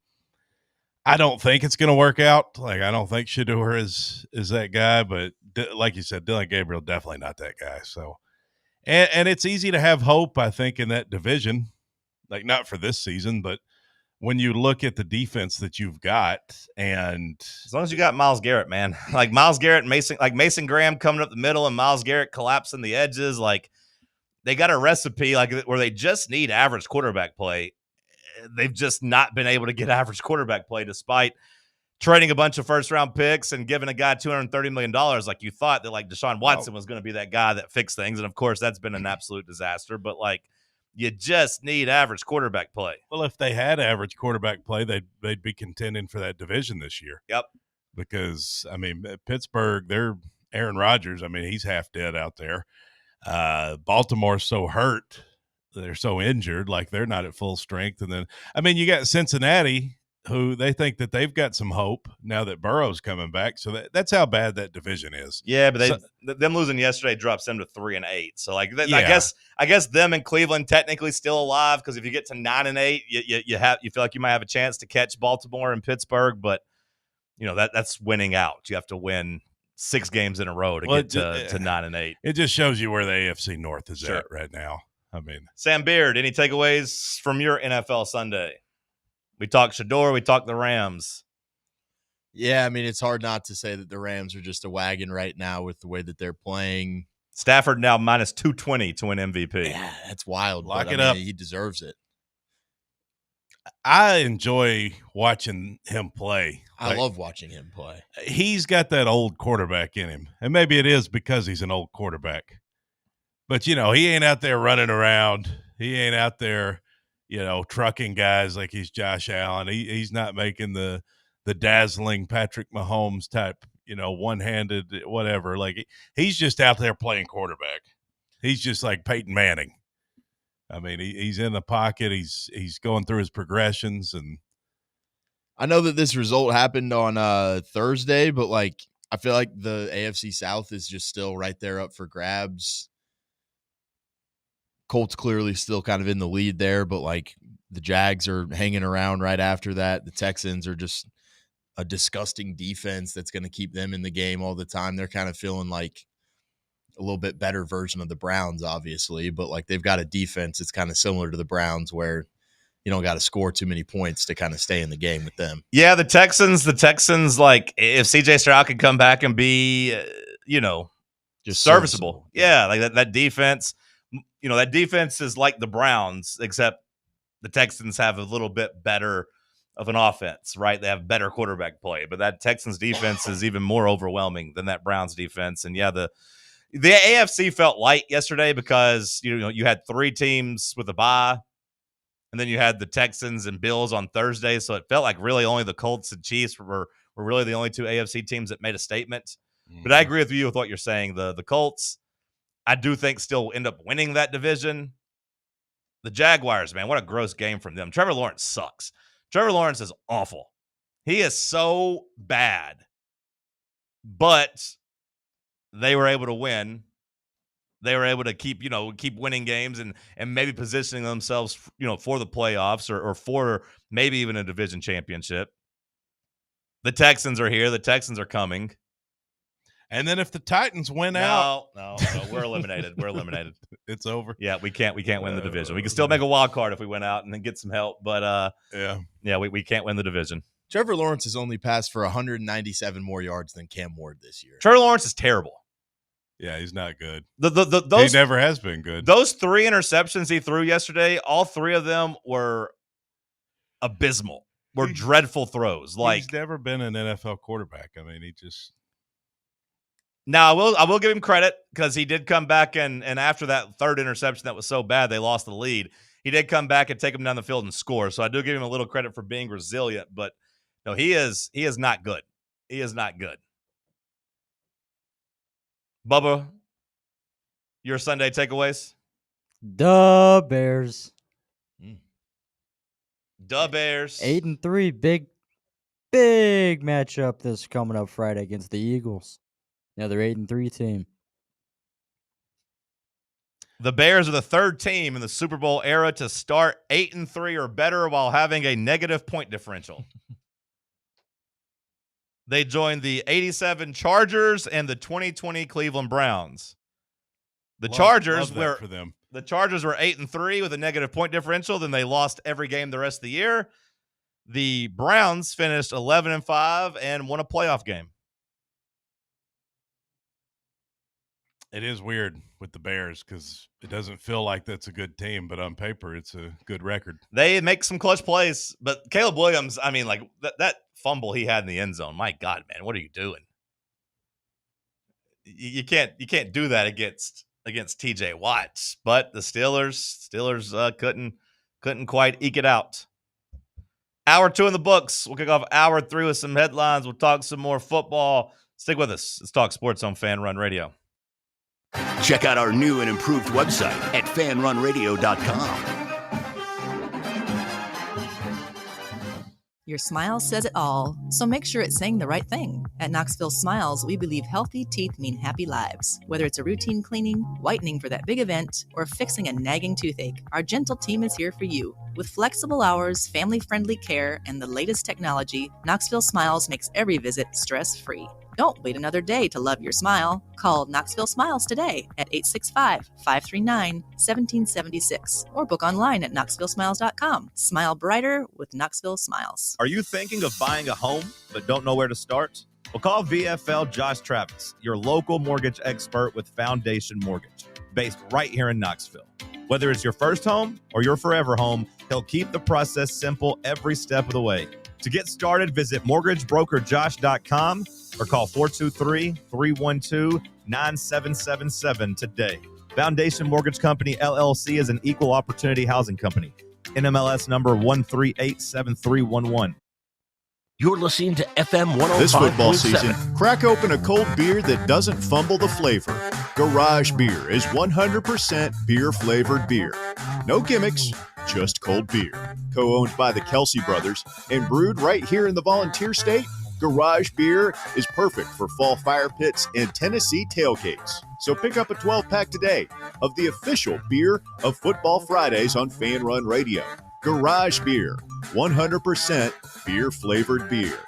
I don't think it's going to work out. Like, I don't think Shedeur is that guy, but like you said, Dylan Gabriel, definitely not that guy. So, and it's easy to have hope, I think, in that division, like not for this season, but when you look at the defense that you've got, and as long as you got Myles Garrett, man, like Myles Garrett and Mason Graham coming up the middle and Myles Garrett collapsing the edges, like they got a recipe like where they just need average quarterback play. They've just not been able to get average quarterback play despite trading a bunch of first-round picks and giving a guy $230 million like you thought that like Deshaun Watson was going to be that guy that fixed things. And, of course, that's been an absolute disaster. But, like, you just need average quarterback play. Well, if they had average quarterback play, they'd be contending for that division this year. Yep. Because, I mean, Pittsburgh, they're Aaron Rodgers. I mean, he's half dead out there. Baltimore's so hurt. They're so injured, like they're not at full strength. And then, I mean, you got Cincinnati, who they think that they've got some hope now that Burrow's coming back. So that's how bad that division is. Yeah, but them losing yesterday drops them to 3-8. So like, I guess them and Cleveland technically still alive because if you get to 9-8, you feel like you might have a chance to catch Baltimore and Pittsburgh. But that's winning out. You have to win 6 games in a row to get to 9-8. It just shows you where the AFC North is at right now. I mean, Sam Beard, any takeaways from your NFL Sunday? We talked Shedeur, we talked the Rams. Yeah, I mean, it's hard not to say that the Rams are just a wagon right now with the way that they're playing. Stafford now minus 220 to win MVP. Yeah, that's wild. Lock it up. He deserves it. I enjoy watching him play. I love watching him play. He's got that old quarterback in him. And maybe it is because he's an old quarterback. But, he ain't out there running around. He ain't out there, trucking guys like he's Josh Allen. He's not making the dazzling Patrick Mahomes type, one-handed whatever. Like, he's just out there playing quarterback. He's just like Peyton Manning. I mean, he's in the pocket. He's going through his progressions. And I know that this result happened on Thursday, but, like, I feel like the AFC South is just still right there up for grabs. Colts clearly still kind of in the lead there, but like The Jags are hanging around right after that. The Texans are just a disgusting defense that's going to keep them in the game all the time. They're kind of feeling like a little bit better version of the Browns, obviously, but like they've got a defense that's kind of similar to the Browns where you don't got to score too many points to kind of stay in the game with them. Yeah, the Texans, like if CJ Stroud could come back and be, just serviceable. Yeah, like that defense, that defense is like the Browns, except the Texans have a little bit better of an offense, right? They have better quarterback play, but that Texans defense is even more overwhelming than that Browns defense. And yeah, the AFC felt light yesterday because you had 3 teams with a bye, and then you had the Texans and Bills on Thursday, so it felt like really only the Colts and Chiefs were really the only 2 AFC teams that made a statement. Mm-hmm. But I agree with you with what you're saying. The Colts, I do think still end up winning that division. The Jaguars, man, what a gross game from them. Trevor Lawrence sucks. Trevor Lawrence is awful. He is so bad. But they were able to win. They were able to keep winning games and maybe positioning themselves, for the playoffs or for maybe even a division championship. The Texans are here. The Texans are coming. And then if the Titans win out, no, we're eliminated. We're eliminated. It's over. Yeah, we can't win the division. We can still make a wild card if we went out and then get some help, but we can't win the division. Trevor Lawrence has only passed for 197 more yards than Cam Ward this year. Trevor Lawrence is terrible. Yeah, he's not good. Those, he never has been good. Those 3 interceptions he threw yesterday, all 3 of them were abysmal. Were dreadful throws. He's never been an NFL quarterback. I mean, he just. Now I will give him credit because he did come back and after that 3rd interception that was so bad they lost the lead. He did come back and take him down the field and score. So I do give him a little credit for being resilient. But no, he is not good. He is not good. Bubba, your Sunday takeaways? The Bears. The Bears. 8-3. Big matchup this coming up Friday against the Eagles. Another 8-3 team. The Bears are the 3rd team in the Super Bowl era to start 8-3 or better while having a negative point differential. They joined the 87 Chargers and the 2020 Cleveland Browns. The Chargers were 8-3 with a negative point differential. Then they lost every game the rest of the year. The Browns finished 11-5 and won a playoff game. It is weird with the Bears because it doesn't feel like that's a good team, but on paper, it's a good record. They make some clutch plays, but Caleb Williams, I mean, like that fumble he had in the end zone. My God, man, what are you doing? You can't do that against TJ Watt. But the Steelers couldn't quite eke it out. Hour 2 in the books. We'll kick off hour 3 with some headlines. We'll talk some more football. Stick with us. Let's talk sports on Fan Run Radio. Check out our new and improved website at fanrunradio.com. Your smile says it all, so make sure it's saying the right thing. At Knoxville Smiles, we believe healthy teeth mean happy lives. Whether it's a routine cleaning, whitening for that big event, or fixing a nagging toothache, our gentle team is here for you. With flexible hours, family-friendly care, and the latest technology, Knoxville Smiles makes every visit stress-free. Don't wait another day to love your smile. Call Knoxville Smiles today at 865-539-1776 or book online at knoxvillesmiles.com. Smile brighter with Knoxville Smiles. Are you thinking of buying a home but don't know where to start? Well, call VFL Josh Travis, your local mortgage expert with Foundation Mortgage, based right here in Knoxville. Whether it's your first home or your forever home, he'll keep the process simple every step of the way. To get started, visit mortgagebrokerjosh.com or call 423-312-9777 today. Foundation Mortgage Company, LLC is an equal opportunity housing company. NMLS number 1387311. You're listening to FM 105.7. This football season, crack open a cold beer that doesn't fumble the flavor. Garage Beer is 100% beer-flavored beer. No gimmicks, just cold beer. Co-owned by the Kelsey brothers and brewed right here in the Volunteer State, Garage Beer is perfect for fall fire pits and Tennessee tailgates. So pick up a 12-pack today of the official beer of Football Fridays on Fan Run Radio. Garage Beer, 100% beer-flavored beer.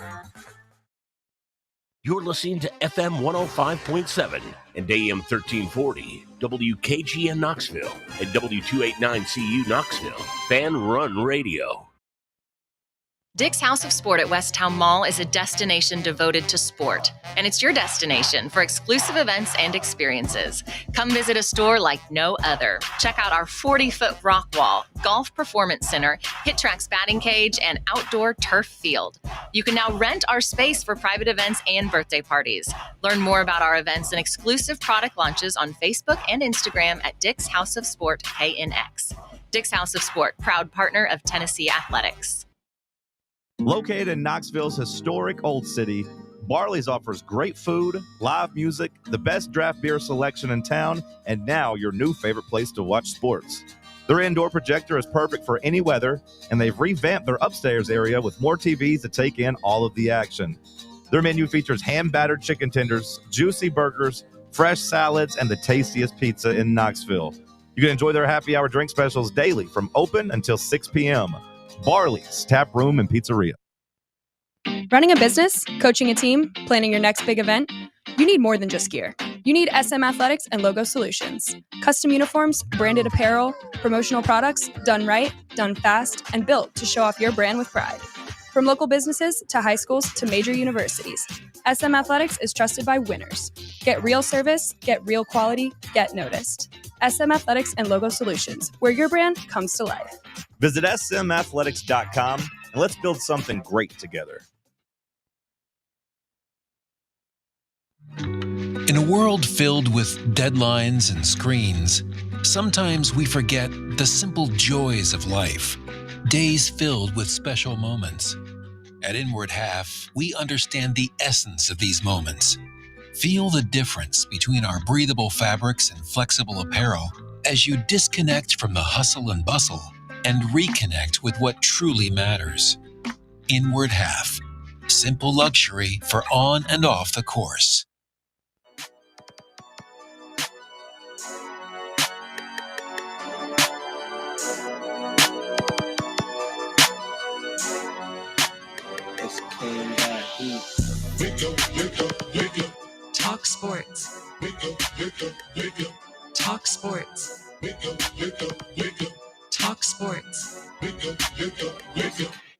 You're listening to FM 105.7 and AM 1340, WKGN Knoxville, and W289CU Knoxville, Fan Run Radio. Dick's House of Sport at Westtown Mall is a destination devoted to sport, and it's your destination for exclusive events and experiences. Come visit a store like no other. Check out our 40-foot rock wall, golf performance center, Hit Tracks batting cage, and outdoor turf field. You can now rent our space for private events and birthday parties. Learn more about our events and exclusive product launches on Facebook and Instagram at Dick's House of Sport KNX. Dick's House of Sport, proud partner of Tennessee Athletics. Located in Knoxville's historic Old City, Barley's offers great food, live music, the best draft beer selection in town, and now your new favorite place to watch sports. Their indoor projector is perfect for any weather, and they've revamped their upstairs area with more TVs to take in all of the action. Their menu features hand-battered chicken tenders, juicy burgers, fresh salads, and the tastiest pizza in Knoxville. You can enjoy their happy hour drink specials daily from open until 6 p.m. Barley's Tap Room and Pizzeria. Running a business, coaching a team, planning your next big event, you need more than just gear. You need SM Athletics and Logo Solutions. Custom uniforms, branded apparel, promotional products, done right, done fast, and built to show off your brand with pride. From local businesses to high schools to major universities, SM Athletics is trusted by winners. Get real service, get real quality, get noticed. SM Athletics and Logo Solutions, where your brand comes to life. Visit smathletics.com and let's build something great together. In a world filled with deadlines and screens, sometimes we forget the simple joys of life, days filled with special moments. At Inward Half, we understand the essence of these moments. Feel the difference between our breathable fabrics and flexible apparel as you disconnect from the hustle and bustle and reconnect with what truly matters. Inward Half, simple luxury for on and off the course. Talk Sports. Talk Sports. Talk Sports.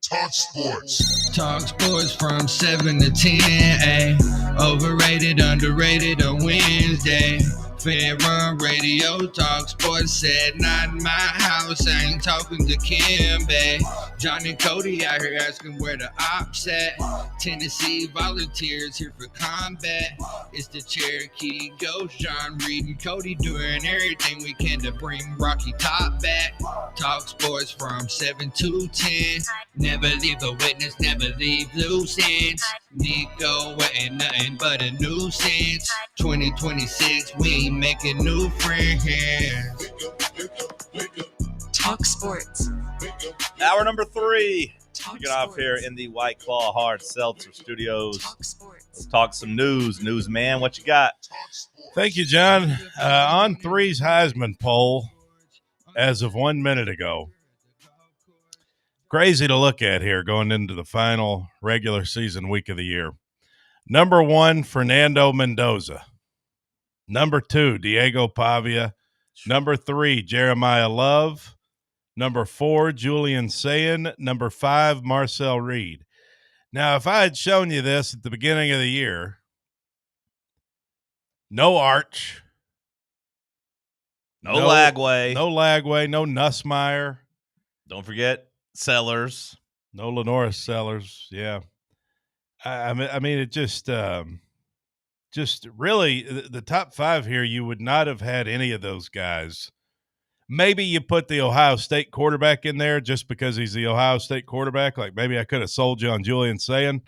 Talk Sports. Talk Sports from 7 to 10, ay. Overrated, underrated, a Wednesday. Fan Run Radio, Talk Sports said, not in my house, I ain't talking to Kim, babe. John and Cody out here asking where the ops at. Tennessee Volunteers here for combat. It's the Cherokee Ghost, John Reed and Cody doing everything we can to bring Rocky Top back. Talk Sports from 7 to 10. Never leave the witness, never leave loose ends. Nico ain't nothing but a nuisance. 2026, we ain't making new friends. Talk Sports. Hour number 3. Kicking off here in the White Claw Hard Seltzer Studios. Let's talk some news. Newsman, what you got? Thank you, John. On 3's Heisman poll as of 1 minute ago. Crazy to look at here going into the final regular season week of the year. Number 1, Fernando Mendoza. Number 2, Diego Pavia. Number 3, Jeremiah Love. Number 4, Julian Sayin. Number 5, Marcel Reed. Now, if I had shown you this at the beginning of the year, no Arch. No Lagway. No Lagway. No Nussmeier. Don't forget Sellers. No Lenora Sellers. Yeah. I mean, it just really the top 5 here, you would not have had any of those guys. Maybe you put the Ohio State quarterback in there just because he's the Ohio State quarterback. Like maybe I could have sold you on Julian Sayin,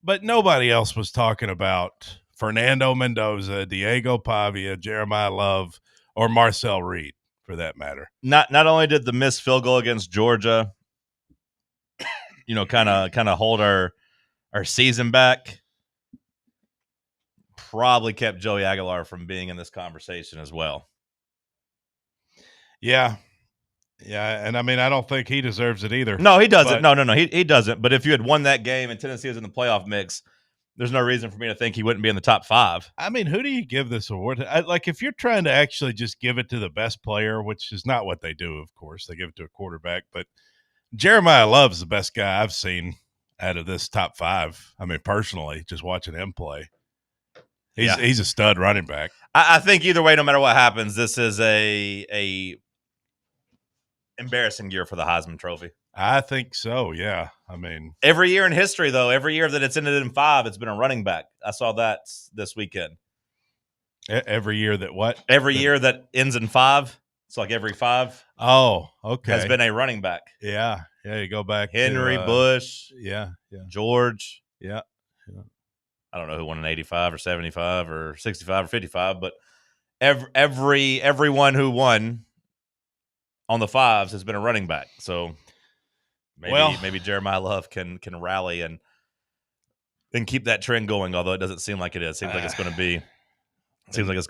but nobody else was talking about Fernando Mendoza, Diego Pavia, Jeremiah Love, or Marcel Reed for that matter. Not only did the missed field goal against Georgia, kind of hold our season back, probably kept Joey Aguilar from being in this conversation as well. Yeah. Yeah, and I mean, I don't think he deserves it either. No, he doesn't. No, he doesn't. But if you had won that game and Tennessee was in the playoff mix, there's no reason for me to think he wouldn't be in the top 5. I mean, who do you give this award to? Like, if you're trying to actually just give it to the best player, which is not what they do, of course. They give it to a quarterback. But Jeremiah Love's the best guy I've seen out of this top 5. I mean, personally, just watching him play. He's a stud running back. I think either way, no matter what happens, this is a embarrassing year for the Heisman Trophy. I think so, yeah. I mean, every year in history, though, every year that it's ended in 5, it's been a running back. I saw that this weekend. Every year that what? Every year that ends in 5. It's like every 5. Oh, okay. Has been a running back. Yeah. Yeah, you go back Henry, to, Bush. Yeah. George. Yeah. I don't know who won in 85 or 75 or 65 or 55, but everyone who won on the 5s has been a running back. So maybe Jeremiah Love can rally and keep that trend going, although it doesn't seem like it is. Seems like it's going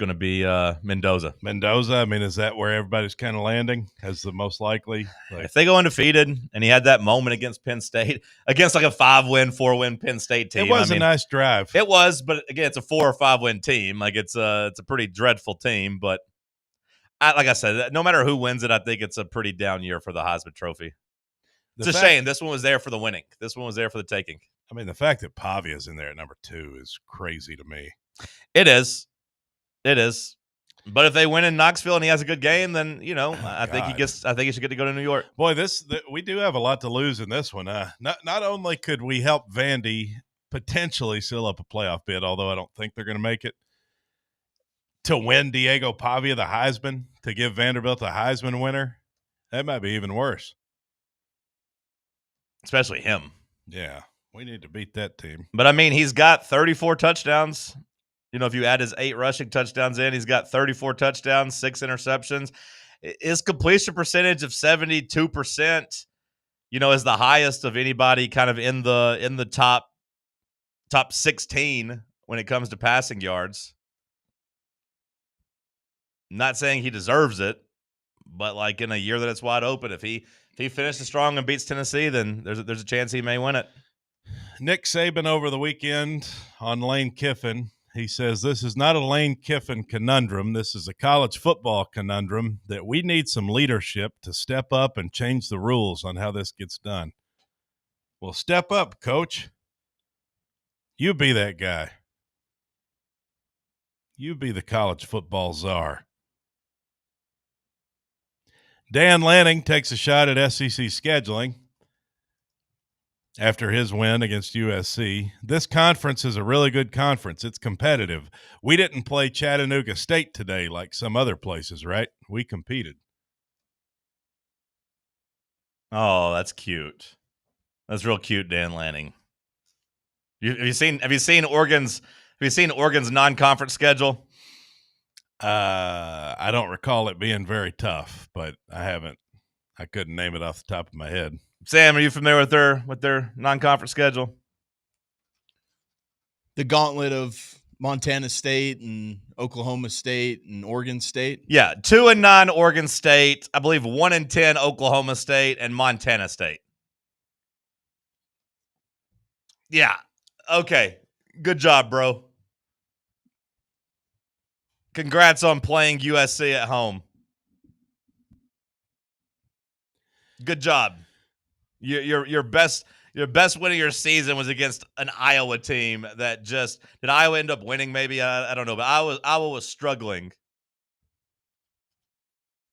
to be Mendoza. Mendoza, I mean, is that where everybody's kind of landing as the most likely? If they go undefeated, and he had that moment against Penn State, against like a 5-win, 4-win Penn State team. It was a nice drive. It was, but again, it's a 4 or 5-win team. Like it's a pretty dreadful team, but like I said, no matter who wins it, I think it's a pretty down year for the Heisman Trophy. It's a shame. This one was there for the winning. This one was there for the taking. I mean, the fact that Pavia's in there at number 2 is crazy to me. It is. But if they win in Knoxville and he has a good game, then I think he should get to go to New York. Boy, we do have a lot to lose in this one. Not only could we help Vandy potentially seal up a playoff bid, although I don't think they're going to make it, to win Diego Pavia the Heisman, to give Vanderbilt the Heisman winner, that might be even worse. Especially him. Yeah, we need to beat that team. But I mean, he's got 34 touchdowns. If you add his 8 rushing touchdowns in, he's got 34 touchdowns, 6 interceptions. His completion percentage of 72%, is the highest of anybody kind of in the top 16 when it comes to passing yards. Not saying he deserves it, but like in a year that it's wide open, if he finishes strong and beats Tennessee, then there's a chance he may win it. Nick Saban over the weekend on Lane Kiffin. He says this is not a Lane Kiffin conundrum. This is a college football conundrum that we need some leadership to step up and change the rules on how this gets done. Well, step up, coach. You be that guy. You be the college football czar. Dan Lanning takes a shot at SEC scheduling after his win against USC. This conference is a really good conference. It's competitive. We didn't play Chattanooga State today like some other places, right? We competed. Oh, that's cute. That's real cute, Dan Lanning. Have you seen Oregon's non-conference schedule? I don't recall it being very tough, but I couldn't name it off the top of my head. Sam, are you familiar with their non-conference schedule? The gauntlet of Montana State and Oklahoma State and Oregon State? Yeah, 2-9 Oregon State. I believe 1-10 Oklahoma State and Montana State. Yeah. Okay. Good job, bro. Congrats on playing USC at home. Good job. Your best win of your season was against an Iowa team that just – did Iowa end up winning maybe? I don't know. But Iowa was struggling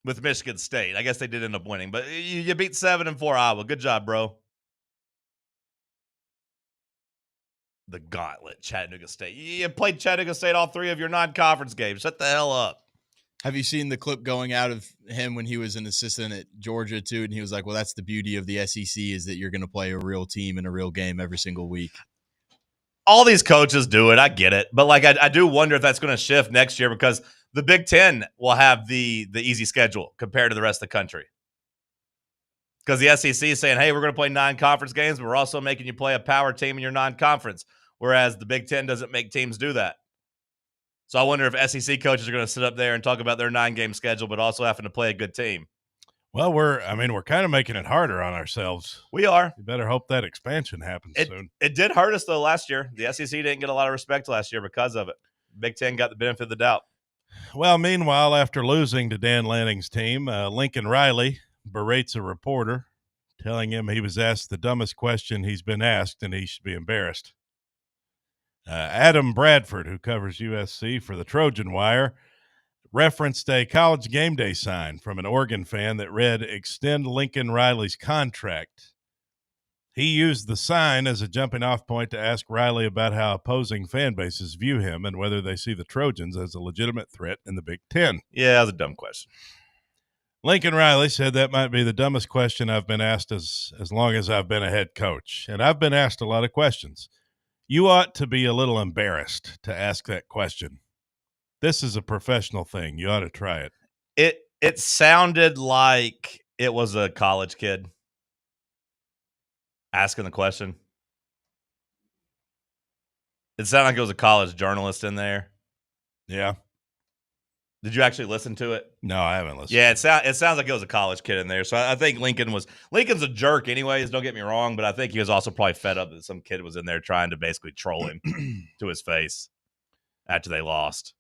with Michigan State. I guess they did end up winning. But you beat 7-4 Iowa. Good job, bro. The gauntlet, Chattanooga State. You played Chattanooga State all 3 of your non-conference games. Shut the hell up. Have you seen the clip going out of him when he was an assistant at Georgia, too? And he was like, well, that's the beauty of the SEC is that you're going to play a real team in a real game every single week. All these coaches do it. I get it. But, like, I do wonder if that's going to shift next year because the Big Ten will have the easy schedule compared to the rest of the country. Because the SEC is saying, hey, we're going to play non-conference games, but we're also making you play a power team in your non-conference, whereas the Big Ten doesn't make teams do that. So I wonder if SEC coaches are going to sit up there and talk about their 9-game schedule, but also having to play a good team. Well, we're kind of making it harder on ourselves. We are. You better hope that expansion happens soon. It did hurt us, though, last year. The SEC didn't get a lot of respect last year because of it. Big Ten got the benefit of the doubt. Well, meanwhile, after losing to Dan Lanning's team, Lincoln Riley berates a reporter, telling him he was asked the dumbest question he's been asked and he should be embarrassed. Adam Bradford, who covers USC for the Trojan Wire, referenced a College game day sign from an Oregon fan that read, "Extend Lincoln Riley's contract." He used the sign as a jumping off point to ask Riley about how opposing fan bases view him and whether they see the Trojans as a legitimate threat in the Big Ten. Yeah, that was a dumb question. Lincoln Riley said that might be the dumbest question I've been asked as long as I've been a head coach. And I've been asked a lot of questions. You ought to be a little embarrassed to ask that question. This is a professional thing. You ought to try it. It sounded like it was a college kid asking the question. It sounded like it was a college journalist in there. Yeah. Did you actually listen to it? No, I haven't listened. Yeah, it sounds like it was a college kid in there. So I think Lincoln's a jerk anyways, don't get me wrong, but I think he was also probably fed up that some kid was in there trying to basically troll him to his face after they lost.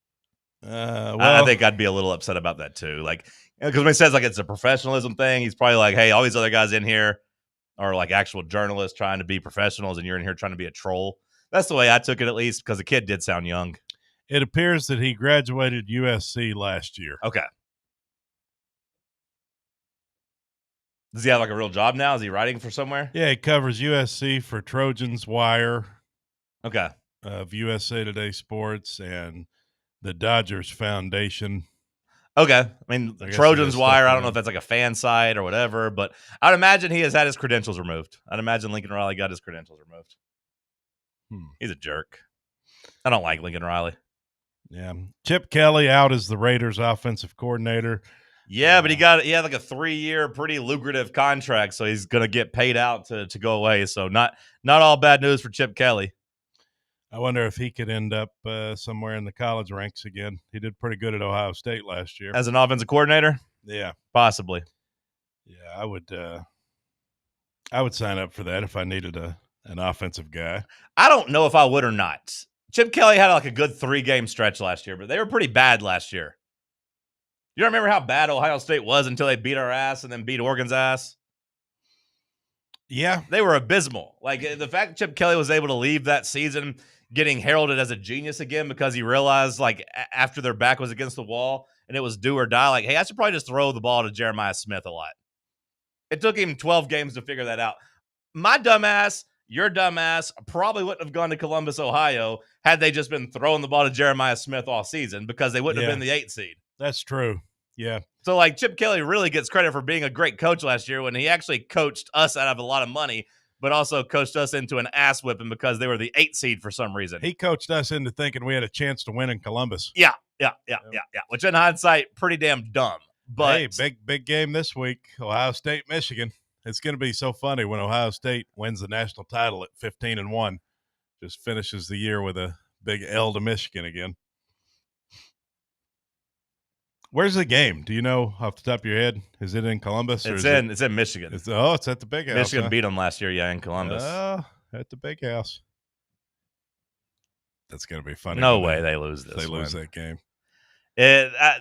I think I'd be a little upset about that too. Like, because when he says like it's a professionalism thing, he's probably like, hey, all these other guys in here are like actual journalists trying to be professionals and you're in here trying to be a troll. That's the way I took it, at least, because the kid did sound young. It appears that he graduated USC last year. Okay. Does he have like a real job now? Is he writing for somewhere? Yeah, he covers USC for Trojans Wire. Okay. Of USA Today Sports and the Dodgers Foundation. Okay. I mean, Trojans Wire, I don't know if that's like a fan site or whatever, but I'd imagine he has had his credentials removed. I'd imagine Lincoln Riley got his credentials removed. He's a jerk. I don't like Lincoln Riley. Yeah. Chip Kelly out as the Raiders offensive coordinator. Yeah, but he had like a 3-year pretty lucrative contract, so he's going to get paid out to go away. So not all bad news for Chip Kelly. I wonder if he could end up somewhere in the college ranks again. He did pretty good at Ohio State last year. As an offensive coordinator? Yeah. Possibly. Yeah, I would sign up for that if I needed an offensive guy. I don't know if I would or not. Chip Kelly had like a good 3-game stretch last year, but they were pretty bad last year. You don't remember how bad Ohio State was until they beat our ass and then beat Oregon's ass? Yeah. They were abysmal. Like, the fact that Chip Kelly was able to leave that season getting heralded as a genius again because he realized, like, after their back was against the wall and it was do or die, like, hey, I should probably just throw the ball to Jeremiah Smith a lot. It took him 12 games to figure that out. My dumbass, your dumbass, probably wouldn't have gone to Columbus, Ohio had they just been throwing the ball to Jeremiah Smith all season because they wouldn't have been the 8th seed. That's true. Yeah. So, like, Chip Kelly really gets credit for being a great coach last year when he actually coached us out of a lot of money, but also coached us into an ass whipping because they were the 8th seed for some reason. He coached us into thinking we had a chance to win in Columbus. Yeah. Which in hindsight, pretty damn dumb. But hey, big game this week, Ohio State, Michigan. It's going to be so funny when Ohio State wins the national title at 15-1. Just finishes the year with a big L to Michigan again. Where's the game? Do you know off the top of your head? Is it in Columbus? It's in Michigan. It's at the Big House. Michigan beat them last year, in Columbus. At the Big House. That's going to be funny. No way they lose this. They lose that game.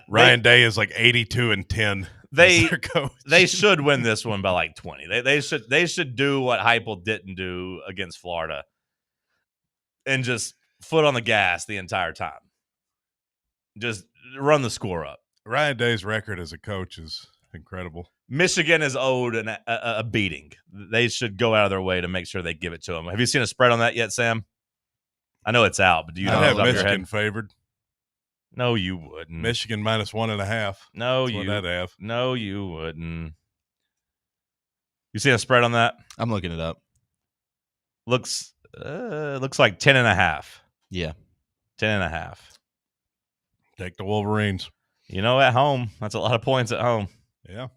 Ryan Day is like 82-10. They should win this one by like 20. They should do what Heupel didn't do against Florida and just foot on the gas the entire time. Just run the score up. Ryan Day's record as a coach is incredible. Michigan is owed a beating. They should go out of their way to make sure they give it to them. Have you seen a spread on that yet, Sam? I know it's out, but do you know? I'd have Michigan favored. No, you wouldn't. Michigan -1.5. No, I'd have. No, you wouldn't. You see a spread on that? I'm looking it up. Looks like 10.5. Yeah, 10.5. Take the Wolverines. At home, that's a lot of points at home. Yeah,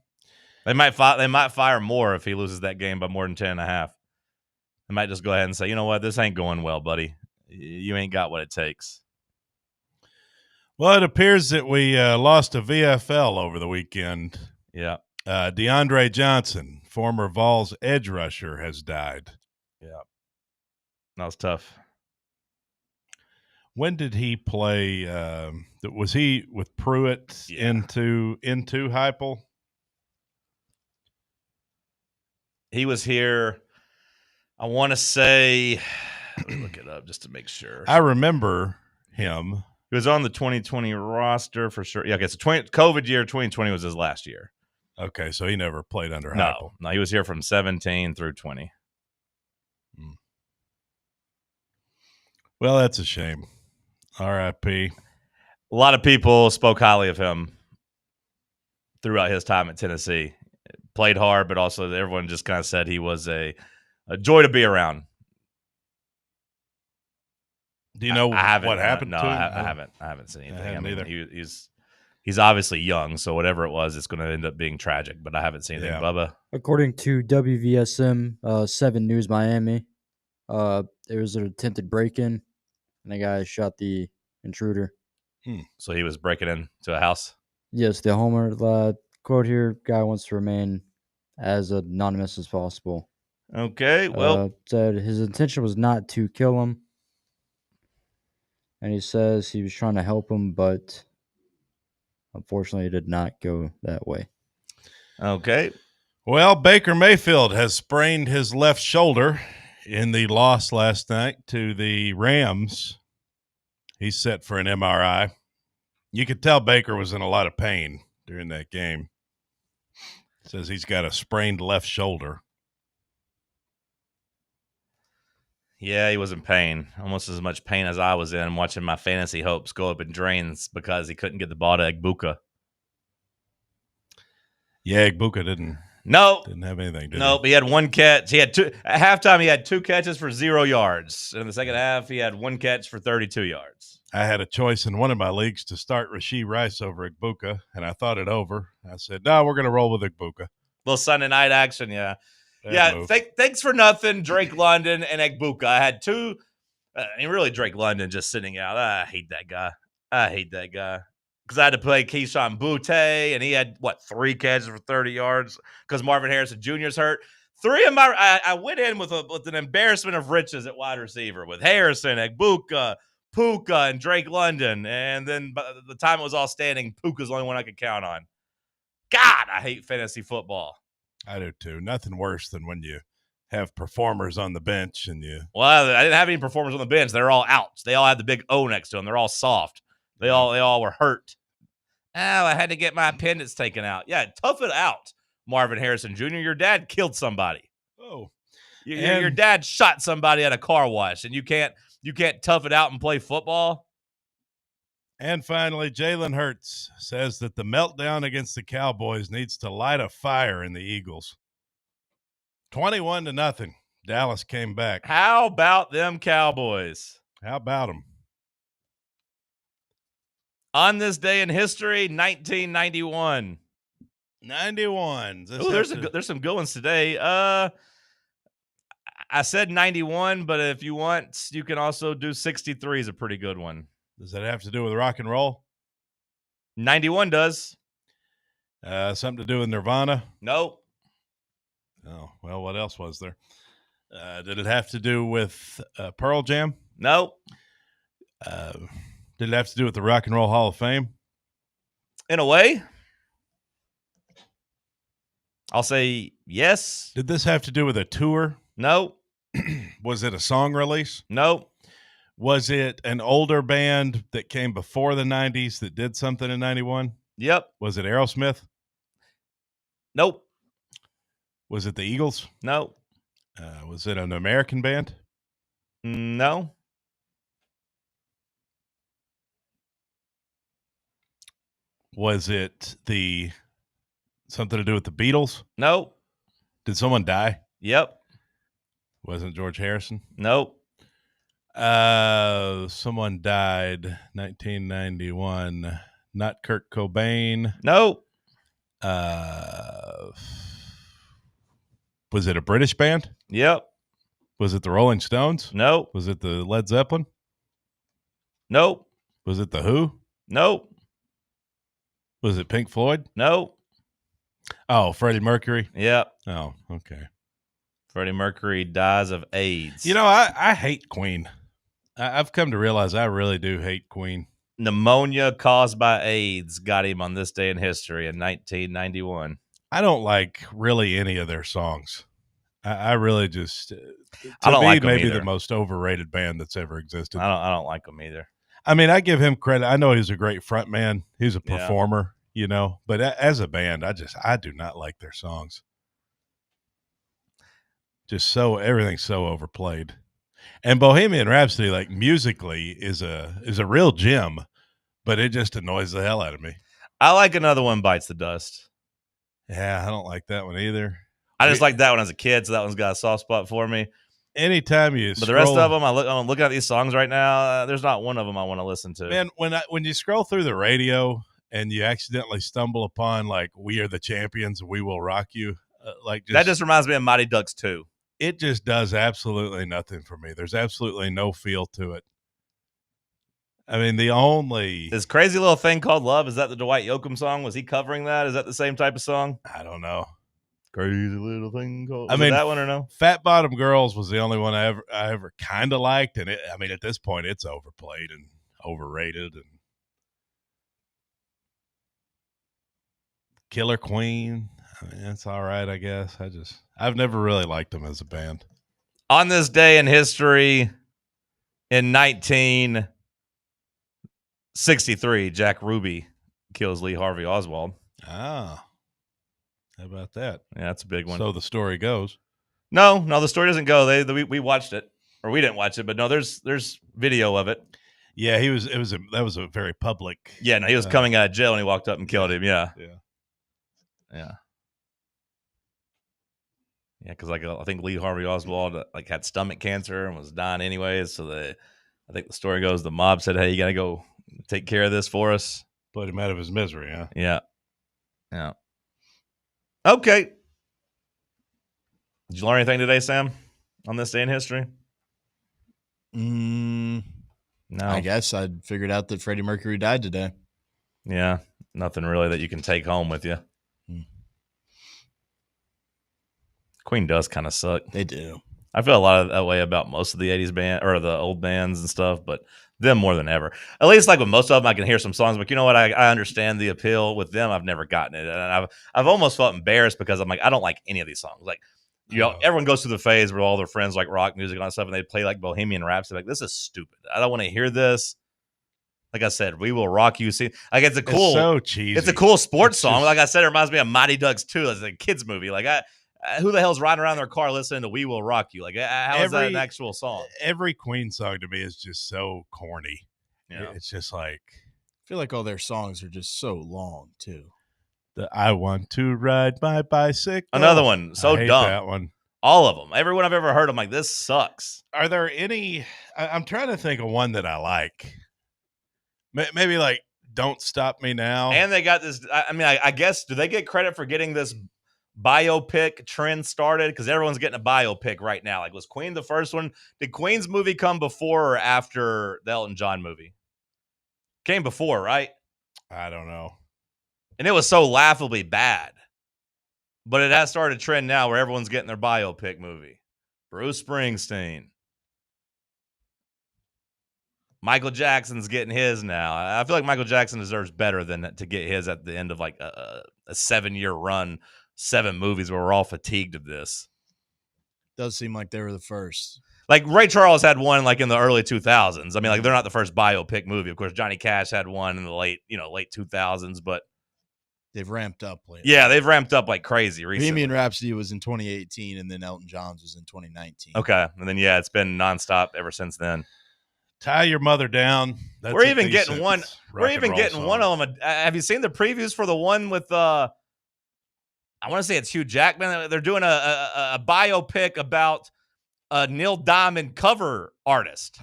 they might fire more if he loses that game by more than 10.5. They might just go ahead and say, you know what, this ain't going well, buddy. You ain't got what it takes. Well, it appears that we lost a VFL over the weekend. Yeah. DeAndre Johnson, former Vols edge rusher, has died. Yeah. That was tough. When did he play? Was he with Pruitt into Heupel? He was here, I want to say, let me look it up just to make sure. I remember him. He was on the 2020 roster for sure. Yeah, okay, so COVID year 2020 was his last year. Okay, so he never played under Heupel. No, he was here from 17 through 20. Well, that's a shame. R.I.P. A lot of people spoke highly of him throughout his time at Tennessee. Played hard, but also everyone just kind of said he was a joy to be around. Do you know what happened to him? I haven't seen anything. I haven't either. He's obviously young, so whatever it was, it's going to end up being tragic. But I haven't seen anything. Bubba? According to WVSM 7 News Miami, there was an attempted break-in, and the guy shot the intruder. So he was breaking into a house? Yes, the Homer quote here, guy wants to remain as anonymous as possible. Okay, well. Said his intention was not to kill him. And he says he was trying to help him, but unfortunately it did not go that way. Okay. Well, Baker Mayfield has sprained his left shoulder in the loss last night to the Rams. He's set for an MRI. You could tell Baker was in a lot of pain during that game. Says he's got a sprained left shoulder. Yeah, he was in pain. Almost as much pain as I was in watching my fantasy hopes go up in drains because he couldn't get the ball to Egbuka. Yeah, Egbuka didn't have anything, did Nope, he had one catch. He had two at halftime. He had 2 catches for 0 yards. And in the second half, he had 1 catch for 32 yards. I had a choice in one of my leagues to start Rashee Rice over Egbuka, and I thought it over. I said, no, we're going to roll with Egbuka. Little Sunday night action, yeah. Thanks for nothing, Drake London and Egbuka. I had 2. Really, Drake London just sitting out. I hate that guy. Because I had to play Keyshawn Butte, and he had, 3 catches for 30 yards because Marvin Harrison Jr. is hurt. 3 of my – I went in with an embarrassment of riches at wide receiver with Harrison, Egbuka, Puka, and Drake London. And then by the time it was all standing, Puka's the only one I could count on. God, I hate fantasy football. I do too. Nothing worse than when you have performers on the bench and you. Well, I didn't have any performers on the bench. They're all out. They all had the big O next to them. They're all soft. They all were hurt. Oh, I had to get my appendix taken out. Yeah, tough it out, Marvin Harrison Jr. Your dad killed somebody. Oh, your dad shot somebody at a car wash, and you can't tough it out and play football. And finally, Jalen Hurts says that the meltdown against the Cowboys needs to light a fire in the Eagles. 21-0. Dallas came back. How about them Cowboys? How about them? On this day in history, 1991. 91. There's some good ones today. I said 91, but if you want, you can also do 63 is a pretty good one. Does that have to do with rock and roll? 91 does. Something to do with Nirvana? Nope. Oh, well, what else was there? Did it have to do with Pearl Jam? Nope. Did it have to do with the Rock and Roll Hall of Fame? In a way. I'll say yes. Did this have to do with a tour? Nope. Was it a song release? Nope. Was it an older band that came before the 90s that did something in 91? Yep. Was it Aerosmith? Nope. Was it the Eagles? Nope. Was it an American band? No. Was it something to do with the Beatles? Nope. Did someone die? Yep. Wasn't George Harrison? Nope. Someone died 1991. Not Kurt Cobain. Nope. Was it a British band? Yep. Was it the Rolling Stones? Nope. Was it the Led Zeppelin? Nope. Was it the Who? Nope. Was it Pink Floyd? Nope. Oh, Freddie Mercury? Yep. Oh, okay. Freddie Mercury dies of AIDS. You know, I hate Queen. I've come to realize I really do hate Queen. Pneumonia caused by AIDS got him on this day in history in 1991. I don't like really any of their songs. I really just, I don't me, like 'em maybe either. the most overrated band that's ever existed. I don't like them either. I mean, I give him credit. I know he's a great front man. He's a Yeah. performer, you know, but as a band, I do not like their songs. Just everything's so overplayed. And Bohemian Rhapsody, like musically, is a real gem, but it just annoys the hell out of me. I like Another One Bites the Dust. Yeah, I don't like that one either. I just liked that one as a kid, so that one's got a soft spot for me. Anytime you But the rest of them, I'm looking at these songs right now. There's not one of them I want to listen to. Man, when you scroll through the radio and you accidentally stumble upon like "We Are the Champions, We Will Rock You," that just reminds me of Mighty Ducks 2. It just does absolutely nothing for me. There's absolutely no feel to it. I mean, this Crazy Little Thing Called Love, is that the Dwight Yoakam song? Was he covering that? Is that the same type of song? I don't know. Crazy Little Thing Called. I mean, that one or no? Fat Bottom Girls was the only one I ever kind of liked, and I mean, at this point, it's overplayed and overrated. And Killer Queen, I mean, it's all right, I guess. I've never really liked them as a band. On this day in history, in 1963, Jack Ruby kills Lee Harvey Oswald. Ah, how about that? Yeah, that's a big one. So the story goes. No, the story doesn't go. We watched it, or we didn't watch it, but no, there's video of it. Yeah, that was a very public. Yeah, no, he was coming out of jail and he walked up and killed him. Yeah. Yeah, because I think Lee Harvey Oswald had stomach cancer and was dying anyways. So I think the story goes the mob said, "Hey, you got to go take care of this for us." Put him out of his misery, huh? Yeah. Okay. Did you learn anything today, Sam, on this day in history? No. I guess I figured out that Freddie Mercury died today. Yeah, nothing really that you can take home with you. Queen does kind of suck. They do. I feel a lot of that way about most of the 80s band or the old bands and stuff, but them more than ever. At least with most of them, I can hear some songs, but you know what? I understand the appeal. With them, I've never gotten it. And I've almost felt embarrassed because I'm like, I don't like any of these songs. Like, everyone goes through the phase where all their friends like rock music and all that stuff, and they play like Bohemian Rhapsody. Like, this is stupid. I don't want to hear this. Like I said, We Will Rock You. See, like it's so cheesy. It's a cool sports song. Like I said, it reminds me of Mighty Ducks 2. It's a kids movie. Like who the hell's riding around their car listening to We Will Rock You? Like how is that an actual song? Every Queen song to me is just so corny. Yeah. It's just like, I feel like all their songs are just so long too. I want to ride my bicycle. Another one, so I hate dumb. that one. All of them. Everyone I've ever heard, I'm like, this sucks. Are there any? I'm trying to think of one that I like. Maybe like Don't Stop Me Now. And they got this. I guess, do they get credit for getting this biopic trend started? Because everyone's getting a biopic right now. Like, was Queen the first one? Did Queen's movie come before or after the Elton John movie? Came before, right? I don't know. And it was so laughably bad. But it has started a trend now where everyone's getting their biopic movie. Bruce Springsteen. Michael Jackson's getting his now. I feel like Michael Jackson deserves better than to get his at the end of like a 7-year run, 7 movies where we're all fatigued of this. Does seem like they were the first. Like Ray Charles had one like in the early 2000s. I mean, like they're not the first biopic movie. Of course, Johnny Cash had one in the late 2000s, but they've ramped up lately. Yeah, they've ramped up like crazy recently. Bohemian Rhapsody was in 2018, and then Elton John's was in 2019. Okay, and then it's been nonstop ever since then. Tie Your Mother Down. That's we're even getting one. We're even getting one of them. Have you seen the previews for the one with I want to say it's Hugh Jackman. They're doing a biopic about a Neil Diamond cover artist,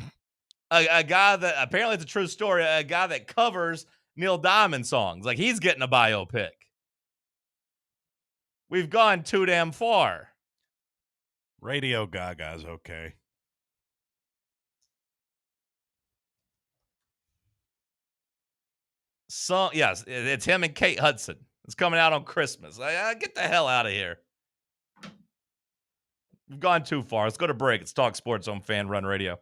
a guy that apparently it's a true story. A guy that covers Neil Diamond songs. Like he's getting a biopic. We've gone too damn far. Radio Gaga's okay. Yes, it's him and Kate Hudson. It's coming out on Christmas. Get the hell out of here. We've gone too far. Let's go to break. It's Talk Sports on Fan Run Radio.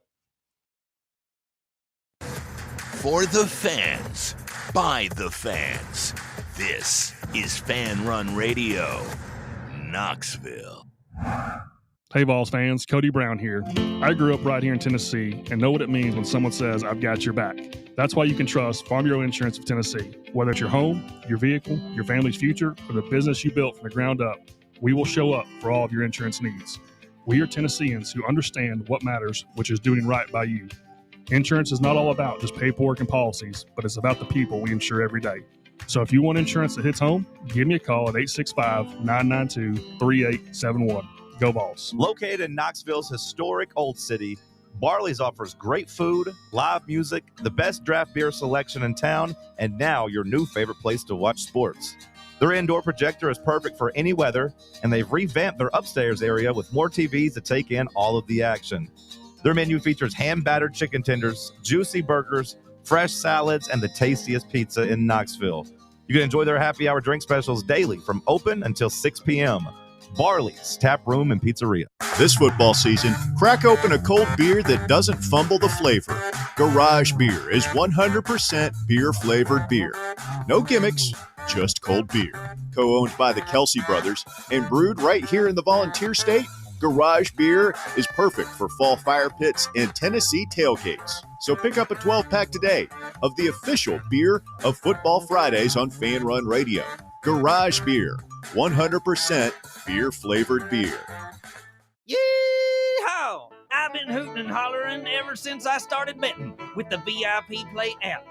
For the fans, by the fans, this is Fan Run Radio, Knoxville. Hey, Vols fans, Cody Brown here. I grew up right here in Tennessee and know what it means when someone says, I've got your back. That's why you can trust Farm Bureau Insurance of Tennessee. Whether it's your home, your vehicle, your family's future, or the business you built from the ground up, we will show up for all of your insurance needs. We are Tennesseans who understand what matters, which is doing right by you. Insurance is not all about just paperwork and policies, but it's about the people we insure every day. So if you want insurance that hits home, give me a call at 865-992-3871. Go Vols. Located in Knoxville's historic Old City, Barley's offers great food, live music, the best draft beer selection in town, and now your new favorite place to watch sports. Their indoor projector is perfect for any weather, and they've revamped their upstairs area with more TVs to take in all of the action. Their menu features hand-battered chicken tenders, juicy burgers, fresh salads, and the tastiest pizza in Knoxville. You can enjoy their happy hour drink specials daily from open until 6 p.m. Barley's Tap Room and Pizzeria. This football season, crack open a cold beer that doesn't fumble the flavor. Garage Beer is 100% beer-flavored beer. No gimmicks, just cold beer. Co-owned by the Kelsey brothers and brewed right here in the Volunteer State, Garage Beer is perfect for fall fire pits and Tennessee tailgates. So pick up a 12-pack today of the official beer of Football Fridays on Fan Run Radio. Garage Beer, 100% beer-flavored beer. Yee-haw! I've been hooting and hollering ever since I started betting with the VIP Play app.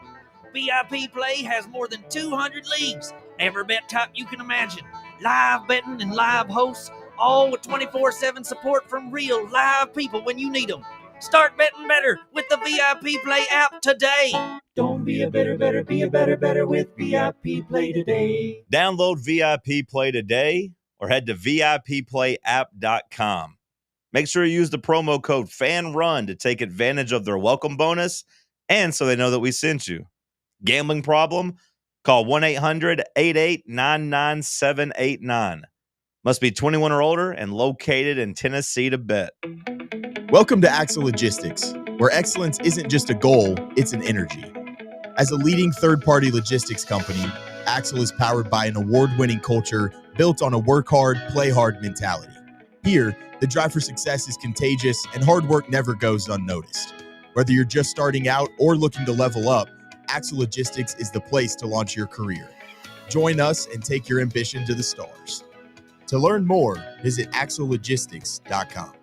VIP Play has more than 200 leagues, every bet type you can imagine, live betting and live hosts, all with 24/7 support from real live people when you need them. Start betting better with the VIP Play app today. Don't be a better, be a better with VIP Play today. Download VIP Play today or head to VIPPlayApp.com. Make sure you use the promo code FANRUN to take advantage of their welcome bonus and so they know that we sent you. Gambling problem? Call 1-800-8899-789. Must be 21 or older and located in Tennessee to bet. Welcome to Axle Logistics, where excellence isn't just a goal, it's an energy. As a leading third-party logistics company, Axle is powered by an award-winning culture built on a work hard, play hard mentality. Here, the drive for success is contagious and hard work never goes unnoticed. Whether you're just starting out or looking to level up, Axle Logistics is the place to launch your career. Join us and take your ambition to the stars. To learn more, visit axlelogistics.com.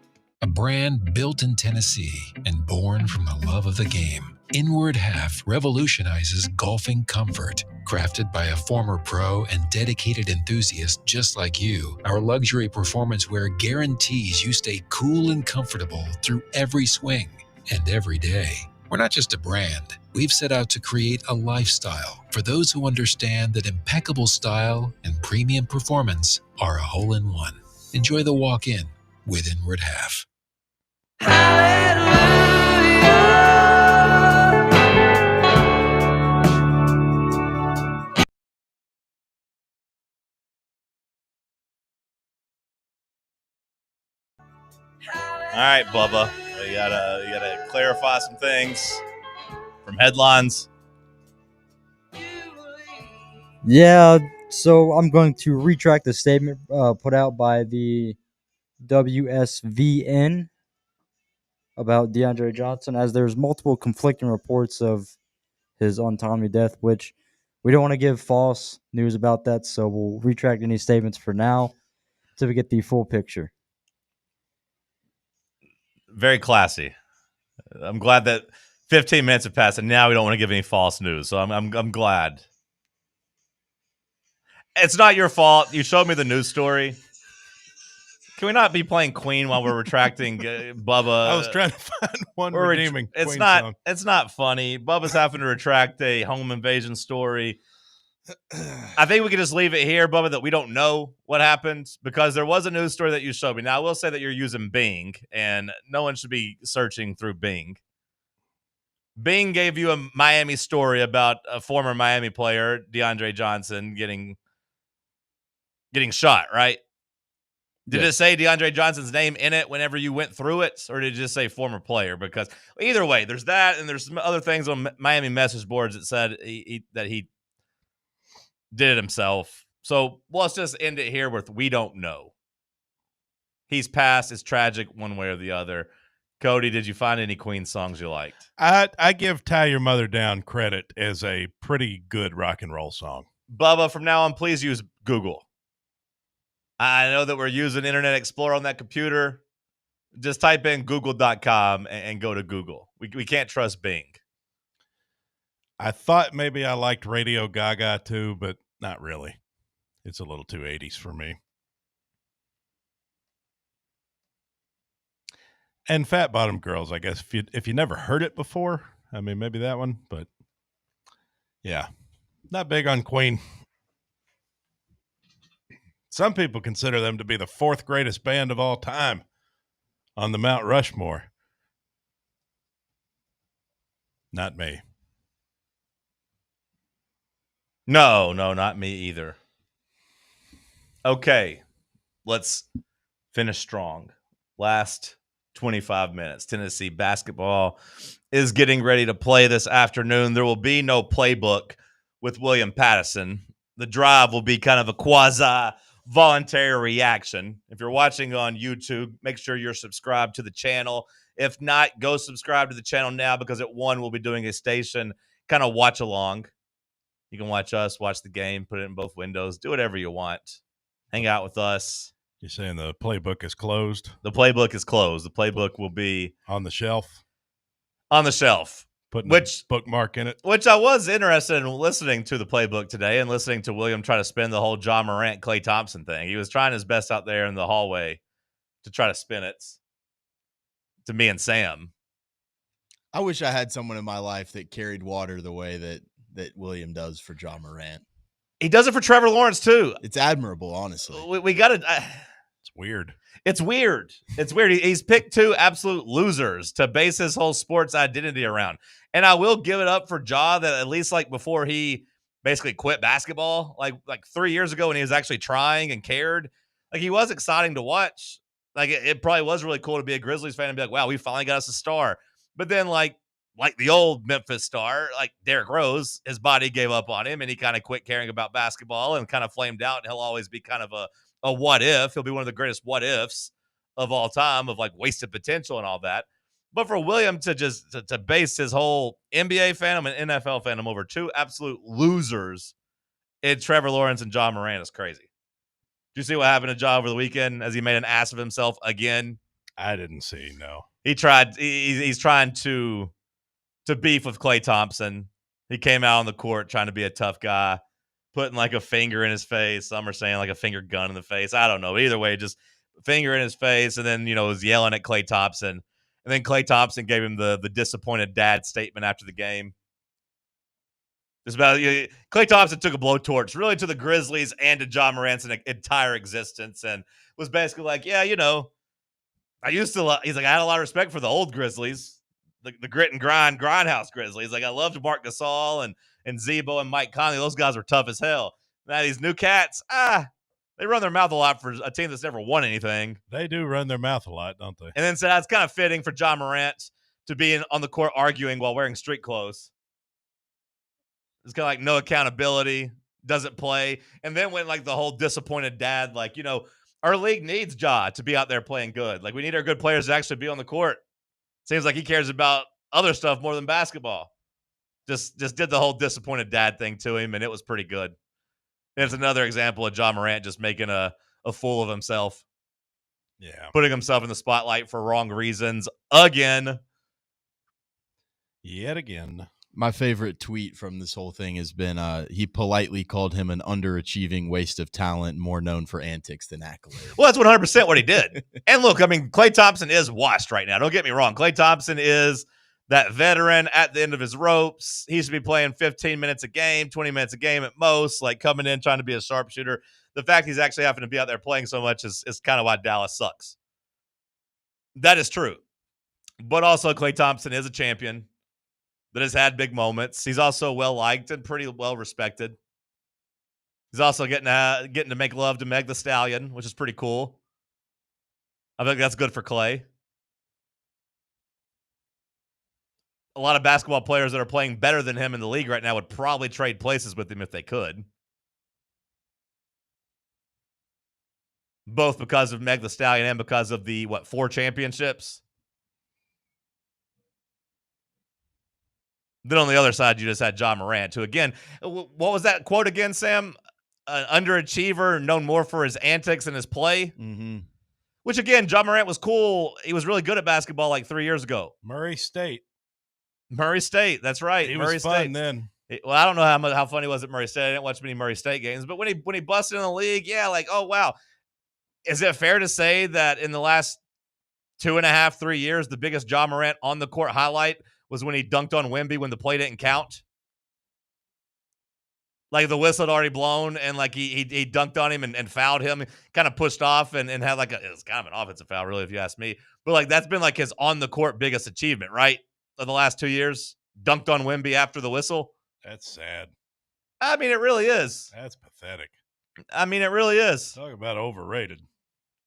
A brand built in Tennessee and born from the love of the game. Inward Half revolutionizes golfing comfort. Crafted by a former pro and dedicated enthusiast just like you, our luxury performance wear guarantees you stay cool and comfortable through every swing and every day. We're not just a brand. We've set out to create a lifestyle for those who understand that impeccable style and premium performance are a hole-in-one. Enjoy the walk-in with Inward Half. All right, Bubba. You gotta clarify some things from headlines. Yeah, so I'm going to retract the statement put out by the WSVN about DeAndre Johnson, as there's multiple conflicting reports of his untimely death, which we don't want to give false news about that, so we'll retract any statements for now until we get the full picture. Very classy. I'm glad that 15 minutes have passed, and now we don't want to give any false news. So I'm glad. It's not your fault. You showed me the news story. Can we not be playing Queen while we're retracting Bubba? I was trying to find one redeeming It's Queen not. song. It's not funny. Bubba's having to retract a home invasion story. I think we can just leave it here, Bubba, that we don't know what happened because there was a news story that you showed me. Now, I will say that you're using Bing, and no one should be searching through Bing. Bing gave you a Miami story about a former Miami player, DeAndre Johnson, getting getting shot, right? Did Yeah. it say DeAndre Johnson's name in it whenever you went through it, or did it just say former player? Because either way, there's that, and there's some other things on Miami message boards that said that he did it himself. So let's just end it here with we don't know. He's passed. It's tragic one way or the other. Cody, did you find any Queen songs you liked? I give Tie Your Mother Down credit as a pretty good rock and roll song. Bubba, from now on, please use Google. I know that we're using Internet Explorer on that computer. Just type in google.com and go to Google. We can't trust Bing. I thought maybe I liked Radio Gaga too, but not really. It's a little too 80s for me. And Fat Bottom Girls, I guess. If you never heard it before, I mean, maybe that one. But, yeah, not big on Queen. Some people consider them to be the fourth greatest band of all time on the Mount Rushmore. Not me. No, not me either. Okay, let's finish strong. Last 25 minutes. Tennessee basketball is getting ready to play this afternoon. There will be no playbook with William Pattison. The drive will be kind of a quasi-voluntary reaction. If you're watching on YouTube, make sure you're subscribed to the channel. If not, go subscribe to the channel now because at 1, we'll be doing a station kind of watch along. You can watch us, watch the game, put it in both windows, do whatever you want. Hang out with us. You're saying the playbook is closed? The playbook is closed. The playbook will be on the shelf. On the shelf. Putting a bookmark in it. Which I was interested in listening to the playbook today and listening to William try to spin the whole John Morant, Klay Thompson thing. He was trying his best out there in the hallway to try to spin it to me and Sam. I wish I had someone in my life that carried water the way that William does for John Morant. He does it for Trevor Lawrence too. It's admirable, honestly. We got to. It's weird. It's weird. It's weird. He's picked 2 absolute losers to base his whole sports identity around. And I will give it up for Ja that at least like before he basically quit basketball, like 3 years ago when he was actually trying and cared, like he was exciting to watch. Like it probably was really cool to be a Grizzlies fan and be like, wow, we finally got us a star. But then like the old Memphis star, like Derrick Rose, his body gave up on him and he kind of quit caring about basketball and kind of flamed out. And he'll always be kind of a what if. He'll be one of the greatest what ifs of all time of like wasted potential and all that. But for William to just to base his whole NBA fandom and NFL fandom over 2 absolute losers in Trevor Lawrence and John Morant is crazy. Did you see what happened to Ja over the weekend as he made an ass of himself again? I didn't see, no. He tried. He's trying to beef with Klay Thompson. He came out on the court trying to be a tough guy, putting like a finger in his face. Some are saying like a finger gun in the face. I don't know. Either way, just finger in his face, and then was yelling at Klay Thompson. And then Klay Thompson gave him the disappointed dad statement after the game. Just about Klay Thompson took a blowtorch really to the Grizzlies and to John Morant's entire existence, and was basically like, yeah, I used to. He's like, I had a lot of respect for the old Grizzlies, the grit and grind grindhouse Grizzlies. Like I loved Mark Gasol and Zebo and Mike Conley. Those guys were tough as hell. Now these new cats, they run their mouth a lot for a team that's never won anything. They do run their mouth a lot, don't they? And then said it's kind of fitting for John Morant to be on the court arguing while wearing street clothes. It's kind of like no accountability, doesn't play. And then when like the whole disappointed dad, like, our league needs Ja to be out there playing good. Like we need our good players to actually be on the court. Seems like he cares about other stuff more than basketball. Just did the whole disappointed dad thing to him, and it was pretty good. And it's another example of John Morant just making a fool of himself. Yeah. Putting himself in the spotlight for wrong reasons again. Yet again. My favorite tweet from this whole thing has been he politely called him an underachieving waste of talent, more known for antics than accolades. Well, that's 100% what he did. And look, I mean, Klay Thompson is washed right now. Don't get me wrong. Klay Thompson is that veteran at the end of his ropes. He should be playing 15 minutes a game, 20 minutes a game at most, like coming in trying to be a sharpshooter. The fact he's actually having to be out there playing so much is kind of why Dallas sucks. That is true. But also Klay Thompson is a champion that has had big moments. He's also well-liked and pretty well-respected. He's also getting to make love to Meg the Stallion, which is pretty cool. I think that's good for Clay. A lot of basketball players that are playing better than him in the league right now would probably trade places with him if they could. Both because of Meg the Stallion and because of the, 4 championships? Then on the other side, you just had John Morant, who, again, what was that quote again, Sam? An underachiever known more for his antics and his play. Mm-hmm. Which, again, John Morant was cool. He was really good at basketball like 3 years ago. Murray State, that's right. He Murray was fun State. then. Well, I don't know how fun he was at Murray State. I didn't watch many Murray State games. But when he busted in the league, yeah, like, oh, wow. Is it fair to say that in the last 2.5, 3 years, the biggest John Morant on the court highlight was when he dunked on Wemby when the play didn't count? Like the whistle had already blown, and like he dunked on him and fouled him, kind of pushed off and had like it was kind of an offensive foul, really, if you ask me. But like that's been like his on the court biggest achievement, right? Of the last 2 years, dunked on Wemby after the whistle. That's sad. I mean, it really is. That's pathetic. I mean, it really is. Talk about overrated.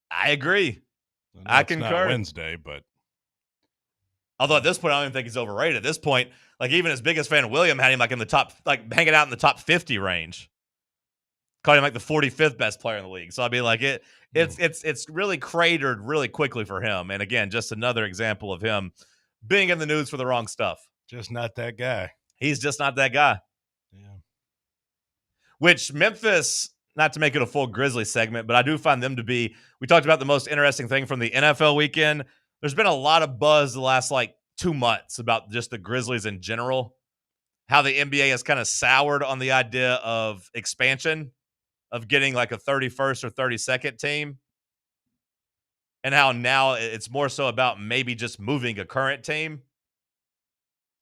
I agree. I concur. It's not Wednesday, but although at this point, I don't even think he's overrated. At this point, like even his biggest fan, William, had him like in the top, like hanging out in the top 50 range. Called him like the 45th best player in the league. So I mean, like it's really cratered really quickly for him. And again, just another example of him being in the news for the wrong stuff. Just not that guy. He's just not that guy. Yeah. Which Memphis, not to make it a full Grizzly segment, but I do find them to be, we talked about the most interesting thing from the NFL weekend. There's been a lot of buzz the last 2 months about just the Grizzlies in general, how the NBA has kind of soured on the idea of expansion, of getting like a 31st or 32nd team, and how now it's more so about maybe just moving a current team,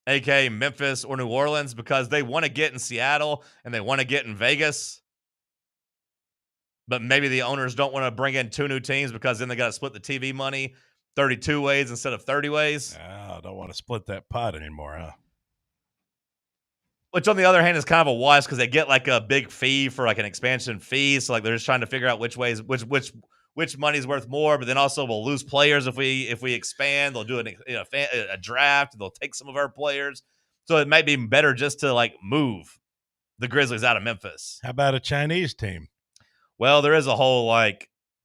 aka Memphis or New Orleans, because they want to get in Seattle and they want to get in Vegas. But maybe the owners don't want to bring in 2 new teams because then they got to split the TV money 32 ways instead of 30 ways. I don't want to split that pot anymore, huh? Which on the other hand is kind of a wash because they get like a big fee for like an expansion fee. So like they're just trying to figure out which money's worth more. But then also we'll lose players if we expand. They'll do a draft. And they'll take some of our players. So it might be better just to like move the Grizzlies out of Memphis. How about a Chinese team? Well, there is a whole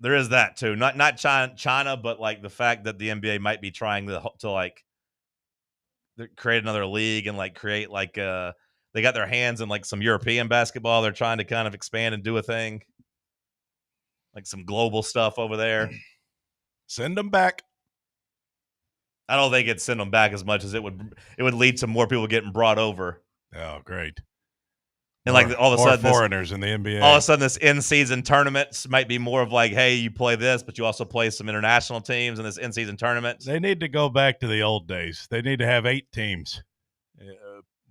there is that too. Not China, but like the fact that the NBA might be trying to like create another league and like create like they got their hands in like some European basketball. They're trying to kind of expand and do a thing, like some global stuff over there. Send them back. I don't think it'd send them back as much as it would lead to more people getting brought over. Oh, great. And like all of a sudden, foreigners in the NBA. All of a sudden, this in-season tournaments might be more of like, hey, you play this, but you also play some international teams in this in-season tournament. They need to go back to the old days. They need to have 8 teams.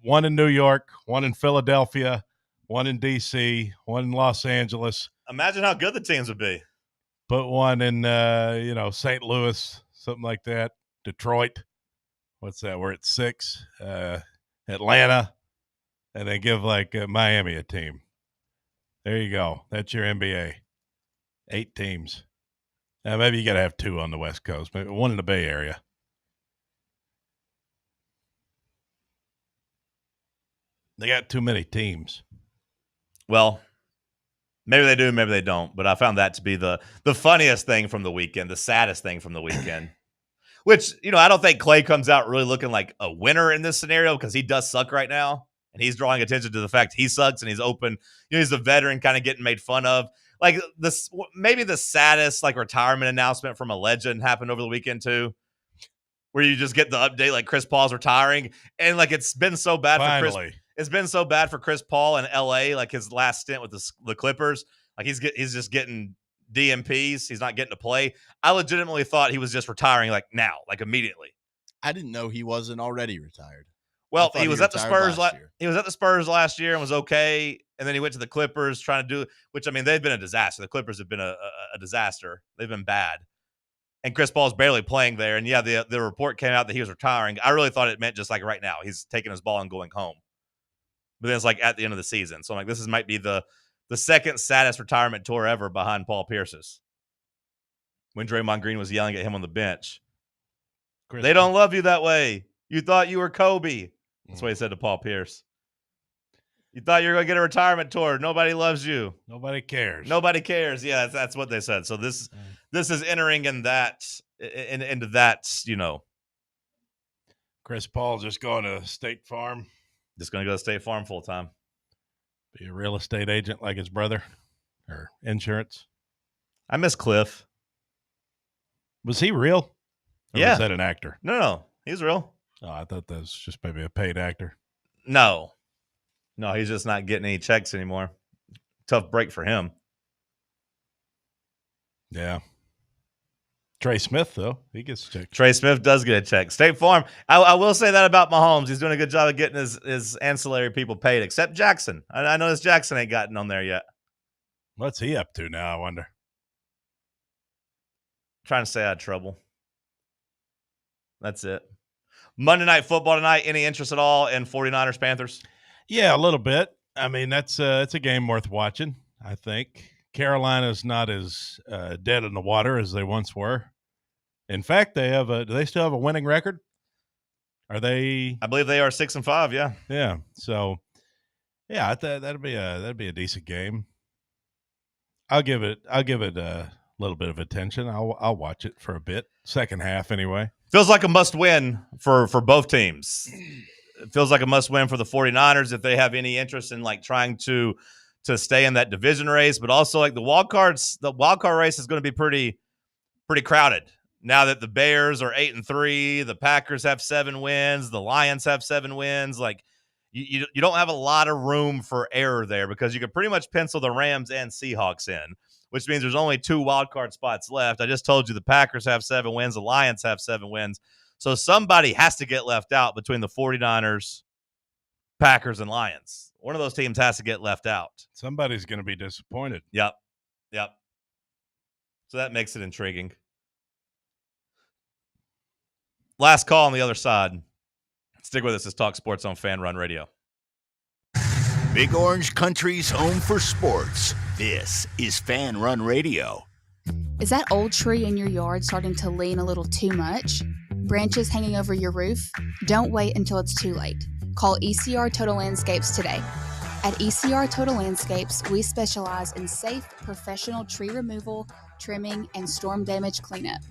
1 in New York, 1 in Philadelphia, 1 in D.C., 1 in Los Angeles. Imagine how good the teams would be. Put 1 in, St. Louis, something like that. Detroit. What's that? We're at 6. Atlanta. And then give Miami a team. There you go. That's your NBA. 8 teams. Now maybe you got to have 2 on the West Coast. Maybe 1 in the Bay Area. They got too many teams. Well, maybe they do, maybe they don't. But I found that to be the funniest thing from the weekend, the saddest thing from the weekend. Which, I don't think Clay comes out really looking like a winner in this scenario because he does suck right now. And he's drawing attention to the fact he sucks and he's open. He's a veteran kind of getting made fun of. Like this, maybe the saddest retirement announcement from a legend happened over the weekend too, where you just get the update like Chris Paul's retiring. And it's been so bad for Chris. It's been so bad for Chris Paul in LA, like his last stint with the Clippers. Like he's just getting DMPs. He's not getting to play. I legitimately thought he was just retiring now, immediately. I didn't know he wasn't already retired. Well, he was at the Spurs he was at the Spurs last year and was okay, and then he went to the Clippers trying to do, which they've been a disaster. The Clippers have been a disaster. They've been bad, and Chris Paul's barely playing there. And yeah, the report came out that he was retiring. I really thought it meant just right now he's taking his ball and going home, but then it's at the end of the season. So I'm this might be the the second saddest retirement tour ever behind Paul Pierce's. When Draymond Green was yelling at him on the bench. They don't love you that way. You thought you were Kobe. That's what he said to Paul Pierce. You thought you were going to get a retirement tour. Nobody loves you. Nobody cares. Nobody cares. Yeah, that's what they said. So this is entering into that, Chris Paul just going to State Farm. Just going to go to State Farm full time. Be a real estate agent like his brother, or insurance. I miss Cliff. Was he real? Or yeah. Was that an actor? No, he's real. Oh, I thought that was just maybe a paid actor. No, he's just not getting any checks anymore. Tough break for him. Yeah. Trey Smith, though, he gets a check. Trey Smith does get a check. State Farm. I will say that about Mahomes. He's doing a good job of getting his ancillary people paid, except Jackson. I noticed Jackson ain't gotten on there yet. What's he up to now, I wonder? Trying to stay out of trouble. That's it. Monday Night Football tonight. Any interest at all in 49ers Panthers? Yeah, a little bit. I mean, it's a game worth watching, I think. Carolina's not as dead in the water as they once were. In fact, do they still have a winning record? Are they? I believe they are 6-5. Yeah. Yeah. So, yeah, that'd be a decent game. I'll give it a little bit of attention. I'll watch it for a bit. Second half, anyway. Feels like a must-win for both teams. It feels like a must-win for the 49ers if they have any interest in trying to stay in that division race, but also the wild card race is going to be pretty crowded now that the Bears are 8-3, the Packers have 7 wins, the Lions have 7 wins. You don't have a lot of room for error there because you can pretty much pencil the Rams and Seahawks in, which means there's only 2 wild card spots left. I just told you the Packers have 7 wins, the Lions have 7 wins. So somebody has to get left out between the 49ers, Packers, and Lions. One of those teams has to get left out. Somebody's going to be disappointed. Yep. So that makes it intriguing. Last call on the other side. Stick with us. It's Talk Sports on Fan Run Radio. Big Orange Country's home for sports. This is Fan Run Radio. Is that old tree in your yard starting to lean a little too much? Branches hanging over your roof? Don't wait until it's too late. Call ECR Total Landscapes today. At ECR Total Landscapes, we specialize in safe, professional tree removal, trimming, and storm damage cleanup.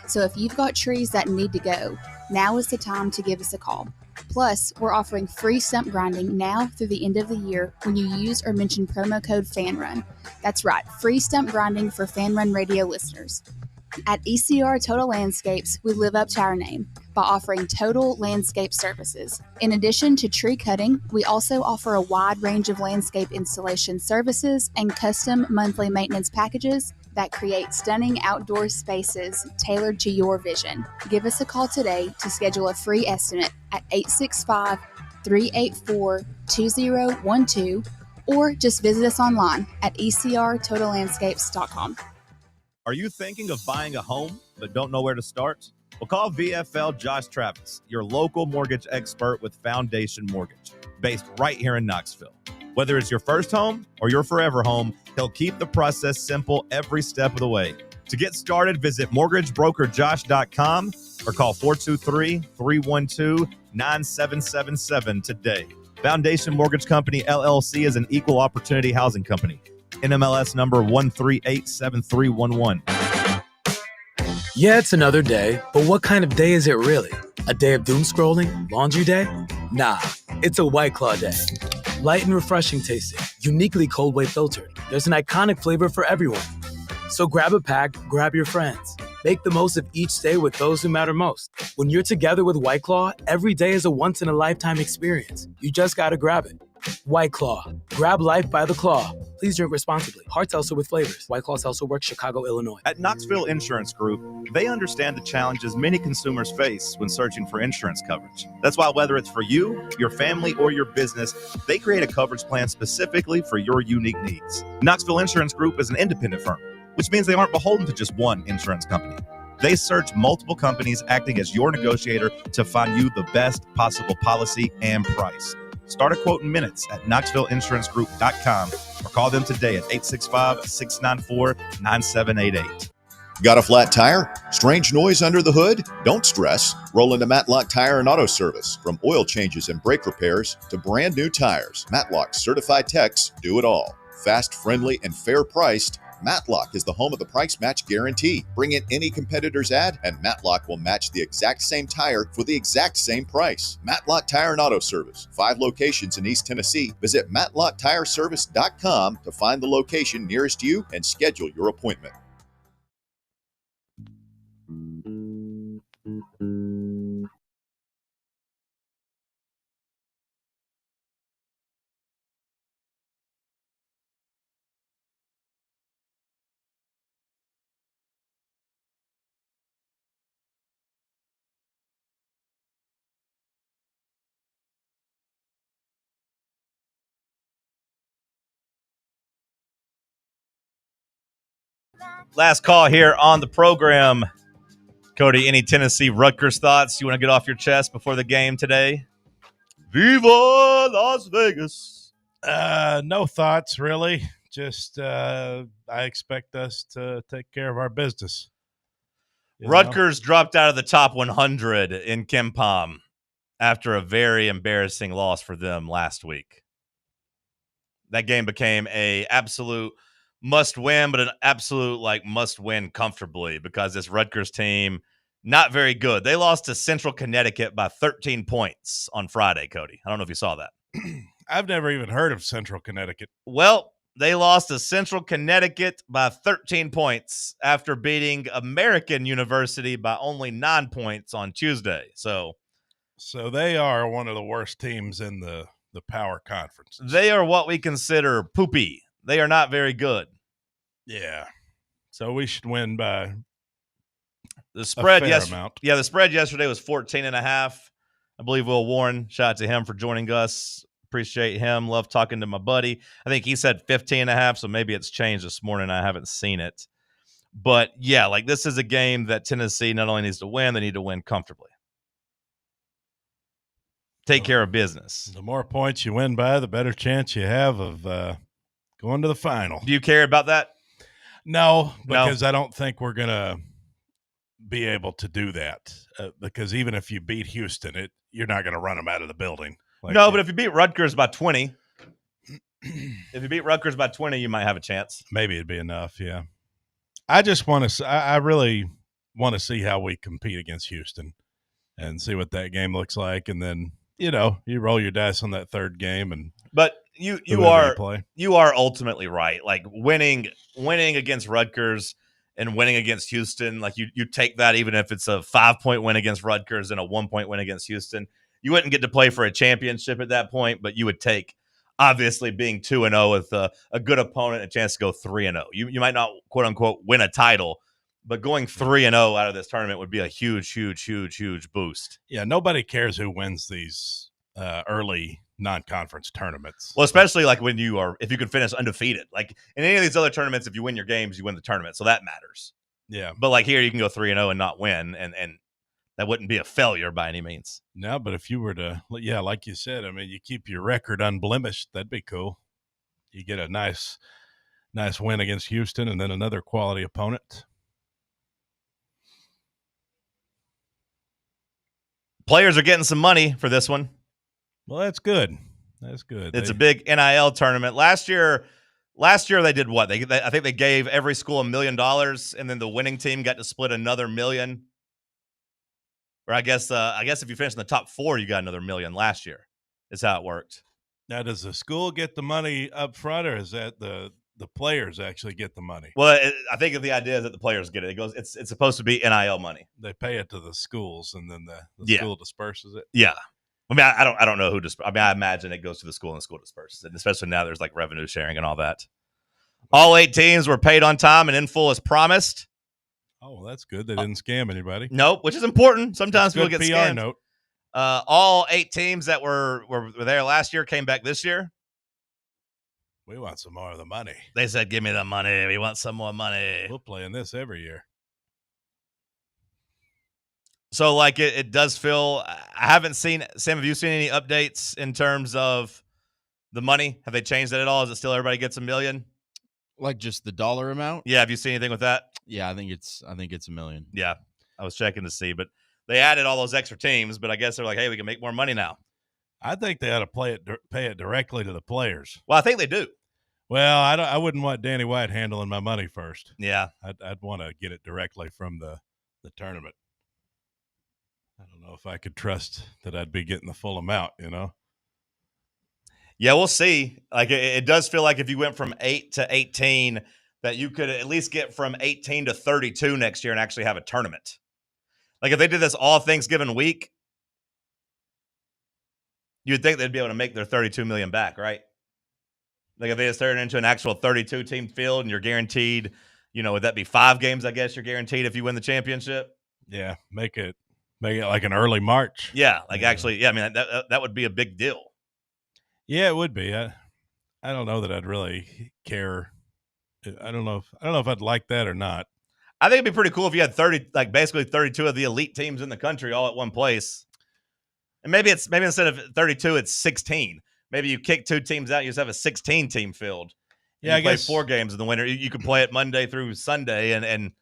So if you've got trees that need to go, now is the time to give us a call. Plus, we're offering free stump grinding now through the end of the year when you use or mention promo code FANRUN. That's right, free stump grinding for Fan Run Radio listeners. At ECR Total Landscapes, we live up to our name by offering total landscape services. In addition to tree cutting, we also offer a wide range of landscape installation services and custom monthly maintenance packages that create stunning outdoor spaces tailored to your vision. Give us a call today to schedule a free estimate at 865-384-2012 or just visit us online at ecrtotallandscapes.com. Are you thinking of buying a home but don't know where to start? Well, call VFL Josh Travis, your local mortgage expert with Foundation Mortgage, based right here in Knoxville. Whether it's your first home or your forever home, he'll keep the process simple every step of the way. To get started, visit mortgagebrokerjosh.com or call 423-312-9777 today. Foundation Mortgage Company, LLC is an equal opportunity housing company. NMLS number 1387311. Yeah, it's another day, but what kind of day is it really? A day of doom scrolling? Laundry day? Nah, it's a White Claw day. Light and refreshing tasting, uniquely cold way filtered. There's an iconic flavor for everyone. So grab a pack, grab your friends. Make the most of each day with those who matter most. When you're together with White Claw, every day is a once-in-a-lifetime experience. You just gotta grab it. White Claw. Grab life by the claw. Please drink responsibly. Hard seltzer with flavors. White Claw Seltzer Works, Chicago, Illinois. At Knoxville Insurance Group, they understand the challenges many consumers face when searching for insurance coverage. That's why whether it's for you, your family, or your business, they create a coverage plan specifically for your unique needs. Knoxville Insurance Group is an independent firm, which means they aren't beholden to just one insurance company. They search multiple companies acting as your negotiator to find you the best possible policy and price. Start a quote in minutes at KnoxvilleInsuranceGroup.com or call them today at 865-694-9788. Got a flat tire? Strange noise under the hood? Don't stress. Roll into Matlock Tire and Auto Service. From oil changes and brake repairs to brand new tires, Matlock's certified techs do it all. Fast, friendly, and fair priced, Matlock is the home of the price match guarantee. Bring in any competitor's ad and Matlock will match the exact same tire for the exact same price. Matlock Tire and Auto Service. 5 locations in East Tennessee. Visit MatlockTireService.com to find the location nearest you and schedule your appointment. Last call here on the program. Cody, any Tennessee Rutgers thoughts you want to get off your chest before the game today? Viva Las Vegas. No thoughts, really. Just I expect us to take care of our business. Rutgers dropped out of the top 100 in KenPom after a very embarrassing loss for them last week. That game became a absolute must-win, but an absolute must-win comfortably because this Rutgers team, not very good. They lost to Central Connecticut by 13 points on Friday, Cody. I don't know if you saw that. I've never even heard of Central Connecticut. Well, they lost to Central Connecticut by 13 points after beating American University by only 9 points on Tuesday. So they are one of the worst teams in the power conference. They are what we consider poopy. They are not very good. Yeah. So we should win by the spread. Amount. Yeah, the spread yesterday was 14.5. I believe Will Warren, shout out to him for joining us. Appreciate him. Love talking to my buddy. I think he said 15.5, so maybe it's changed this morning. I haven't seen it. But yeah, this is a game that Tennessee not only needs to win, they need to win comfortably. Take care of business. The more points you win by, the better chance you have of going to the final. Do you care about that? No, because I don't think we're going to be able to do that. Because even if you beat Houston, you're not going to run them out of the building. But if you beat Rutgers by 20, you might have a chance. Maybe it'd be enough, yeah. I just want to – I really want to see how we compete against Houston and see what that game looks like. And then, you roll your dice on that third game. But you are ultimately right. Winning against Rutgers and winning against Houston, you take that even if it's a 5-point win against Rutgers and a 1-point win against Houston. You wouldn't get to play for a championship at that point, but you would take, obviously, being 2-0 with a good opponent, a chance to go 3-0. You might not, quote unquote, win a title, but going 3-0 out of this tournament would be a huge, huge, huge, huge boost. Yeah, nobody cares who wins these early non-conference tournaments. Well, especially when if you can finish undefeated. In any of these other tournaments, if you win your games, you win the tournament, so that matters. Yeah. But here, you can go 3-0 and not win, and that wouldn't be a failure by any means. No, but if you were to, like you said, you keep your record unblemished, that'd be cool. You get a nice win against Houston and then another quality opponent. Players are getting some money for this one. Well, that's good. That's good. It's a big NIL tournament. Last year they did what? I think they gave every school $1 million, and then the winning team got to split another $1 million. Or I guess if you finish in the top 4, you got another $1 million last year. Is how it worked. Now, does the school get the money up front, or is that the players actually get the money? Well, I think the idea is that the players get it. It's supposed to be NIL money. They pay it to the schools, and then the school disperses it. Yeah. I don't know who I imagine it goes to the school and the school disperses it, especially now there's revenue sharing and all that. All 8 teams were paid on time and in full as promised. Oh, that's good. They didn't scam anybody. Nope, which is important. Sometimes people get PR scammed. Note. All 8 teams that were there last year came back this year. We want some more of the money. They said, give me the money. We want some more money. We'll play in this every year. So, like, it does feel – I haven't seen – Sam, have you seen any updates in terms of the money? Have they changed that at all? Is it still everybody gets $1 million? Like just the dollar amount? Yeah, have you seen anything with that? Yeah, I think it's $1 million. Yeah, I was checking to see, but they added all those extra teams, but I guess they're like, hey, we can make more money now. I think they ought to pay it directly to the players. Well, I think they do. Well, I wouldn't want Danny White handling my money first. Yeah. I'd want to get it directly from the tournament. I don't know if I could trust that I'd be getting the full amount, Yeah, we'll see. Like, it does feel like if you went from 8 to 18, that you could at least get from 18 to 32 next year and actually have a tournament. Like, if they did this all Thanksgiving week, you'd think they'd be able to make their $32 million back, right? Like, if they just turned it into an actual 32-team field and you're guaranteed, would that be 5 games, I guess you're guaranteed if you win the championship? Yeah, make it like an early March. Yeah, actually, I mean, that would be a big deal. Yeah, it would be. I don't know that I'd really care. I don't know if I'd like that or not. I think it'd be pretty cool if you had basically 32 of the elite teams in the country all at one place. And maybe instead of 32, it's 16. Maybe you kick 2 teams out, you just have a 16-team field. Yeah, I guess 4 games in the winter. You could play it Monday through Sunday, and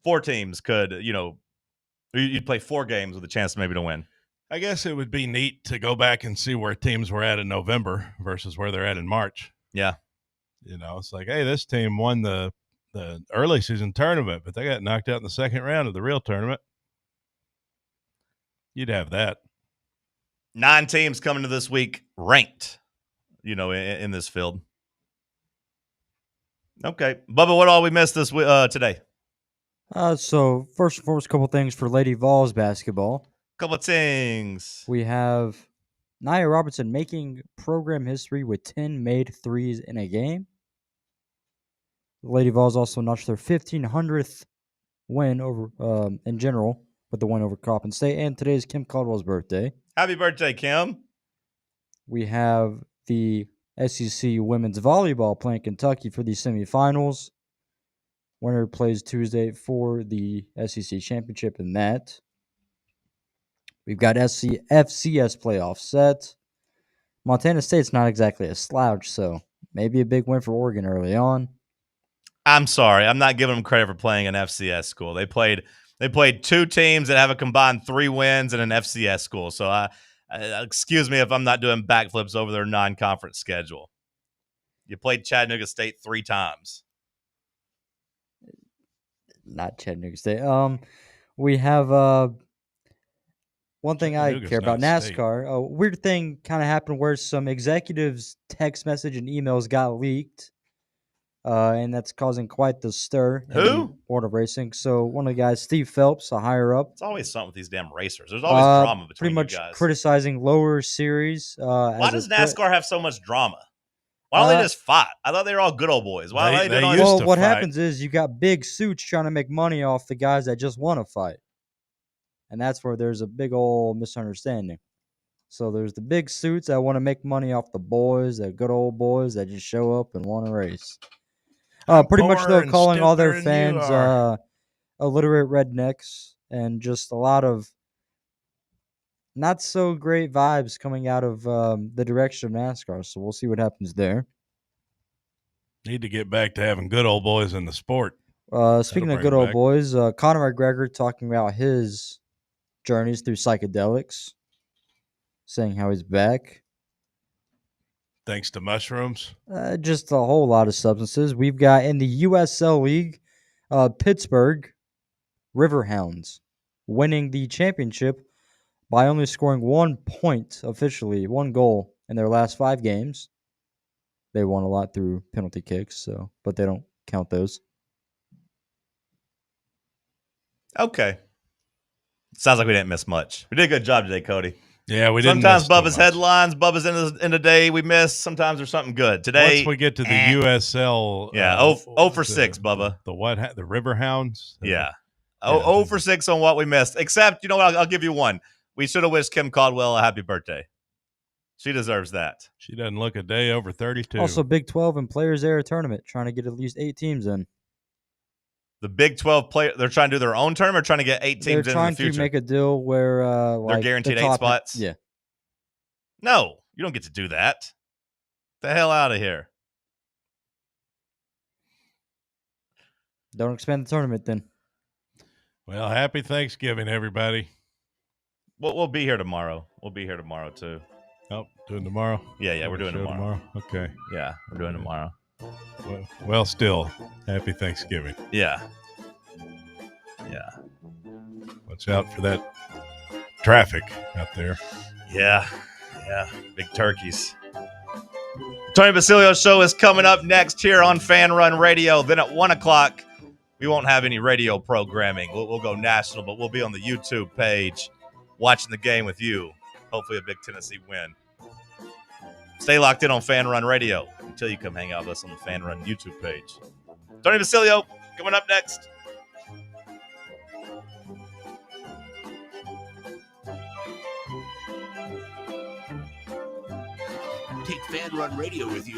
4 teams could, you'd play 4 games with a chance maybe to win. I guess it would be neat to go back and see where teams were at in November versus where they're at in March. Yeah. It's like, hey, this team won the early season tournament, but they got knocked out in the second round of the real tournament. You'd have that. 9 teams coming to this week ranked, in this field. Okay. Bubba, what all we missed this today? So first and foremost, a couple things for Lady Vols basketball. Couple things. We have Nia Robertson making program history with 10 made threes in a game. The Lady Vols also notched their 1,500th win over in general with the win over Coppin State. And today is Kim Caldwell's birthday. Happy birthday, Kim. We have the SEC women's volleyball playing Kentucky for the semifinals. Winner plays Tuesday for the SEC championship in that. We've got FCS playoff set. Montana State's not exactly a slouch, so maybe a big win for Oregon early on. I'm sorry. I'm not giving them credit for playing an FCS school. They played 2 teams that have a combined 3 wins in an FCS school. So excuse me if I'm not doing backflips over their non-conference schedule. You played Chattanooga State 3 times. Not Chattanooga State. We have one thing I care about, NASCAR. A weird thing kind of happened where some executives' text message and emails got leaked. And that's causing quite the stir in the world of racing. So one of the guys, Steve Phelps, a higher up. It's always something with these damn racers. There's always drama between pretty much you guys. Criticizing lower series. Why does NASCAR have so much drama? Why don't they just fight? I thought they were all good old boys. Why they don't used to what fight. happens is you got big suits trying to make money off the guys that just want to fight. And that's where there's a big old misunderstanding. So there's the big suits that want to make money off the boys, the good old boys that just show up and want to race. Pretty much, though, calling all their fans illiterate rednecks and just a lot of not so great vibes coming out of the direction of NASCAR. So we'll see what happens there. Need to get back to having good old boys in the sport. Speaking of good old boys, Conor McGregor talking about his journeys through psychedelics, saying how he's back. Thanks to mushrooms? Just a whole lot of substances. We've got in the USL League, Pittsburgh Riverhounds winning the championship by only scoring 1 point officially, 1 goal in their last 5 games. They won a lot through penalty kicks, but they don't count those. Okay. Sounds like we didn't miss much. We did a good job today, Cody. Yeah, we didn't. Sometimes Bubba's headlines, Bubba's in the day we miss. Sometimes there's something good. Today, once we get to the USL, 0 for 6, Bubba. The what? The Riverhounds. Yeah. 0 for 6 on what we missed. Except, you know what? I'll give you one. We should have wished Kim Caldwell a happy birthday. She deserves that. She doesn't look a day over 32. Also, Big 12 and Players Era tournament, trying to get at least 8 teams in. The Big 12 player, they're trying to do their own term or trying to get 8 teams in the future? They're trying to make a deal where they're guaranteed 8 spots? Yeah. No, you don't get to do that. Get the hell out of here. Don't expand the tournament then. Well, happy Thanksgiving, everybody. We'll be here tomorrow. We'll be here tomorrow, too. Oh, doing tomorrow? Yeah, we're doing tomorrow. Okay. Yeah, we're doing tomorrow. Well, still, happy Thanksgiving. Yeah. Watch out for that traffic out there. Yeah. Big turkeys. Tony Basilio show is coming up next here on Fan Run Radio. Then at 1 o'clock, we won't have any radio programming. We'll go national, but we'll be on the YouTube page watching the game with you. Hopefully a big Tennessee win. Stay locked in on Fan Run Radio until you come hang out with us on the Fan Run YouTube page. Tony Basilio coming up next. Take Fan Run Radio with you